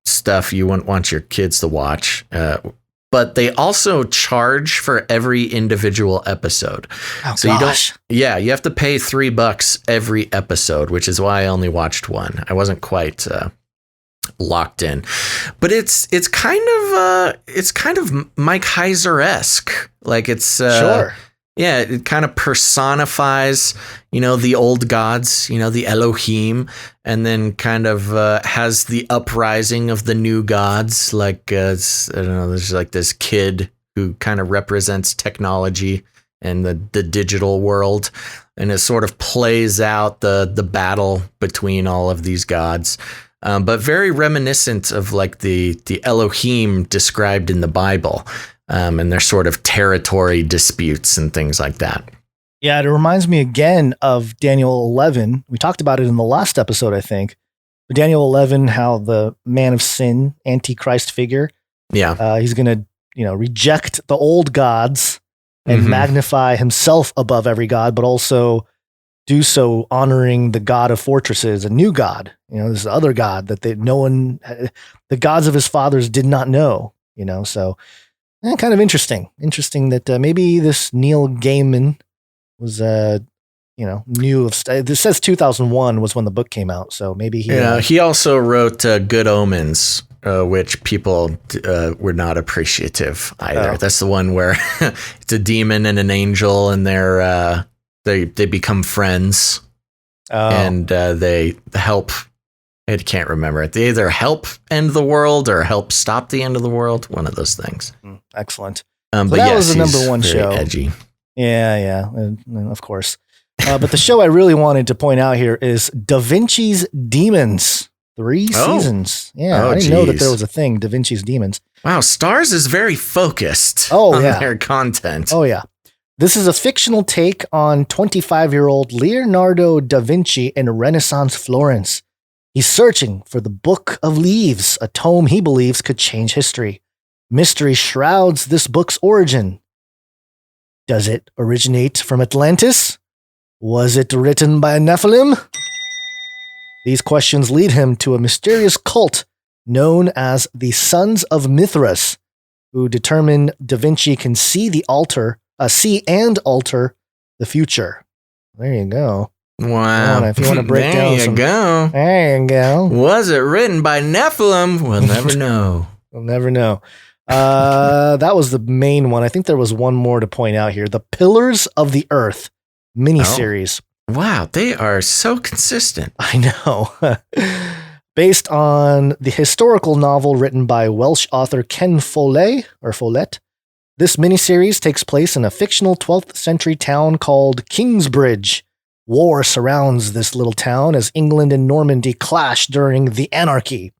stuff you wouldn't want your kids to watch. But they also charge for every individual episode. Oh, so gosh. You have to pay $3 every episode, which is why I only watched one. I wasn't quite locked in. But it's kind of Mike Heiser-esque. Like it's sure. Yeah, it kind of personifies, the old gods, the Elohim, and then kind of has the uprising of the new gods. Like, I don't know, there's like this kid who kind of represents technology and the digital world, and it sort of plays out the battle between all of these gods. But very reminiscent of like the Elohim described in the Bible. And their sort of territory disputes and things like that. Yeah, it reminds me again of Daniel 11. We talked about it in the last episode, I think. But Daniel 11, how the man of sin, Antichrist figure, he's going to, reject the old gods and magnify himself above every god, but also do so honoring the god of fortresses, a new god. This other god that the gods of his fathers did not know. So. Kind of interesting. Interesting that maybe this Neil Gaiman was, new of. This says 2001 was when the book came out, so maybe he. Yeah, he also wrote Good Omens, which people were not appreciative either. Oh. That's the one where it's a demon and an angel, and they become friends, and they help. I can't remember it. They either help end the world or help stop the end of the world. One of those things. Excellent. But that was the number one show. Edgy. Yeah, of course. But the show I really wanted to point out here is Da Vinci's Demons. 3 seasons. Yeah, I didn't know that there was a thing, Da Vinci's Demons. Wow, Stars is very focused on their content. Oh, yeah. This is a fictional take on 25-year-old Leonardo da Vinci in Renaissance Florence. He's searching for the Book of Leaves, a tome he believes could change history. Mystery shrouds this book's origin. Does it originate from Atlantis? Was it written by a Nephilim? These questions lead him to a mysterious cult known as the Sons of Mithras, who determine Da Vinci can see and alter the future. There you go. Wow. If you want to break down There you go. Was it written by Nephilim? We'll never know. We'll never know. That was the main one. I think there was one more to point out here. The Pillars of the Earth miniseries. Oh. Wow, they are so consistent. I know. Based on the historical novel written by Welsh author Ken Follett, this miniseries takes place in a fictional 12th century town called Kingsbridge. War surrounds this little town as England and Normandy clash during the Anarchy.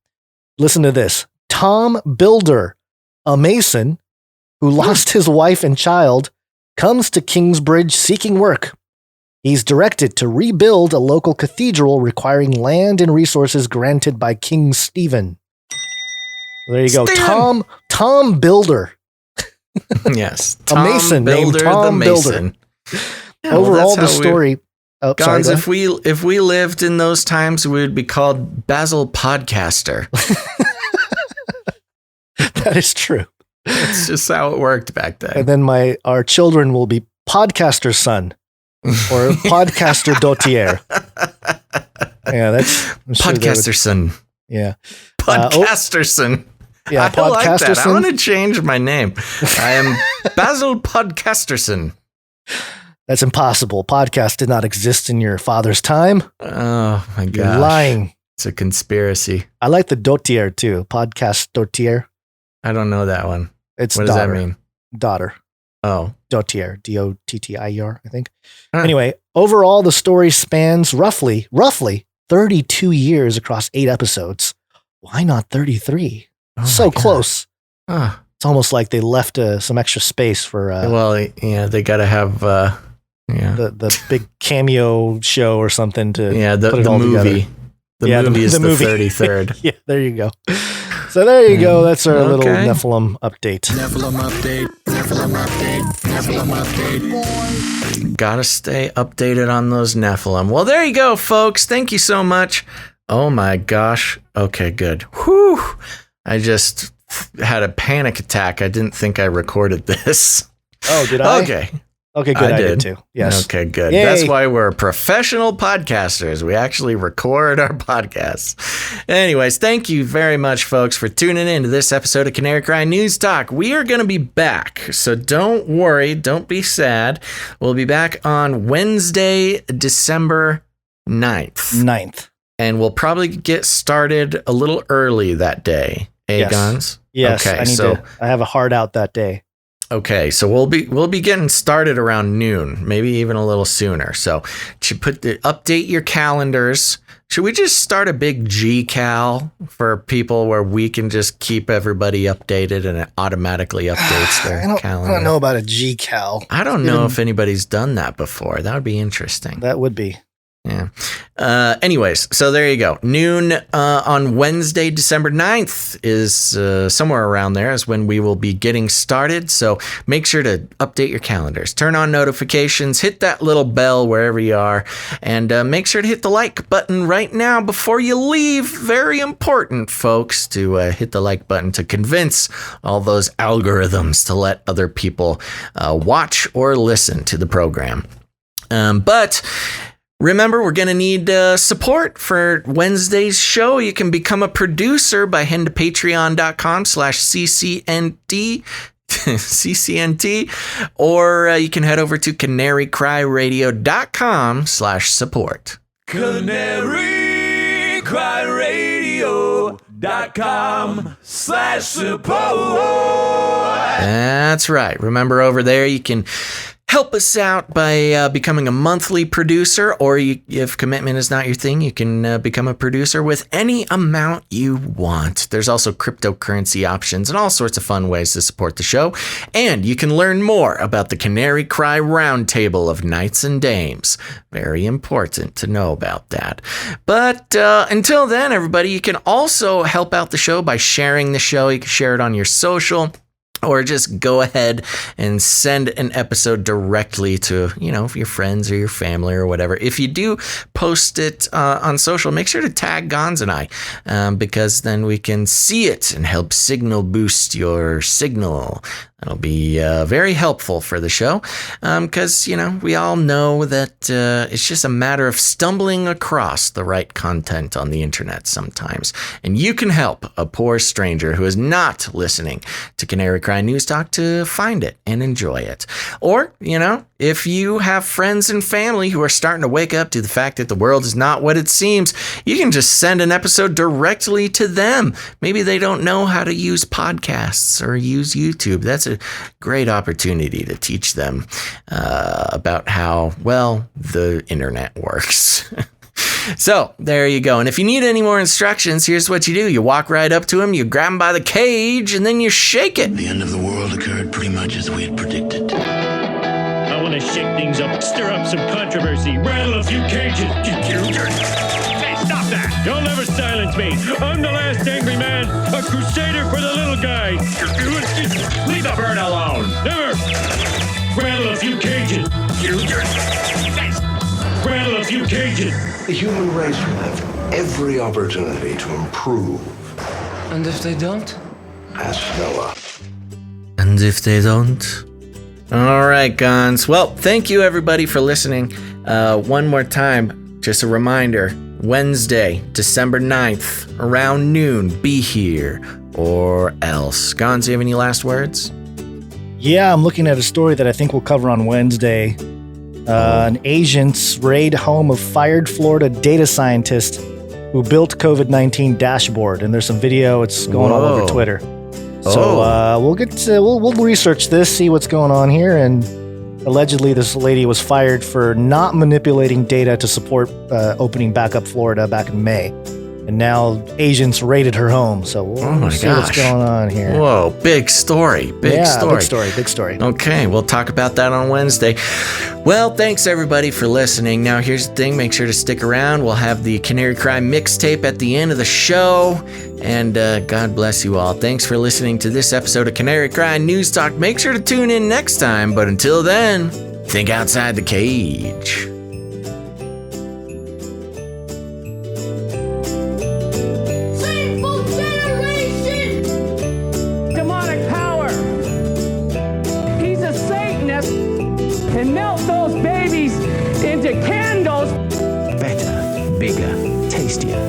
Listen to this. Tom Builder, a mason who lost his wife and child, comes to Kingsbridge seeking work. He's directed to rebuild a local cathedral requiring land and resources granted by King Stephen. There you go. Tom Builder. Yes. A mason named Tom Builder. Yeah, Overall, the story... Gonz, if we lived in those times, we would be called Basil Podcaster. That is true. That's just how it worked back then. And then our children will be Podcaster's son. or podcaster dotier. Yeah, that's Podcasterson. Yeah, Podcasterson. Yeah, I like that. I Podcasterson. want to change my name. I am Basil Podcasterson. That's impossible. Podcast did not exist in your father's time. Oh my gosh. You're lying. It's a conspiracy. I like the dotier too. Podcast dotier. I don't know that one. It's what daughter. does that mean? Daughter. Oh. Dotier. Dottier, I think. Huh. Anyway, overall, the story spans roughly 32 years across 8 episodes. Why not 33? So close. Huh. It's almost like they left some extra space for. Well, yeah, they got to have the big cameo show or something to the put it all movie. together. The movie is the 33rd. Yeah, there you go. So there you go. That's our little Nephilim update. Nephilim update. Nephilim update. Nephilim update. Gotta stay updated on those Nephilim. Well, there you go, folks. Thank you so much. Oh my gosh. Okay, good. Whew. I just had a panic attack. I didn't think I recorded this. Oh, did I? Okay, good. I did too. Yes. Okay, good. Yay. That's why we're professional podcasters. We actually record our podcasts. Anyways, thank you very much, folks, for tuning in to this episode of Canary Cry News Talk. We are going to be back, so don't worry. Don't be sad. We'll be back on Wednesday, December 9th. And we'll probably get started a little early that day. Yes. Gonz? Yes. Okay, I have a hard out that day. Okay, so we'll be getting started around noon, maybe even a little sooner. So should update your calendars. Should we just start a big G-Cal for people where we can just keep everybody updated and it automatically updates their calendar? I don't know about a G-Cal. I don't know if anybody's done that before. That would be interesting. That would be. Yeah. Anyways, so there you go. Noon on Wednesday, December 9th is somewhere around there is when we will be getting started. So make sure to update your calendars, turn on notifications, hit that little bell wherever you are, and make sure to hit the like button right now before you leave. Very important, folks, to hit the like button to convince all those algorithms to let other people watch or listen to the program. But remember, we're going to need support for Wednesday's show. You can become a producer by heading to patreon.com/CCNT, or you can head over to canarycryradio.com/support. canarycryradio.com/support. That's right. Remember, over there you can help us out by becoming a monthly producer, or if commitment is not your thing, you can become a producer with any amount you want. There's also cryptocurrency options and all sorts of fun ways to support the show. And you can learn more about the Canary Cry Roundtable of Knights and Dames. Very important to know about that. But until then, everybody, you can also help out the show by sharing the show. You can share it on your social, or just go ahead and send an episode directly to, your friends or your family or whatever. If you do post it on social, make sure to tag Gonz and I, because then we can see it and help signal boost your signal. That'll be very helpful for the show, because, we all know that it's just a matter of stumbling across the right content on the internet sometimes. And you can help a poor stranger who is not listening to Canary Cry News Talk to find it and enjoy it. Or, if you have friends and family who are starting to wake up to the fact that the world is not what it seems, you can just send an episode directly to them. Maybe they don't know how to use podcasts or use YouTube. That's a great opportunity to teach them about how, well, the internet works. So there you go. And if you need any more instructions, here's what you do. You walk right up to him, you grab him by the cage, and then you shake it. The end of the world occurred pretty much as we had predicted. I want to shake things up, stir up some controversy, rattle a few cages. Hey, stop that! You'll never silence me. I'm the last angry man, a crusader for the little guy. Leave the bird alone. Never. Rattle a few cages. Rattle a few cages. The human race will have every opportunity to improve. And if they don't? Ask Noah. And if they don't? All right, Gonz. Well, thank you everybody for listening. One more time, just a reminder, Wednesday, December 9th, around noon, be here or else. Gonz, do you have any last words? Yeah, I'm looking at a story that I think we'll cover on Wednesday. An agents raid home of fired Florida data scientist who built COVID-19 dashboard, and there's some video. It's going all over Twitter. So we'll research this, see what's going on here, and allegedly this lady was fired for not manipulating data to support opening back up Florida back in May. And now agents raided her home, so we'll see what's going on here. Whoa, big story. Big story. Okay, we'll talk about that on Wednesday. Well, thanks everybody for listening. Now, here's the thing. Make sure to stick around. We'll have the Canary Cry mixtape at the end of the show. And God bless you all. Thanks for listening to this episode of Canary Cry News Talk. Make sure to tune in next time. But until then, think outside the cage. And melt those babies into candles. Better, bigger, tastier.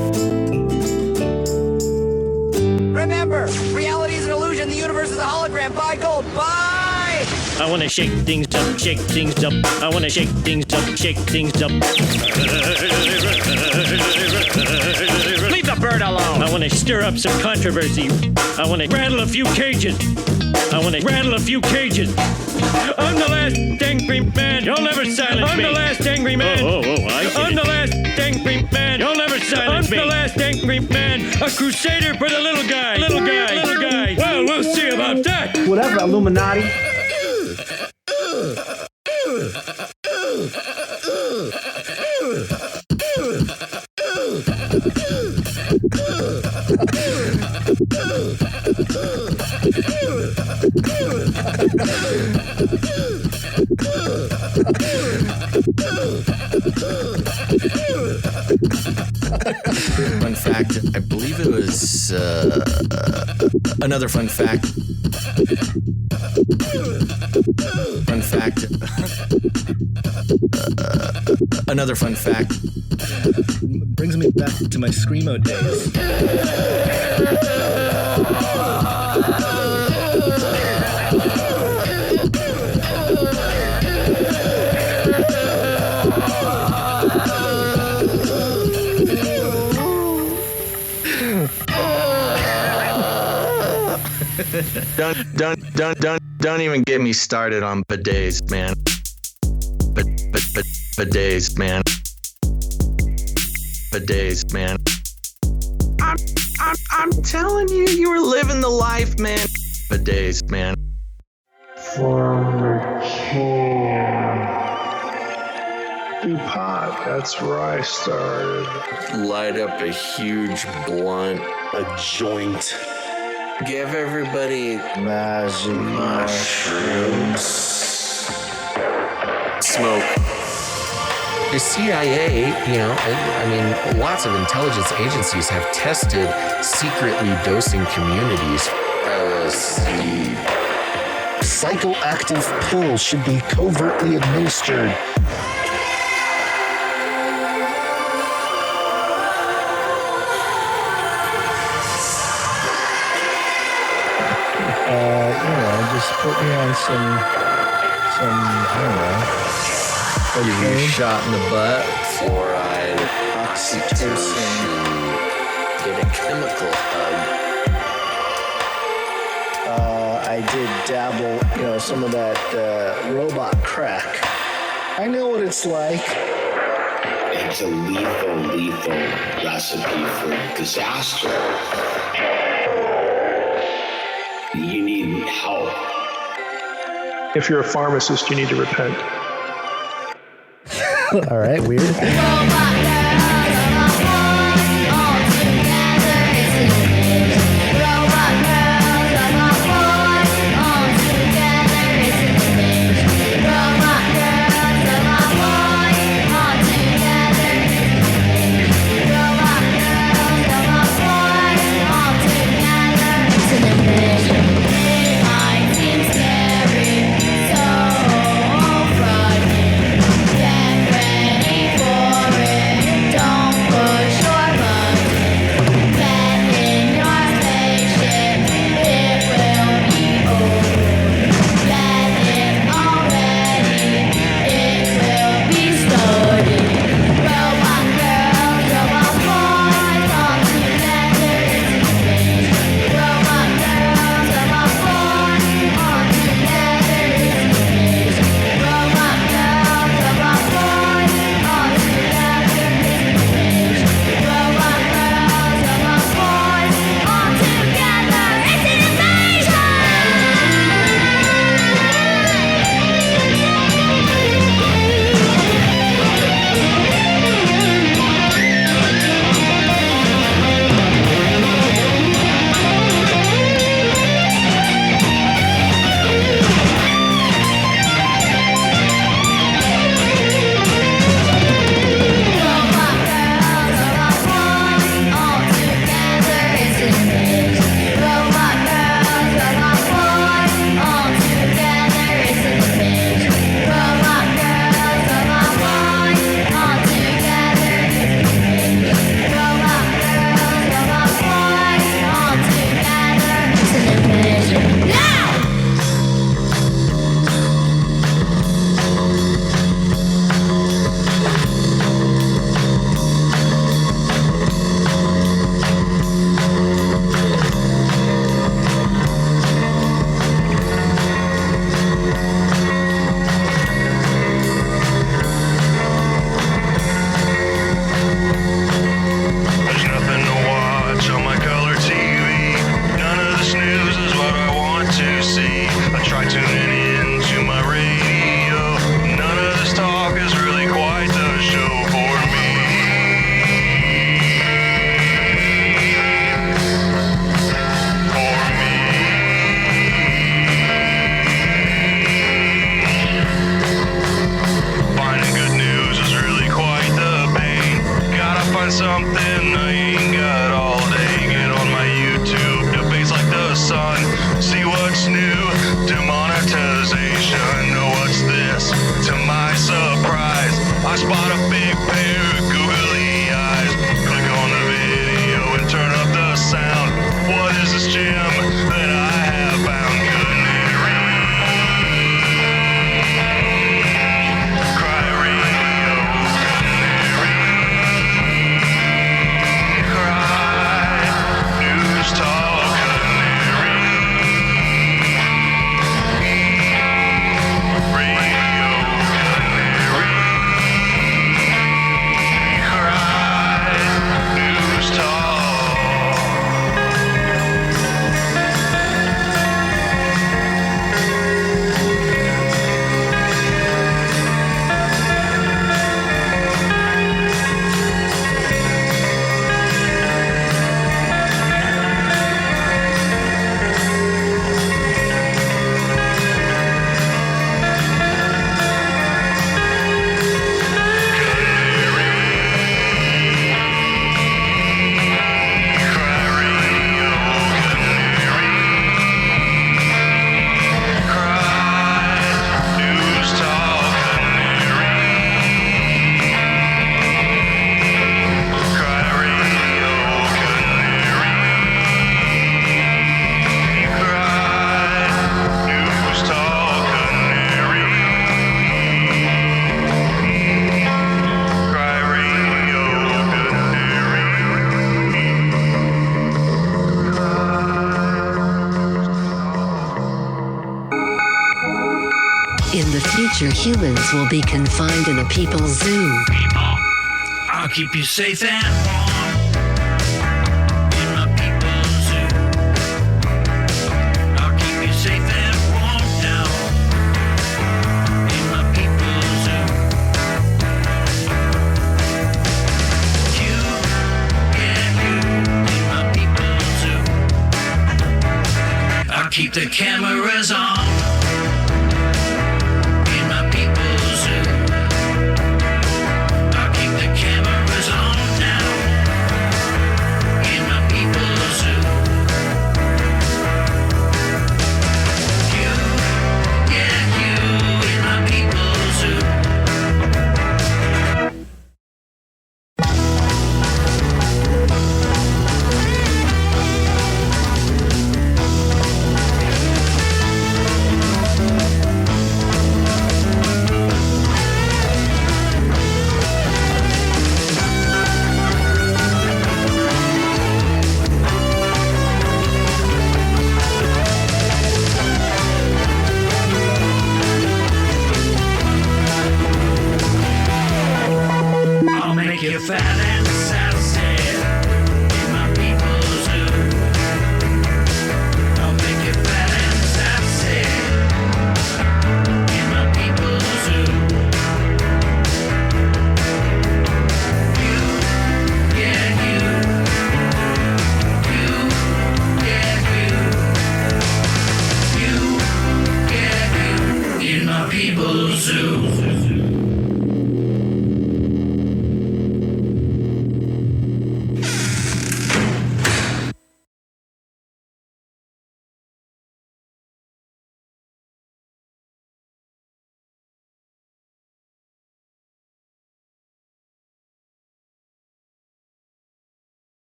Remember, reality is an illusion. The universe is a hologram. Buy gold. Buy! I want to shake things up, shake things up. I want to shake things up, shake things up. Leave the bird alone. I want to stir up some controversy. I want to rattle a few cages. I'm the last angry man. You'll never silence me. I'm the last angry man. I'm the last angry man. You'll never silence me. I'm the last angry man. A crusader for the little guy. Well, we'll see about that. Whatever, Illuminati. Fun fact, I believe it was another fun fact. Another fun fact. Brings me back to my Screamo days. Don't even get me started on bidets, man. Bidets, man. Bidets, man. I'm telling you, you were living the life, man. Bidets, man. From the can. Do pot, that's where I started. Light up a huge blunt. A joint. Give everybody magic mushrooms. Smoke. The CIA, I mean, lots of intelligence agencies have tested secretly dosing communities. LSD. Psychoactive pills should be covertly administered. Just put me on some, I don't know. Give you a shot in the butt. Fluoride. Oxytocin. Get a chemical hug. I did dabble, some of that robot crack. I know what it's like. It's a lethal recipe for disaster. You need help. If you're a pharmacist, you need to repent. All right, weird. So what's new? Demonetization. What's this? To my surprise, I spot a big pair of googly eyes. Click on the video and turn up the sound. What is this gem that I have found? Cry radio, cry news talk. In the future, humans will be confined in a people's zoo. I'll keep you safe and warm in my people's zoo. I'll keep you safe and warm now in my people's zoo. You, yeah, you in my people's zoo. I'll keep the cameras on.